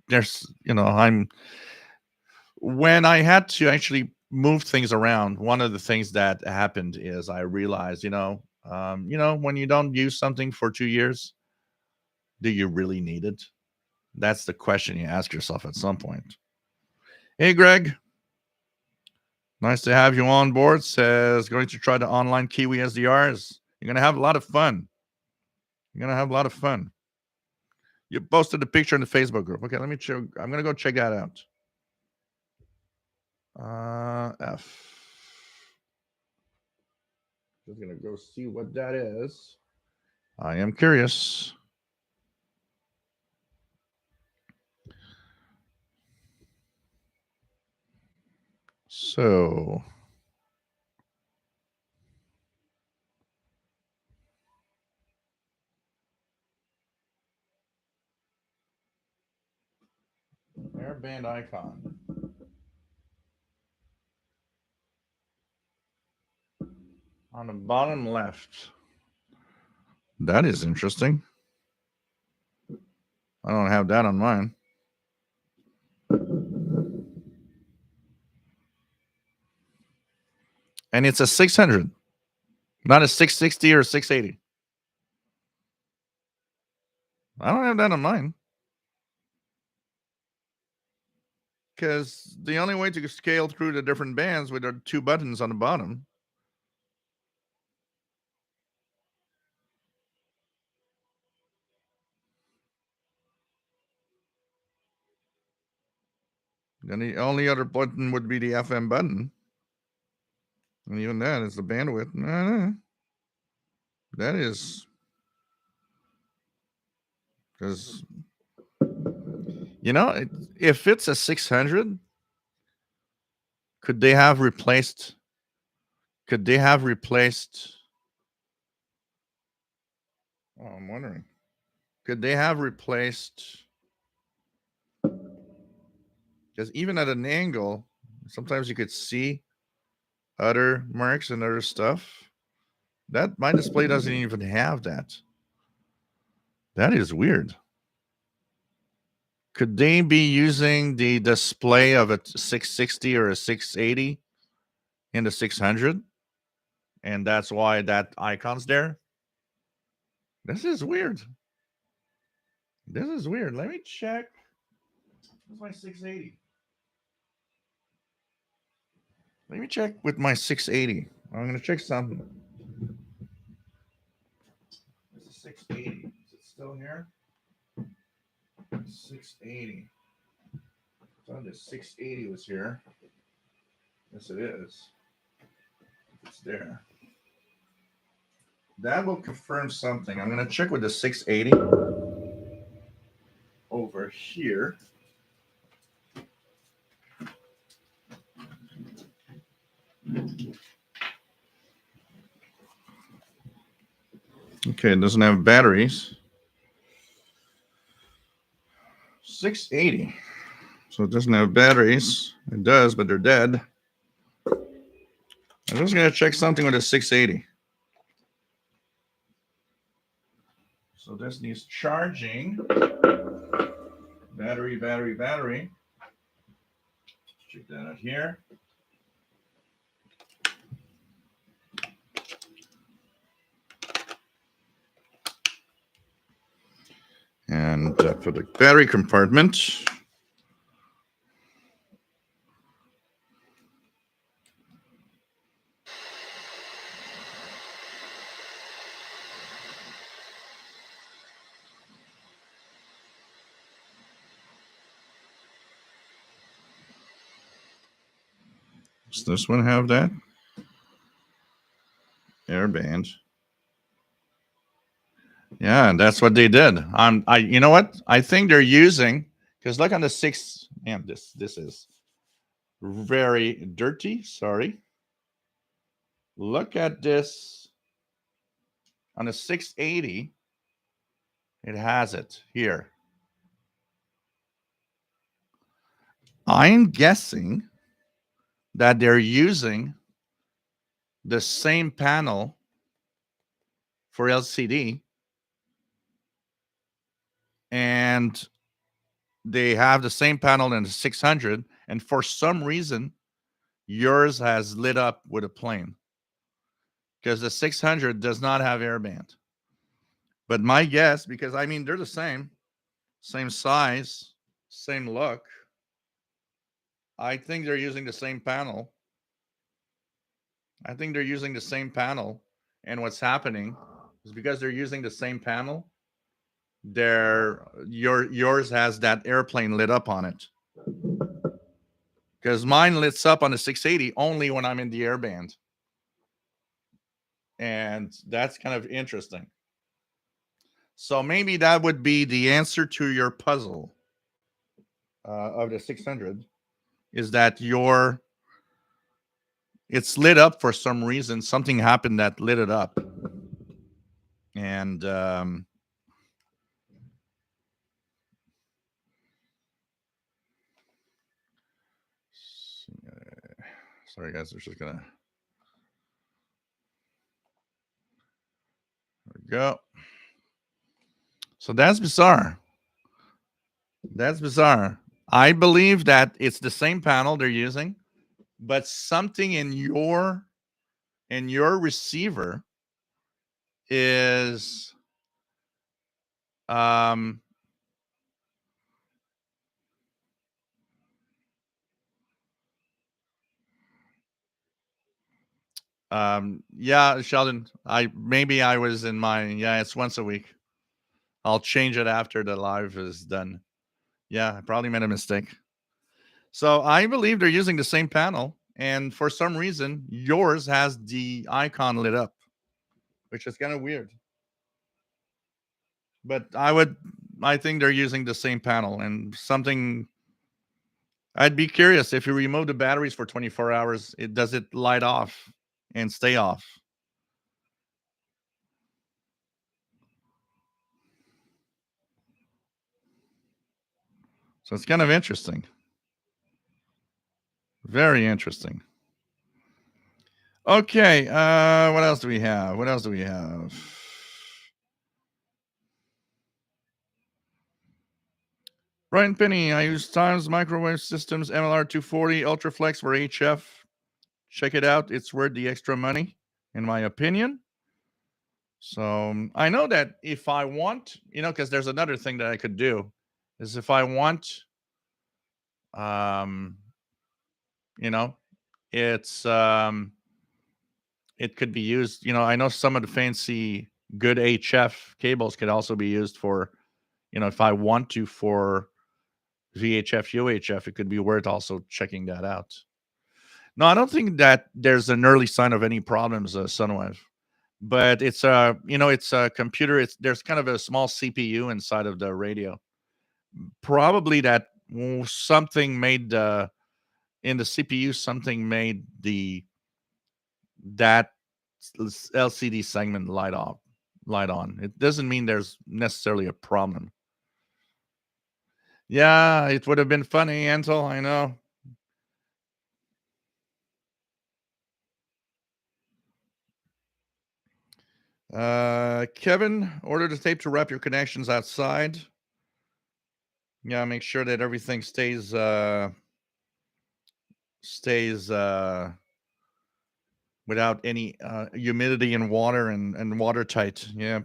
there's, I'm when I had to actually move things around. One of the things that happened is I realized, when you don't use something for 2 years, do you really need it? That's the question you ask yourself at some point. Hey, Greg, nice to have you on board. Says going to try the online Kiwi SDRs. You're gonna have a lot of fun. You're gonna have a lot of fun. You posted a picture in the Facebook group. Okay, let me check. I'm gonna go check that out. F. Just gonna go see what that is. I am curious. So, airband icon on the bottom left. That is interesting. I don't have that on mine. And it's a 600, not a 660 or a 680. I don't have that on mine. Because the only way to scale through the different bands with the two buttons on the bottom. Then the only other button would be the FM button. And even that is the bandwidth. That is because, if it's a 600, could they have replaced? Could they have replaced? Oh, I'm wondering. Could they have replaced? Because even at an angle, sometimes you could see other marks and other stuff. That my display doesn't even have that. That is weird. Could they be using the display of a 660 or a 680 in the 600? And that's why that icon's there? This is weird. This is weird. Let me check. What's my 680? Let me check with my 680. I'm going to check something. This is 680. Is it still here? 680. I thought the 680 was here. Yes, it is. It's there. That will confirm something. I'm going to check with the 680 over here. Okay, it doesn't have batteries. 680. So it doesn't have batteries. It does, but they're dead. I'm just going to check something with a 680. So this needs charging. Battery. Check that out here. And for the battery compartment, does this one have that? Airband. Yeah, and that's what they did. You know what? I think they're using, because look on the six. Man, this is very dirty. Sorry. Look at this on a 680. It has it here. I'm guessing that they're using the same panel for LCD, and they have the same panel in the 600, and for some reason yours has lit up with a plane because the 600 does not have airband. But my guess, because I mean they're the same size, same look, I think they're using the same panel. I think they're using the same panel, and what's happening is because they're using the same panel, yours has that airplane lit up on it. Because mine lights up on the 680 only when I'm in the airband, and that's kind of interesting. So maybe that would be the answer to your puzzle of the 600 is that it's lit up for some reason. Something happened that lit it up, and sorry guys, we're just gonna there we go. So that's bizarre. That's bizarre. I believe that it's the same panel they're using, but something in your receiver is um yeah, Sheldon, I was in my yeah, it's once a week. I'll change it after the live is done. Yeah, I probably made a mistake. So I believe they're using the same panel, and for some reason yours has the icon lit up, which is kind of weird. But I think they're using the same panel, and something I'd be curious if you remove the batteries for 24 hours, does it light off and stay off? So it's kind of interesting. Very interesting. Okay, what else do we have? What else do we have? Brian Penny, I use Times Microwave Systems MLR 240 Ultraflex for HF. Check it out. It's worth the extra money, in my opinion. So I know that if I want, because there's another thing that I could do is if I want, um, you know, it's it could be used. I know some of the fancy good HF cables could also be used for, if I want to for VHF, UHF, it could be worth also checking that out. No, I don't think that there's an early sign of any problems, Sunwave. But it's a computer. There's kind of a small CPU inside of the radio. Probably that something made in the CPU, something made that LCD segment light on. It doesn't mean there's necessarily a problem. Yeah, it would have been funny, Ansel. I know. Kevin, order the tape to wrap your connections outside. Yeah, make sure that everything stays without any humidity and water and watertight. Yeah.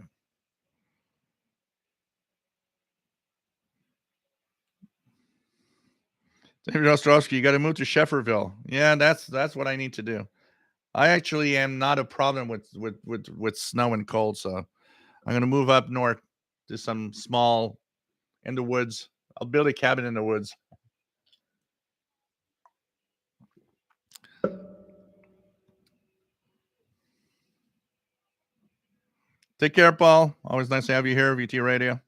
David Ostrowski, you got to move to Shefferville. Yeah, that's what I need to do. I actually am not a problem with snow and cold, so I'm gonna move up north to some small in the woods. I'll build a cabin in the woods. Take care, Paul. Always nice to have you here, VT Radio.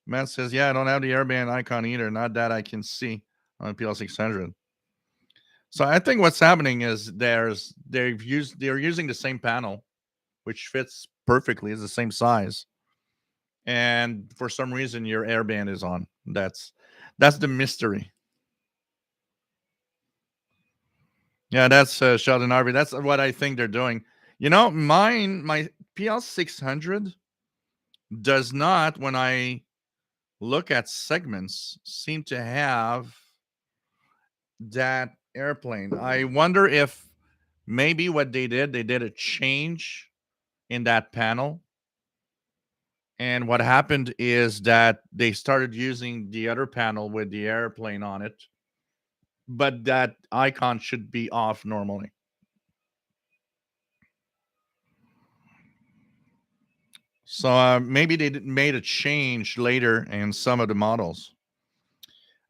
Matt says, "Yeah, I don't have the airband icon either. Not that I can see on the PL600." So I think what's happening is they're using the same panel, which fits perfectly. It's the same size, and for some reason your airband is on. That's the mystery. Yeah, that's Sheldon Harvey. That's what I think they're doing. My PL 600 does not, when I look at segments, seem to have that airplane. I wonder if maybe what they did a change in that panel. And what happened is that they started using the other panel with the airplane on it, but that icon should be off normally. So maybe they made a change later in some of the models.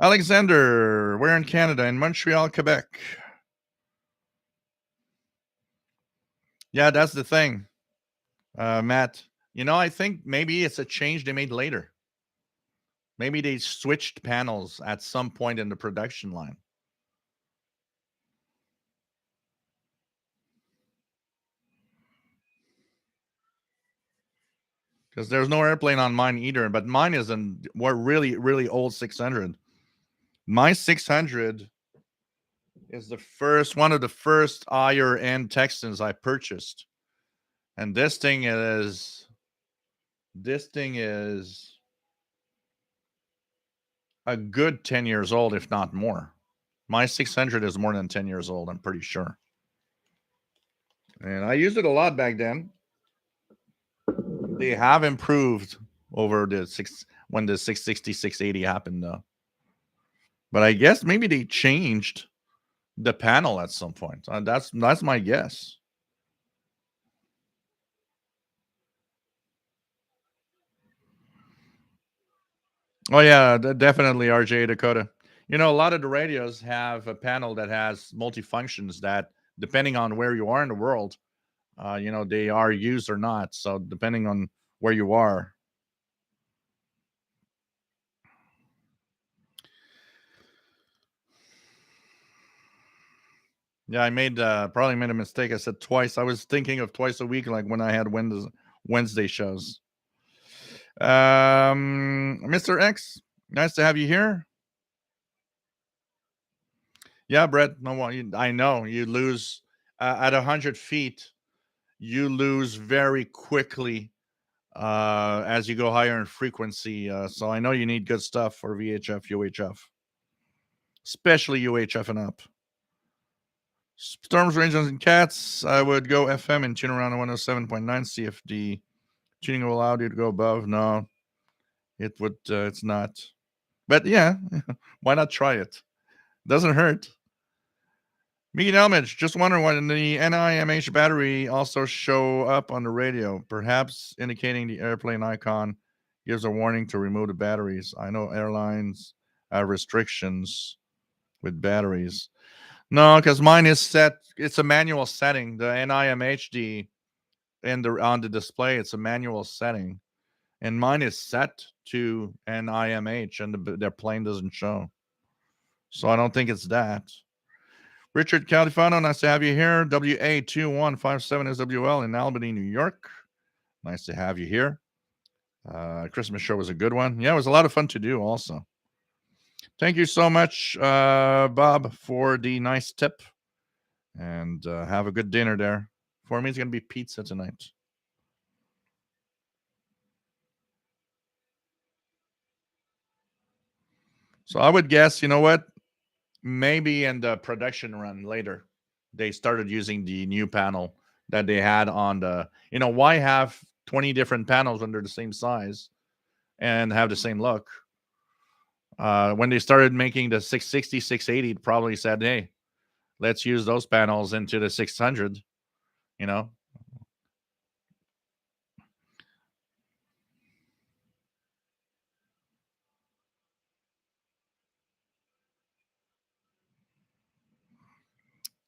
Alexander, we're in Canada, in Montreal, Quebec. Yeah, that's the thing, Matt. I think maybe it's a change they made later. Maybe they switched panels at some point in the production line. Because there's no airplane on mine either, but mine is an what really, really old 600. My 600 is the first one of the first higher end Texans I purchased. And this thing is a good 10 years old, if not more. My 600 is more than 10 years old, I'm pretty sure. And I used it a lot back then. They have improved over when the 660, 680 happened, though. But I guess maybe they changed the panel at some point. That's my guess. Oh yeah, definitely RJ Dakota. A lot of the radios have a panel that has multifunctions that, depending on where you are in the world, they are used or not. So depending on where you are. Yeah, I probably made a mistake. I said twice. I was thinking of twice a week, like when I had Wednesday shows. Mr. X, nice to have you here. Yeah, Brett. No, I know you lose at 100 feet. You lose very quickly as you go higher in frequency. So I know you need good stuff for VHF, UHF, especially UHF and up. Storms, Rangers, and Cats. I would go FM and tune around 107.9. See if the tuning will allow you to go above. No, it would. It's not. But yeah, why not try it? Doesn't hurt. Megan Elmage, just wondering why the NIMH battery also show up on the radio, perhaps indicating the airplane icon gives a warning to remove the batteries. I know airlines have restrictions with batteries. No, because mine is set. It's a manual setting. The NIMHD on the display, it's a manual setting, and mine is set to NIMH, and their plane doesn't show. So I don't think it's that. Richard Califano, nice to have you here. WA2157SWL in Albany, New York. Nice to have you here. Christmas show was a good one. Yeah, it was a lot of fun to do also. Thank you so much, Bob, for the nice tip. And have a good dinner there. For me, it's going to be pizza tonight. So I would guess, you know what? Maybe in the production run later, they started using the new panel that they had on the, why have 20 different panels under the same size and have the same look? When they started making the 660, 680, probably said, hey, let's use those panels into the 600, you know?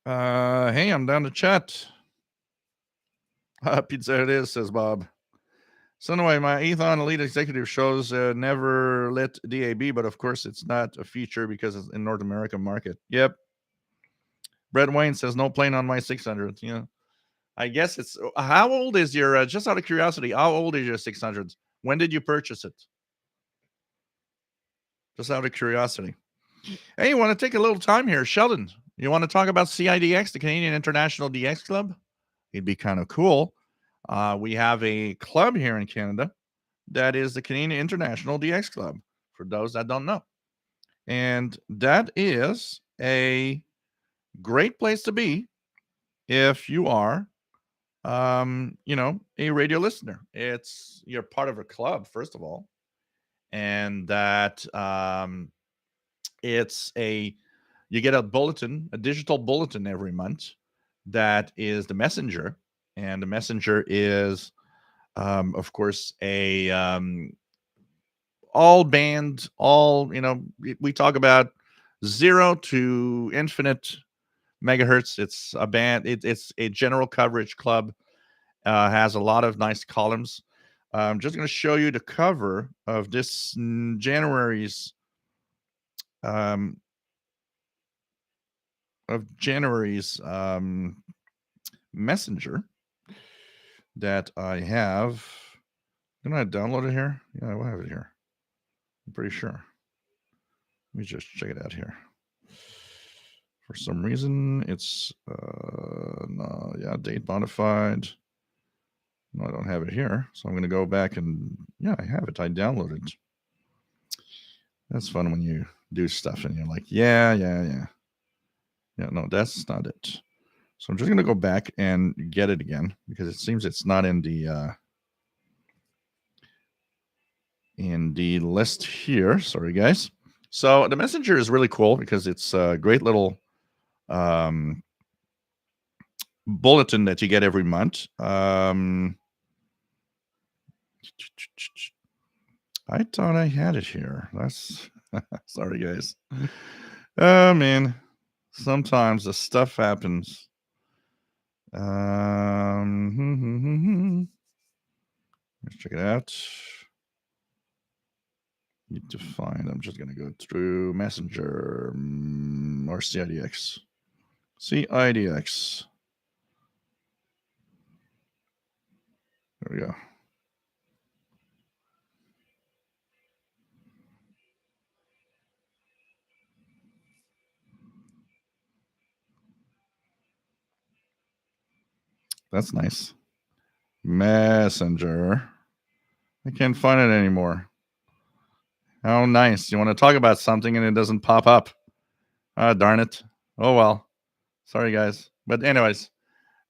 Hey, I'm down to chat. Pizza it is, says Bob. So anyway, my Ethon Elite Executive shows never lit DAB, but of course it's not a feature because it's in North American market. Yep. Brett Wayne says no plane on my 600. I guess it's how old is your? Just out of curiosity, how old is your 600? When did you purchase it? Just out of curiosity. Hey, you want to take a little time here, Sheldon? You want to talk about CIDX, the Canadian International DX Club? It'd be kind of cool. We have a club here in Canada that is the Canadian International DX Club, for those that don't know. And that is a great place to be if you are, a radio listener. You're part of a club, first of all, and that it's you get a bulletin, a digital bulletin every month that is the messenger, and the messenger is, of course, a all band, all we talk about 0 to infinite megahertz. It's a band. It's a general coverage club. Has a lot of nice columns. I'm just going to show you the cover of this January's um, messenger that I have. Didn't I download it here? Yeah, I have it here. I'm pretty sure. Let me just check it out here. For some reason, it's no, yeah, date modified. No, I don't have it here. So I'm going to go back and yeah, I have it. I downloaded. That's fun when you do stuff and you're like, yeah. Yeah, no, that's not it. So I'm just going to go back and get it again because it seems it's not in the list here. Sorry, guys. So the messenger is really cool because it's a great little bulletin that you get every month. I thought I had it here. That's sorry, guys. Oh man, sometimes the stuff happens. Let's check it out. Need to find. I'm just gonna go through Messenger or CIDX. CIDX. There we go. That's nice. Messenger. I can't find it anymore. Oh, nice. You want to talk about something and it doesn't pop up. Ah, darn it. Oh, well. Sorry, guys. But, anyways,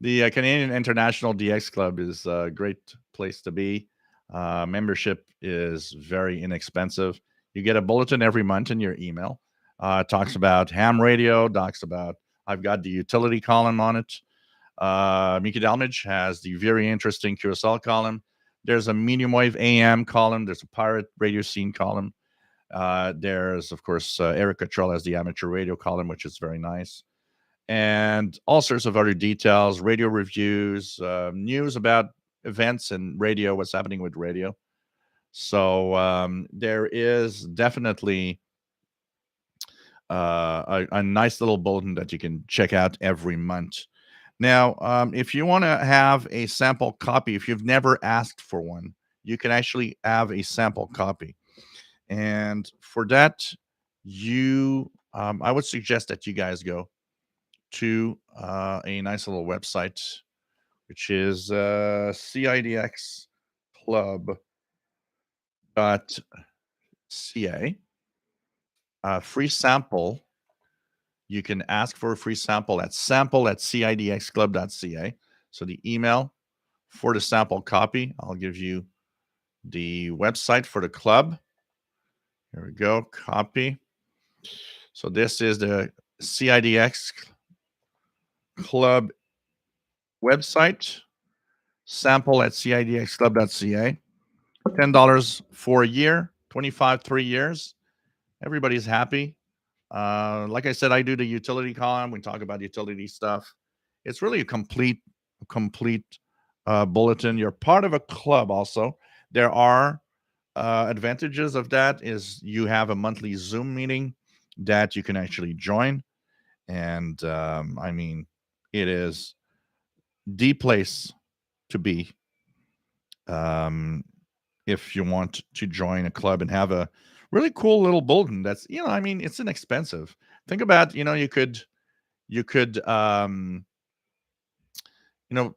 the Canadian International DX Club is a great place to be. Membership is very inexpensive. You get a bulletin every month in your email. Talks about ham radio, talks about, I've got the utility column on it. Miki Dalmage has the very interesting QSL column. There's a medium wave AM column. There's a pirate radio scene column. There's, of course, Eric Cottrell has the amateur radio column, which is very nice. And all sorts of other details, radio reviews, news about events and radio, what's happening with radio. So there is definitely a nice little bulletin that you can check out every month. Now, if you want to have a sample copy, if you've never asked for one, you can actually have a sample copy. And for that, I would suggest that you guys go to a nice little website, which is cidxclub.ca. Free sample. You can ask for a free sample at sample@cidxclub.ca. So the email for the sample copy, I'll give you the website for the club. Here we go, copy. So this is the CIDX Club website, sample@cidxclub.ca. $10 for a year, 25 3 years. Everybody's happy. Like I said, I do the utility column. We talk about utility stuff. It's really a complete bulletin. You're part of a club also. There are advantages of that is you have a monthly Zoom meeting that you can actually join. And I mean, it is the place to be. Um, if you want to join a club and have a really cool little bulletin that's, I mean, it's inexpensive. Think about, you could you know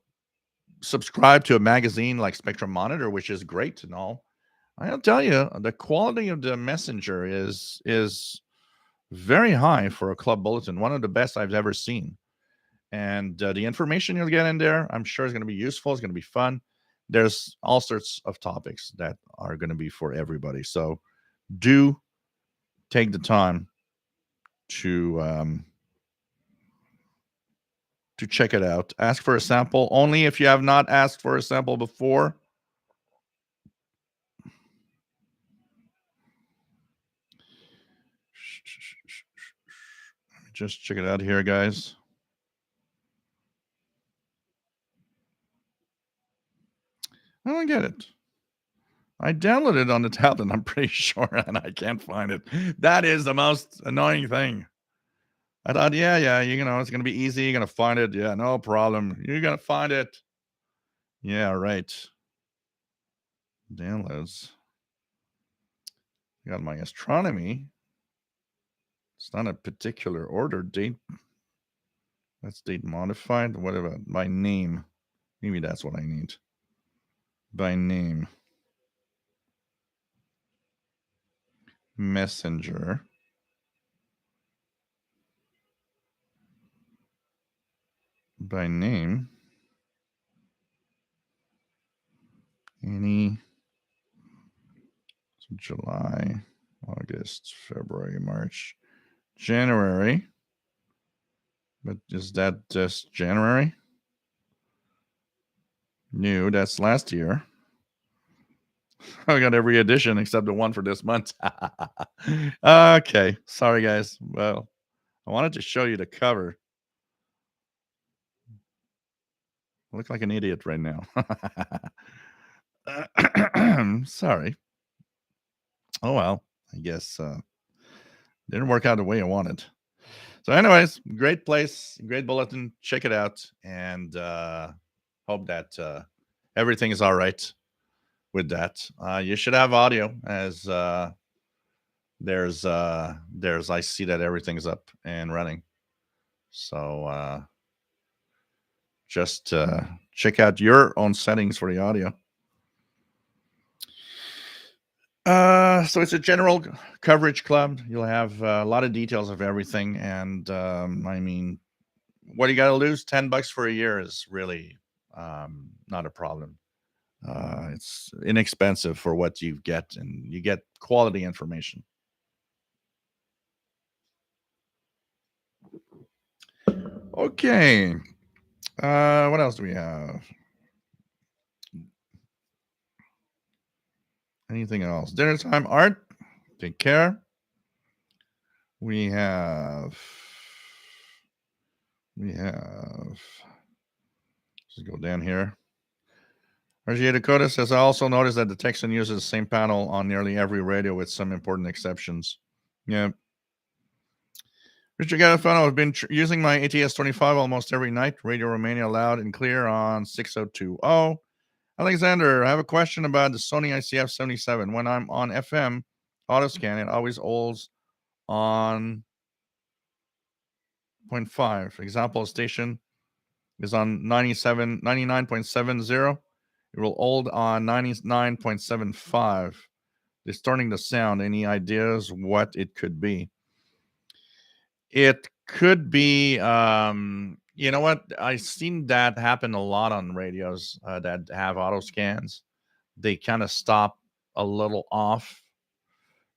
subscribe to a magazine like Spectrum Monitor, which is great and all. I'll tell you, the quality of the messenger is very high for a club bulletin, one of the best I've ever seen. And the information you'll get in there, I'm sure, is going to be useful. It's going to be fun. There's all sorts of topics that are going to be for everybody. So do take the time to check it out. Ask for a sample only if you have not asked for a sample before. Let me just check it out here, guys. I don't get it. I downloaded it on the tablet, I'm pretty sure, and I can't find it. That is the most annoying thing. I thought, yeah, it's gonna be easy. You're gonna find it. Yeah, no problem. You're gonna find it. Yeah, right. Downloads. Got my astronomy. It's not a particular order date. That's date modified. What about by name? Maybe that's what I need. By name. Messenger. By name. Any. July, August, February, March, January. But is that just January? New, that's last year. I got every edition except the one for this month. Okay, sorry guys. Well, I wanted to show you the cover. I look like an idiot right now. Sorry. Oh well, I guess didn't work out the way I wanted. So, anyways, great place, great bulletin. Check it out, and hope that everything is all right with that. You should have audio, as there's I see that everything's up and running. So just check out your own settings for the audio. So it's a general coverage club. You'll have a lot of details of everything, and I mean, what you got to lose? $10 for a year is really not a problem. It's inexpensive for what you get, and you get quality information. Okay. What else do we have? Anything else? Dinner time, Art. Take care. We have. Let's go down here. RGA Dakota says, I also noticed that the Texan uses the same panel on nearly every radio with some important exceptions. Yeah. Richard Garofano, I've been using my ATS 25 almost every night. Radio Romania loud and clear on 6020. Alexander, I have a question about the Sony ICF 77. When I'm on FM autoscan, it always holds on 0.5. Example station is on 99.70. It will hold on 99.75. Distorting the sound. Any ideas what it could be? It could be, you know what? I've seen that happen a lot on radios that have auto scans. They kind of stop a little off.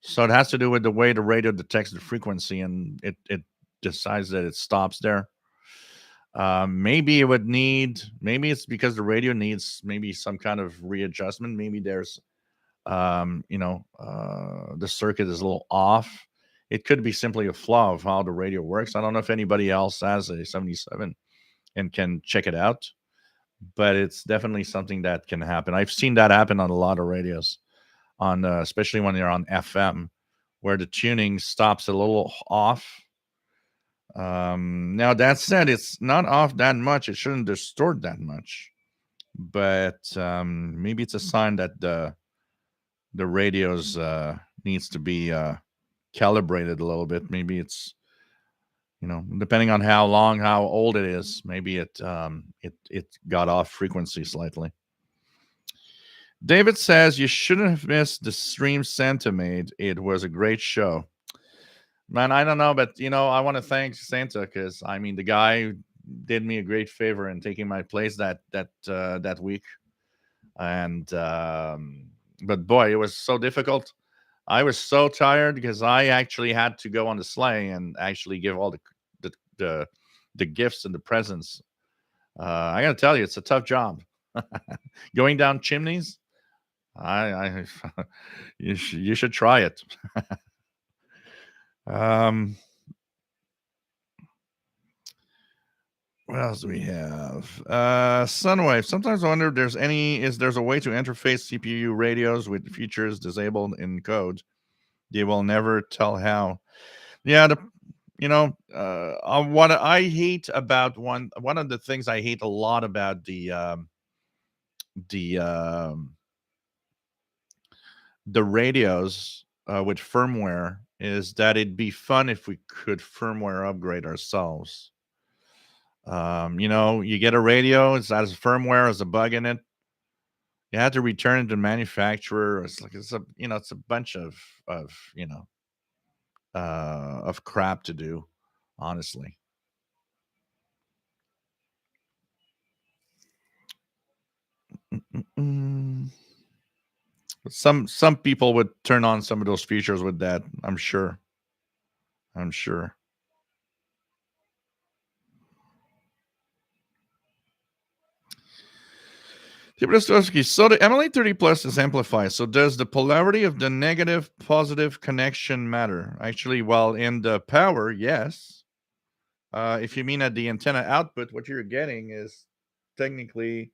So it has to do with the way the radio detects the frequency, and it decides that it stops there. Maybe it's because the radio needs maybe some kind of readjustment. Maybe there's, the circuit is a little off. It could be simply a flaw of how the radio works. I don't know if anybody else has a 77 and can check it out, but it's definitely something that can happen. I've seen that happen on a lot of radios, on especially when you're on FM, where the tuning stops a little off. Now that said, it's not off that much. It shouldn't distort that much, but maybe it's a sign that the radios needs to be calibrated a little bit. Maybe it's, depending on how old it is, maybe it got off frequency slightly. David says you shouldn't have missed the stream Santa made. It was a great show. Man, I don't know, but I want to thank Santa because I mean the guy did me a great favor in taking my place that week, and but boy, it was so difficult. I was so tired because I actually had to go on the sleigh and actually give all the the, the gifts and the presents. I gotta tell you, it's a tough job. Going down chimneys, I you should try it. um, what else do we have? Sunwave. Sometimes I wonder if there's a way to interface CPU radios with features disabled in code. They will never tell how. Yeah, what I hate about one of the things I hate a lot about the um, the radios with firmware is that it'd be fun if we could firmware upgrade ourselves. You get a radio, it has firmware, has a bug in it. You have to return it to the manufacturer. It's a bunch of crap to do, honestly. Mm. Some people would turn on some of those features with that. I'm sure. I'm sure. Dostoevsky. So the MLA30 Plus is amplified. So does the polarity of the negative positive connection matter? Actually, well, in the power, yes. If you mean at the antenna output, what you're getting is technically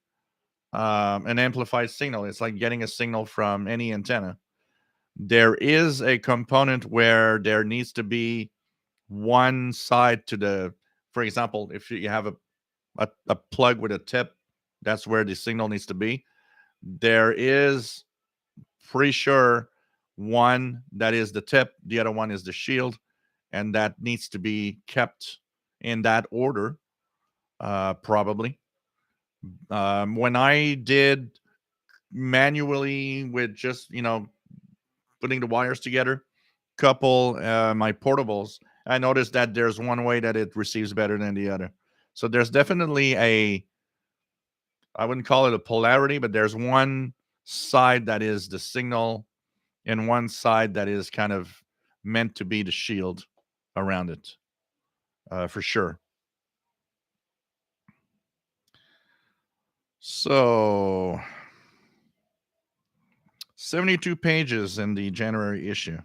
an amplified signal. It's like getting a signal from any antenna. There is a component where there needs to be one side to the, for example, if you have a plug with a tip, that's where the signal needs to be. There is pretty sure one that is the tip, the other one is the shield, and that needs to be kept in that order, probably. When I did manually with just putting the wires together, couple my portables, I noticed that there's one way that it receives better than the other. So there's definitely I wouldn't call it a polarity, but there's one side that is the signal and one side that is kind of meant to be the shield around it, for sure. So 72 pages in the January issue.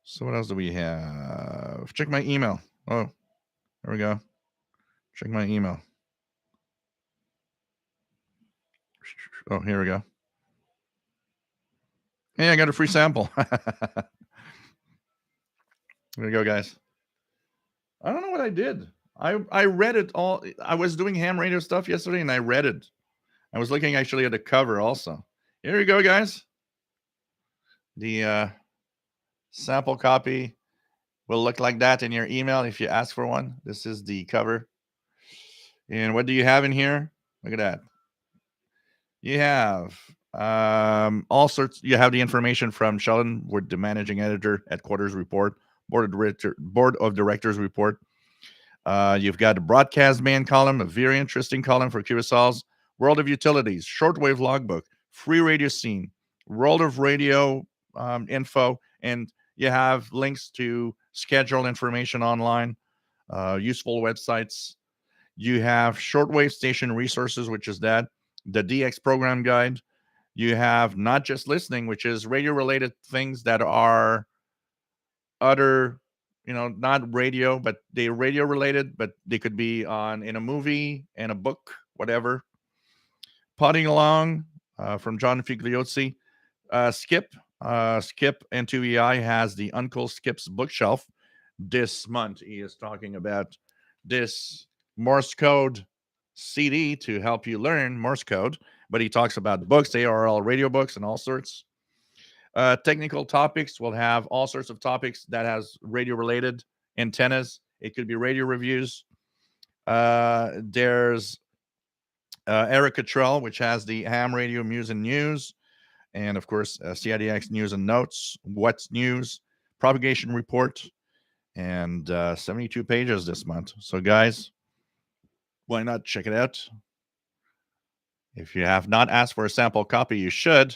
So what else do we have? Check my email. Oh, there we go. Check my email. Oh, here we go. Hey, I got a free sample. There we go, guys. I don't know what I did. I read it all. I was doing ham radio stuff yesterday, and I read it. I was looking actually at the cover also. Here you go, guys. The sample copy will look like that in your email if you ask for one. This is the cover. And what do you have in here? Look at that. You have all sorts. You have the information from Sheldon with the managing editor, headquarters report, board of directors report. You've got a broadcast band column, a very interesting column for QSLs, world of utilities, shortwave logbook, free radio scene, world of radio info, and you have links to schedule information online, useful websites. You have shortwave station resources, which is that, the DX program guide. You have not just listening, which is radio related things that are other, not radio, but they're radio related, but they could be on in a movie, in a book, whatever. Plodding along from John Figliozzi. Skip N2EI has the Uncle Skip's bookshelf. This month, he is talking about this Morse code CD to help you learn Morse code, but he talks about books, ARL radio books, and all sorts. Technical topics will have all sorts of topics that has radio related antennas. It could be radio reviews. There's Eric Cottrell, which has the ham radio news and news, and of course CIDX news and notes, what's news, propagation report, and 72 pages this month. So guys, why not check it out? If you have not asked for a sample copy, you should.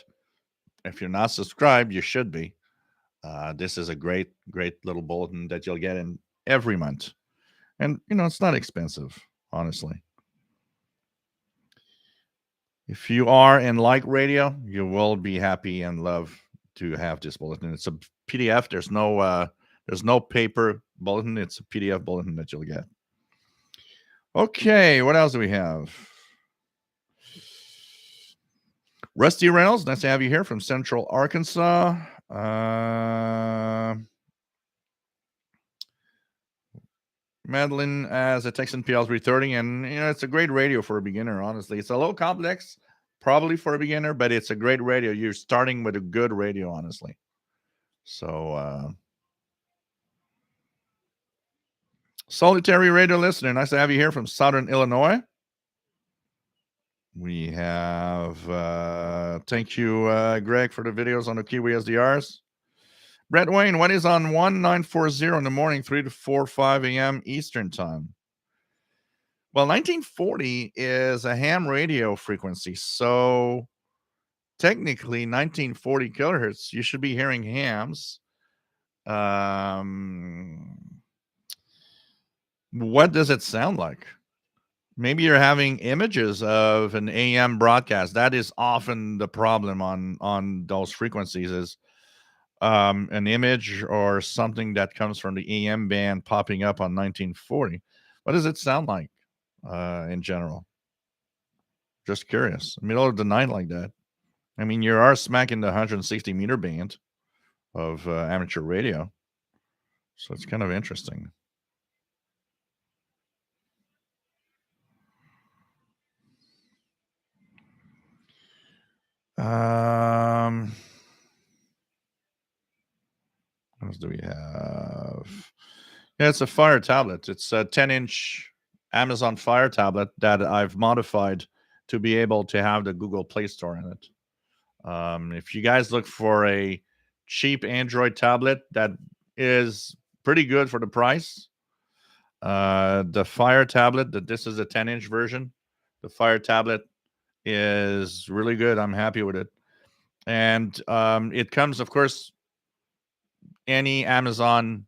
If you're not subscribed, you should be. This is a great little bulletin that you'll get in every month. And, it's not expensive, honestly. If you are in like radio, you will be happy and love to have this bulletin. It's a PDF. There's no paper bulletin. It's a PDF bulletin that you'll get. Okay, what else do we have? Rusty Reynolds, nice to have you here from Central Arkansas. Madeline as a Texan PL 330, and it's a great radio for a beginner. Honestly, it's a little complex, probably for a beginner, but it's a great radio. You're starting with a good radio, honestly. So, solitary radio listener, nice to have you here from Southern Illinois. We have thank you, Greg, for the videos on the Kiwi SDRs. Brett Wayne, what is on 1940 in the morning, 3 to 4, 5 a.m. Eastern time? Well, 1940 is a ham radio frequency. So technically 1940 kilohertz, you should be hearing hams. What does it sound like? Maybe you're having images of an AM broadcast. That is often the problem on those frequencies is an image or something that comes from the AM band popping up on 1940. What does it sound like in general? Just curious. Middle of the night like that. I mean, you are smacking the 160 meter band of amateur radio. So it's kind of interesting. What else do we have? Yeah, it's a Fire tablet. It's a 10-inch Amazon Fire tablet that I've modified to be able to have the Google Play Store in it. If you guys look for a cheap Android tablet that is pretty good for the price, the Fire tablet, this is a 10-inch version. The Fire tablet is really good. I'm happy with it. And it comes, of course, any Amazon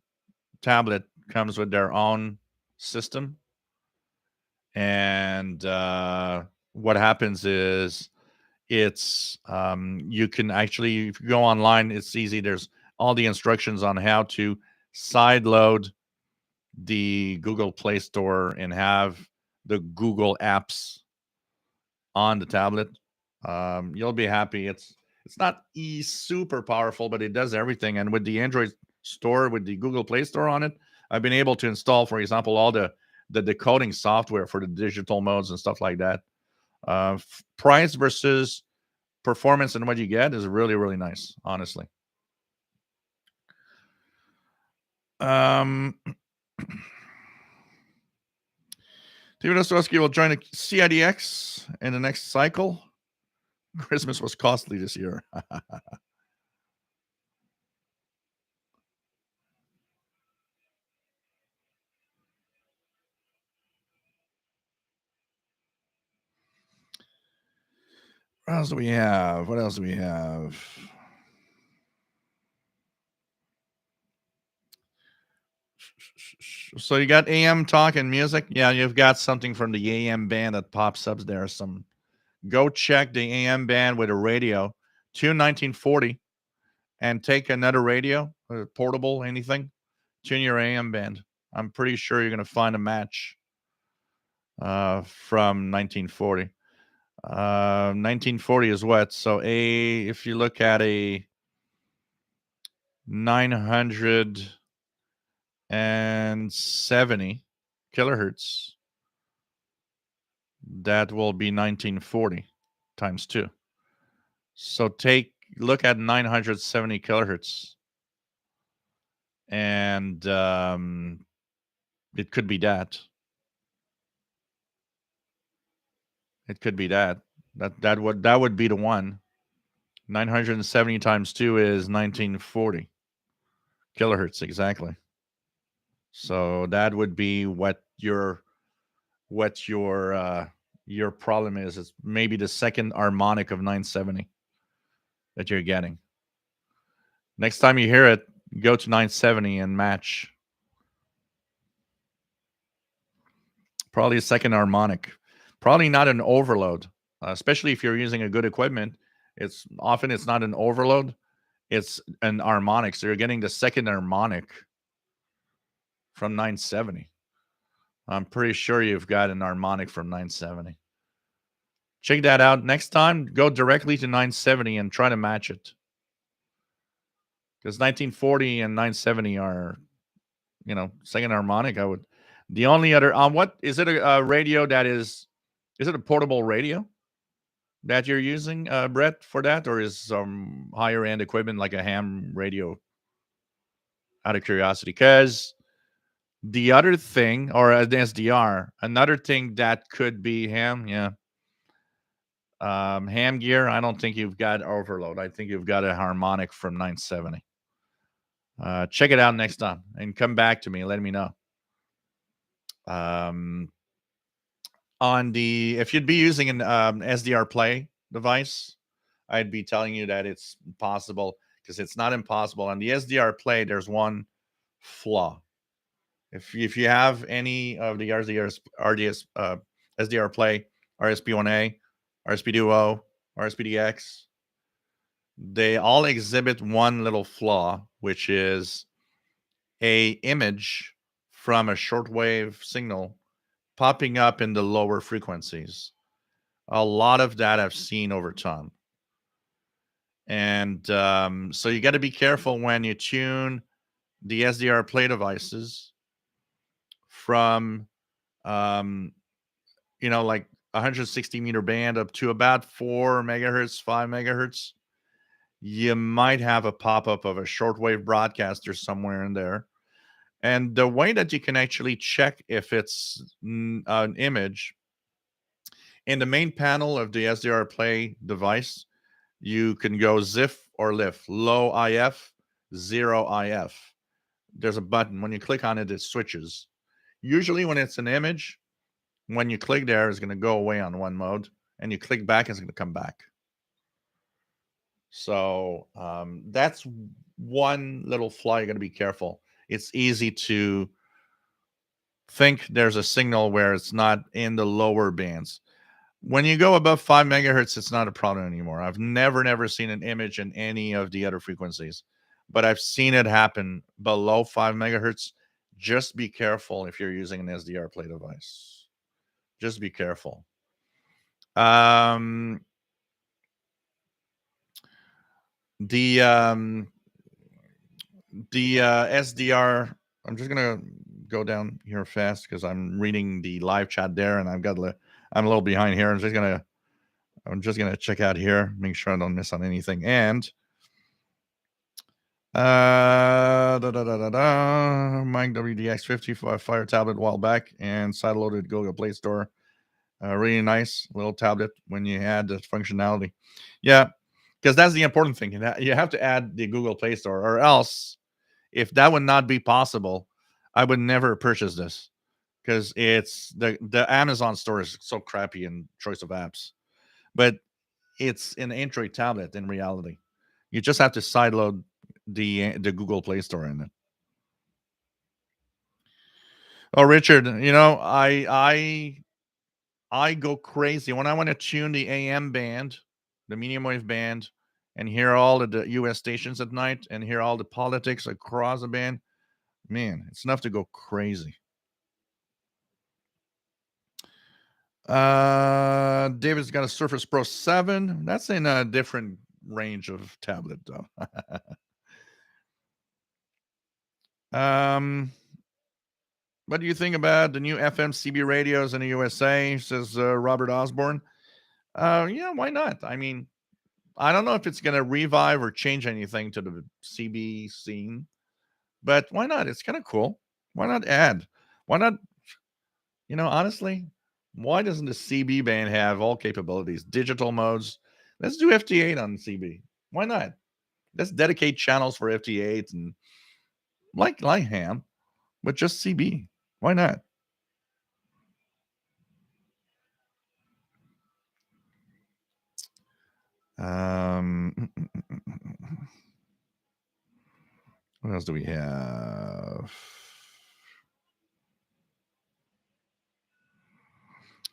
tablet comes with their own system. And what happens is it's you can actually, if you go online, it's easy. There's all the instructions on how to side load the Google Play Store and have the Google apps on the tablet. You'll be happy. It's not super powerful, but it does everything. And with the Android store, with the Google Play Store on it, I've been able to install, for example, all the decoding software for the digital modes and stuff like that. Price versus performance and what you get is really, really nice, honestly. David Ostrowski will join a CIDX in the next cycle. Christmas was costly this year. What else do we have? What else do we have? So you got AM talk and music. Yeah, you've got something from the AM band that pops up there. Go check the AM band with a radio. Tune 1940 and take another radio, portable, anything. Tune your AM band. I'm pretty sure you're going to find a match from 1940. 1940 is what? So if you look at a 970 kilohertz, That will be 1940 times 2. So look at 970 kilohertz, and it could be that. It could be that. That would be the one. 970 times 2 is 1940 kilohertz exactly. So that would be what your problem is. It's maybe the second harmonic of 970 that you're getting. Next time you hear it, go to 970 and match. Probably a second harmonic. Probably not an overload, especially if you're using a good equipment. It's not an overload. It's an harmonic. So you're getting the second harmonic from 970. I'm pretty sure you've got an harmonic from 970. Check that out. Next time, go directly to 970 and try to match it. Because 1940 and 970 are, second harmonic. The only other, what is it, a radio that is it a portable radio that you're using, Brett, for that? Or is some higher end equipment like a ham radio, out of curiosity? Because the other thing, or an SDR, another thing that could be ham, yeah. Ham gear, I don't think you've got overload. I think you've got a harmonic from 970. Check it out next time and come back to me. Let me know. If you'd be using an SDR Play device, I'd be telling you that it's possible, because it's not impossible. On the SDR Play, there's one flaw. If you have any of the SDR Play, RSP1A, RSP Duo, RSPDX, they all exhibit one little flaw, which is a image from a shortwave signal popping up in the lower frequencies. A lot of that I've seen over time. And so you got to be careful when you tune the SDR Play devices from, like 160 meter band up to about 4 megahertz, 5 megahertz. You might have a pop-up of a shortwave broadcaster somewhere in there. And the way that you can actually check if it's an image, in the main panel of the SDR Play device, you can go ZIF or LIF, low IF, zero IF. There's a button. When you click on it, it switches. Usually when it's an image, when you click there, it's going to go away on one mode, and you click back, it's going to come back. So that's one little flaw. You got to be careful. It's easy to think there's a signal where it's not in the lower bands. When you go above 5 megahertz, it's not a problem anymore. I've never seen an image in any of the other frequencies, but I've seen it happen below 5 megahertz. Just be careful if you're using an SDR Play device. Just be careful. The SDR, I'm just gonna go down here fast because I'm reading the live chat there, and I'm a little behind here. I'm just gonna check out here, make sure I don't miss on anything. And Mike WDX50 Fire tablet a while back, and sideloaded Google Play Store. Really nice little tablet when you add the functionality. Yeah, because that's the important thing. You have to add the Google Play Store, or else, if that would not be possible, I would never purchase this, because it's the Amazon store is so crappy in choice of apps. But it's an Android tablet in reality. You just have to sideload the Google Play Store in it. Oh, Richard, I go crazy when I want to tune the AM band, the medium wave band, and hear all of the US stations at night and hear all the politics across the band. Man, it's enough to go crazy. David's got a Surface Pro 7. That's in a different range of tablet, though. What do you think about the new FMCB radios in the USA? Says Robert Osborne. Yeah, why not? I mean, I don't know if it's going to revive or change anything to the CB scene, but why not? It's kind of cool. Why not add? Why not? Honestly, why doesn't the CB band have all capabilities, digital modes? Let's do FT8 on CB. Why not? Let's dedicate channels for FT8 and like ham, but just CB. Why not? Um, what else do we have?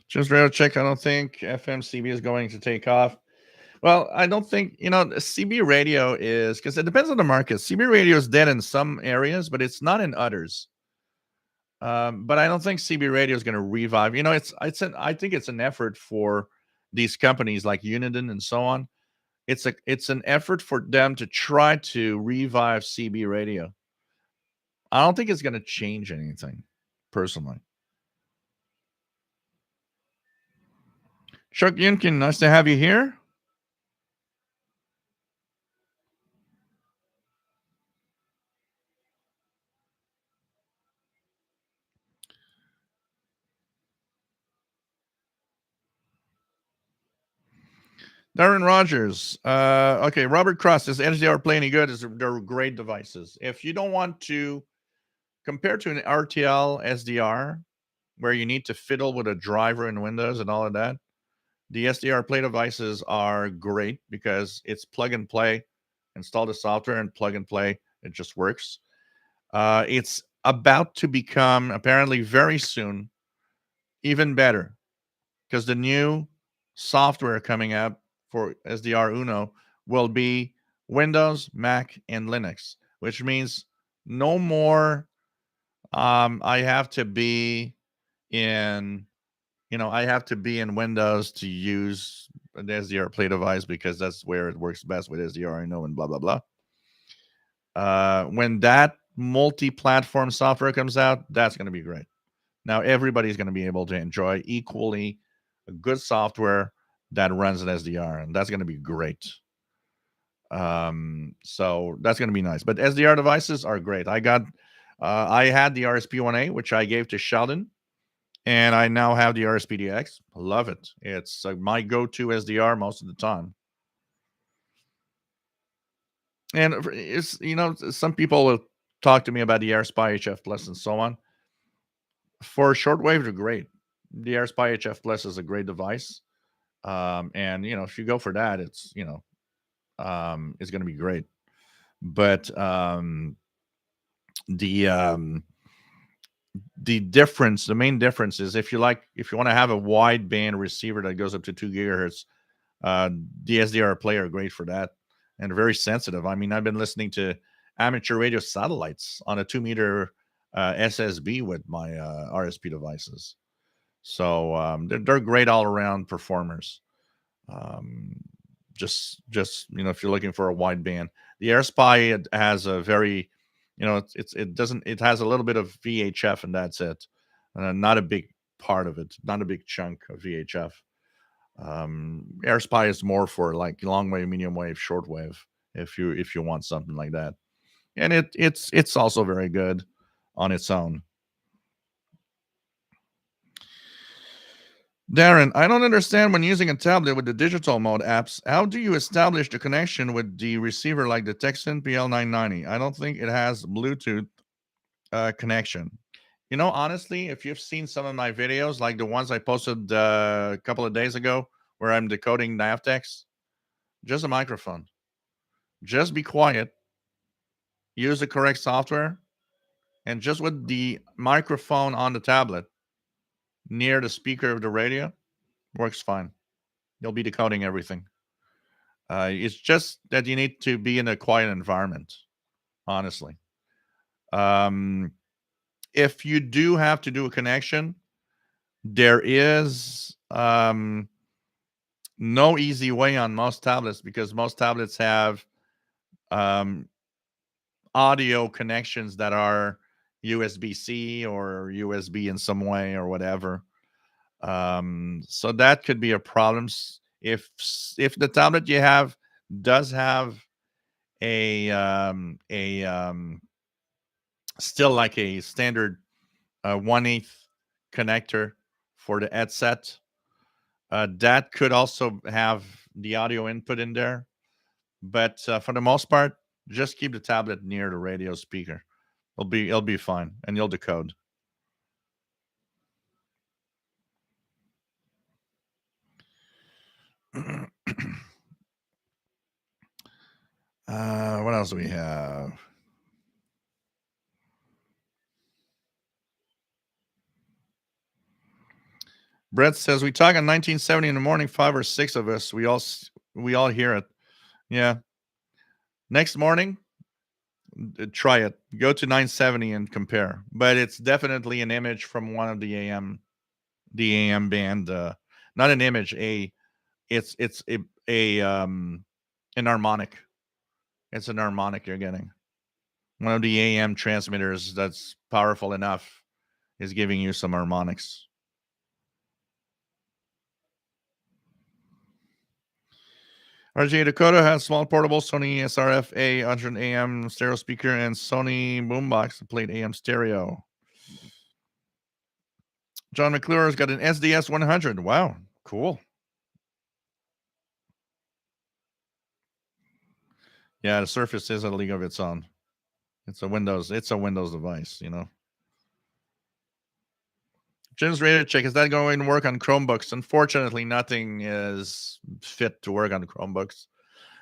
Just real check. I don't think FMCB is going to take off. Well, I don't think, CB radio is because it depends on the market. CB radio is dead in some areas, but it's not in others. But I don't think CB radio is going to revive. I think it's an effort for these companies like Uniden and so on. It's an effort for them to try to revive CB radio. I don't think it's going to change anything, personally. Chuck Yunkin, nice to have you here. Darren Rogers. Okay, Robert Cross says HDR play any good? They're great devices. If you don't want to compare to an RTL SDR, where you need to fiddle with a driver in Windows and all of that, the SDR play devices are great because it's plug and play. Install the software and plug and play. It just works. It's about to become, apparently very soon, even better because the new software coming up for SDR Uno will be Windows, Mac, and Linux, which means no more. I have to be in, I have to be in Windows to use an SDR Play device because that's where it works best with SDR Uno and blah blah blah. When that multi-platform software comes out, that's going to be great. Now everybody's going to be able to enjoy equally a good software that runs an SDR, and that's going to be great. So that's going to be nice. But SDR devices are great. I had the RSP1A, which I gave to Sheldon, and I now have the RSPDX. Love it. It's my go-to SDR most of the time. And it's some people will talk to me about the AirSpy HF Plus and so on. For shortwave, they're great. The AirSpy HF Plus is a great device. And if you go for that, it's going to be great. But the difference, the main difference is if you want to have a wideband receiver that goes up to 2 gigahertz, the SDR player are great for that and very sensitive. I mean, I've been listening to amateur radio satellites on a 2 meter SSB with my RSP devices. So they're great all around performers. Um, just if you're looking for a wideband, the AirSpy has a very, it has a little bit of VHF and that's it. Not a big part of it, not a big chunk of VHF. AirSpy is more for like long wave, medium wave, short wave, if you want something like that. And it's also very good on its own. Darren, I don't understand when using a tablet with the digital mode apps. How do you establish the connection with the receiver like the Texan PL990? I don't think it has Bluetooth connection. Honestly, if you've seen some of my videos, like the ones I posted a couple of days ago, where I'm decoding Navtex, just a microphone. Just be quiet, use the correct software, and just with the microphone on the tablet near the speaker of the radio, works fine. You'll be decoding everything. It's just that you need to be in a quiet environment, honestly. If you do have to do a connection, there is no easy way on most tablets because most tablets have um, audio connections that are USB-C or USB in some way or whatever. So that could be a problem if the tablet you have does have a still like a standard 1/8 connector for the headset. That could also have the audio input in there, but for the most part, just keep the tablet near the radio speaker. It'll be fine, and you'll decode. What else do we have? Brett says we talk on 1970 in the morning, 5 or 6 of us. We all hear it. Yeah. Next morning, try it. Go to 970 and compare. But it's definitely an image from one of the AM band. Not an image. It's an harmonic. It's an harmonic you're getting. One of the AM transmitters that's powerful enough is giving you some harmonics. RJ Dakota has small portable Sony SRF A100 AM stereo speaker and Sony boombox that played AM stereo. John McClure has got an SDS 100. Wow, cool. Yeah, the Surface is a league of its own. It's a Windows device. Jim's radio check. Is that going to work on Chromebooks? Unfortunately, nothing is fit to work on Chromebooks.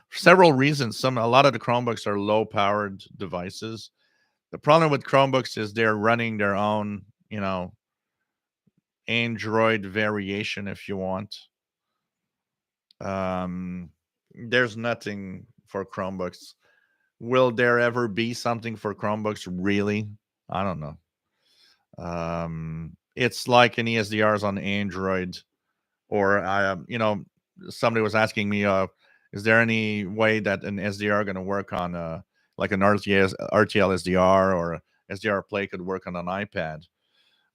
For several reasons. A lot of the Chromebooks are low powered devices. The problem with Chromebooks is they're running their own, Android variation if you want. There's nothing for Chromebooks. Will there ever be something for Chromebooks? Really? I don't know. It's like an ESDRs on Android, or somebody was asking me, is there any way that an SDR going to work on like an RTL SDR or a SDR Play could work on an iPad?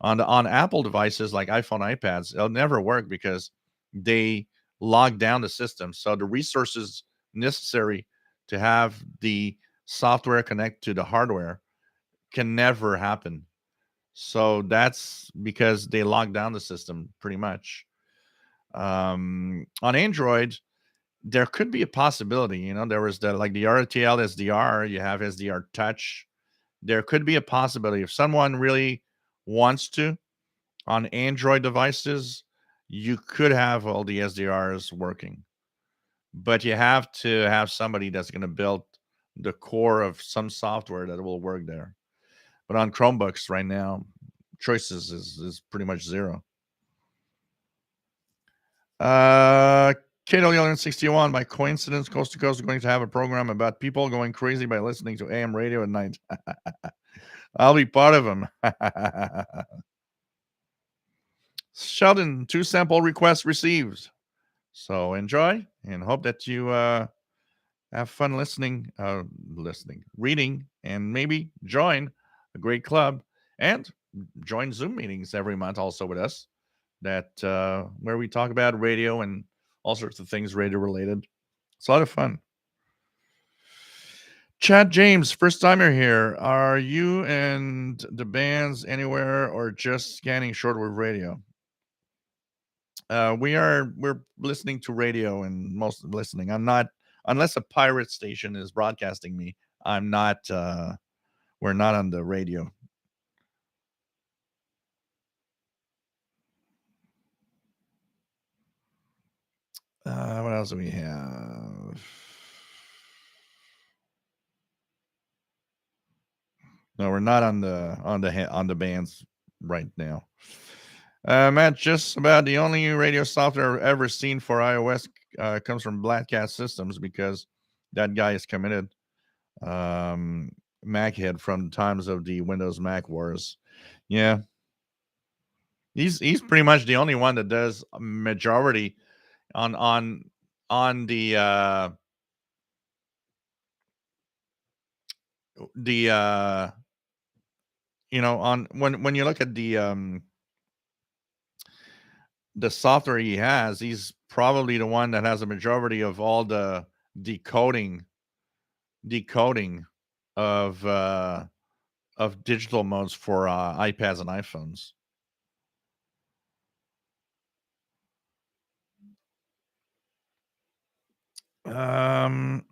On Apple devices like iPhone, iPads, it'll never work because they log down the system. So the resources necessary to have the software connect to the hardware can never happen. So that's because they lock down the system pretty much. On Android, there could be a possibility. There was the RTL SDR. You have SDR Touch. There could be a possibility if someone really wants to on Android devices, you could have all the SDRs working, but you have to have somebody that's going to build the core of some software that will work there. But on Chromebooks right now, choices is pretty much zero. KW61, by coincidence, Coast to Coast is going to have a program about people going crazy by listening to AM radio at night. I'll be part of them. Sheldon, 2 sample requests received. So enjoy and hope that you have fun reading, and maybe join a great club and join Zoom meetings every month also with us that where we talk about radio and all sorts of things radio related. It's a lot of fun. Chad James, first timer here. Are you and the bands anywhere or just scanning shortwave radio? We're listening to radio and most listening. I'm not, unless a pirate station is broadcasting me. I'm not. We're not on the radio. What else do we have? No, we're not on the bands right now. Matt, just about the only radio software I've ever seen for iOS comes from Black Cat Systems because that guy is committed. Mac head from the times of the Windows Mac wars. Yeah, he's pretty much the only one that does a majority on the on when you look at the software he has, he's probably the one that has a majority of all the decoding decoding of digital modes for iPads and iPhones. Um,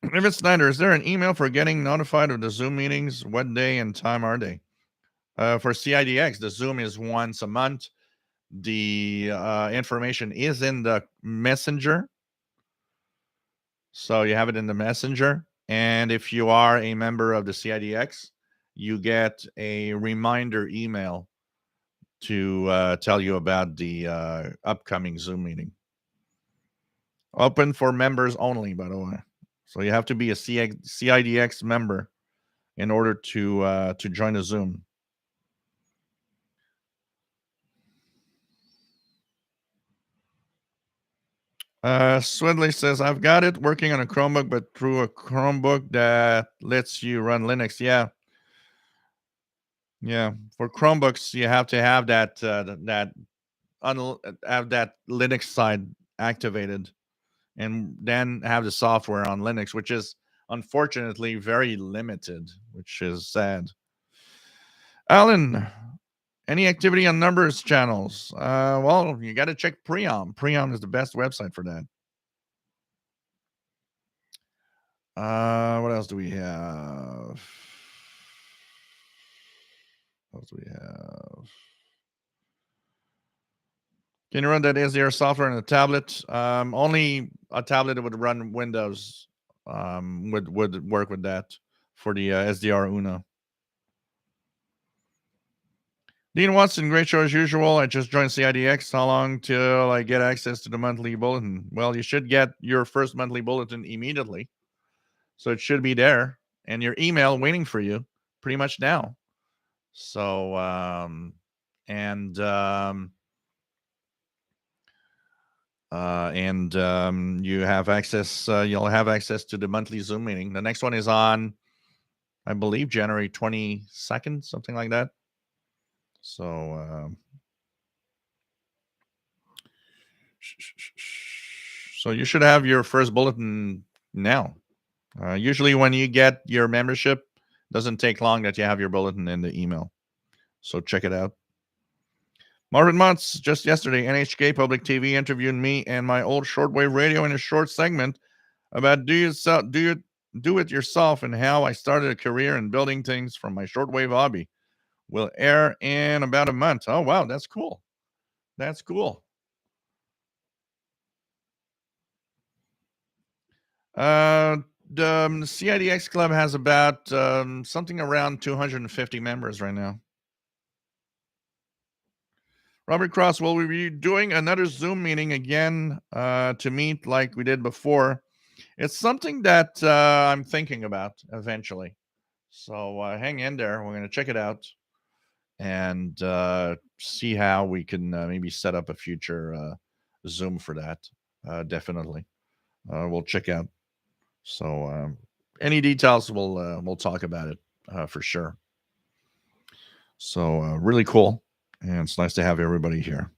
if it's Snyder, is there an email for getting notified of the Zoom meetings? What day and time are they? For CIDX, the Zoom is once a month. The information is in the messenger. So you have it in the messenger. And if you are a member of the CIDX, you get a reminder email to tell you about the upcoming Zoom meeting. Open for members only, by the way. So you have to be a CIDX member in order to join a Zoom. Swedley says, I've got it working on a Chromebook, but through a Chromebook that lets you run Linux. Yeah. Yeah. For Chromebooks, you have to have have that Linux side activated and then have the software on Linux, which is unfortunately very limited, which is sad. Alan, any activity on numbers channels? Well, you got to check Preom. Preom is the best website for that. What else do we have? What else do we have? Can you run that SDR software on a tablet? Only a tablet that would run Windows would work with that for the SDR Uno. Dean Watson, great show as usual. I just joined CIDX. How long till I get access to the monthly bulletin? Well, you should get your first monthly bulletin immediately. So it should be there and your email waiting for you pretty much now. So, you have access, you'll have access to the monthly Zoom meeting. The next one is on, I believe, January 22nd, something like that. So, so you should have your first bulletin now. Usually when you get your membership, doesn't take long that you have your bulletin in the email. So check it out. Marvin Montz, just yesterday, NHK Public TV interviewed me and my old shortwave radio in a short segment about do it yourself and how I started a career in building things from my shortwave hobby. Will air in about a month. Oh wow, that's cool. That's cool. The CIDX Club has about something around 250 members right now. Robert Cross, will we be doing another Zoom meeting again to meet like we did before? It's something that I'm thinking about eventually. So hang in there. We're going to check it out and see how we can maybe set up a future Zoom for that. Definitely. We'll check out. So any details, we'll talk about it for sure. So really cool. And it's nice to have everybody here.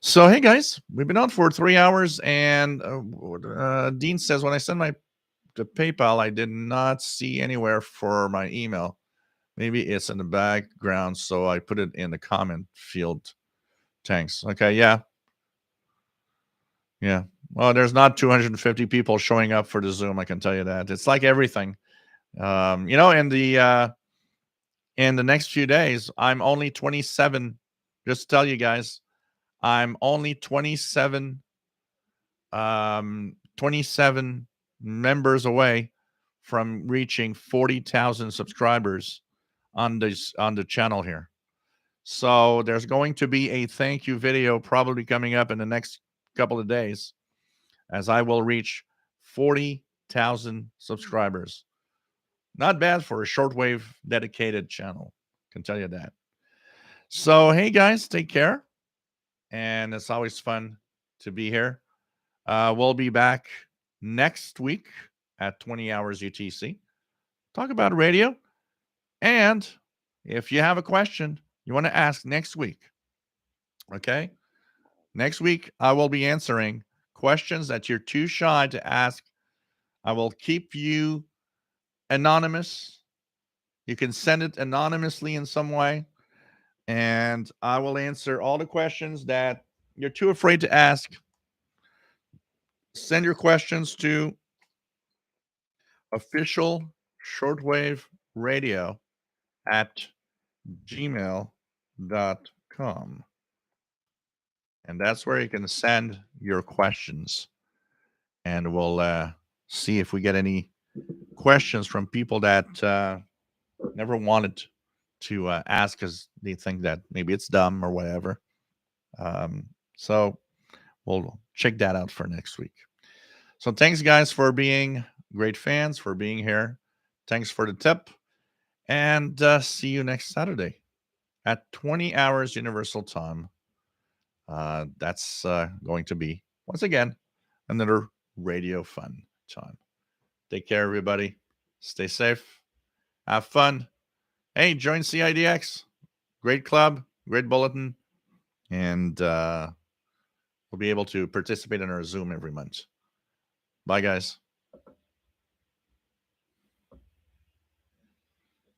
So, hey guys, we've been on for 3 hours, and Dean says when I send my to PayPal, I did not see anywhere for my email. Maybe it's in the background, so I put it in the comment field. Thanks. Okay, yeah, yeah. Well, there's not 250 people showing up for the Zoom. I can tell you that. It's like everything. In the next few days, I'm only 27. Just to tell you guys, I'm only 27 members away from reaching 40,000 subscribers on the channel here. So there's going to be a thank you video probably coming up in the next couple of days as I will reach 40,000 subscribers. Not bad for a shortwave dedicated channel. Can tell you that. So hey guys, take care. And it's always fun to be here. We'll be back next week at 20 hours UTC. Talk about radio and If you have a question you want to ask next week, okay? Next week, I will be answering questions that you're too shy to ask. I will keep you anonymous. You can send it anonymously in some way, and I will answer all the questions that you're too afraid to ask. Send your questions to official shortwave radio at gmail.com. And that's where you can send your questions. And we'll see if we get any questions from people that never wanted to ask because they think that maybe it's dumb or whatever. So we'll check that out for next week. So thanks, guys, for being great fans, for being here. Thanks for the tip. And see you next Saturday at 20 hours Universal Time. That's going to be, once again, another radio fun time. Take care, everybody. Stay safe. Have fun. Hey, join CIDX. Great club, great bulletin. And we'll be able to participate in our Zoom every month. Bye, guys.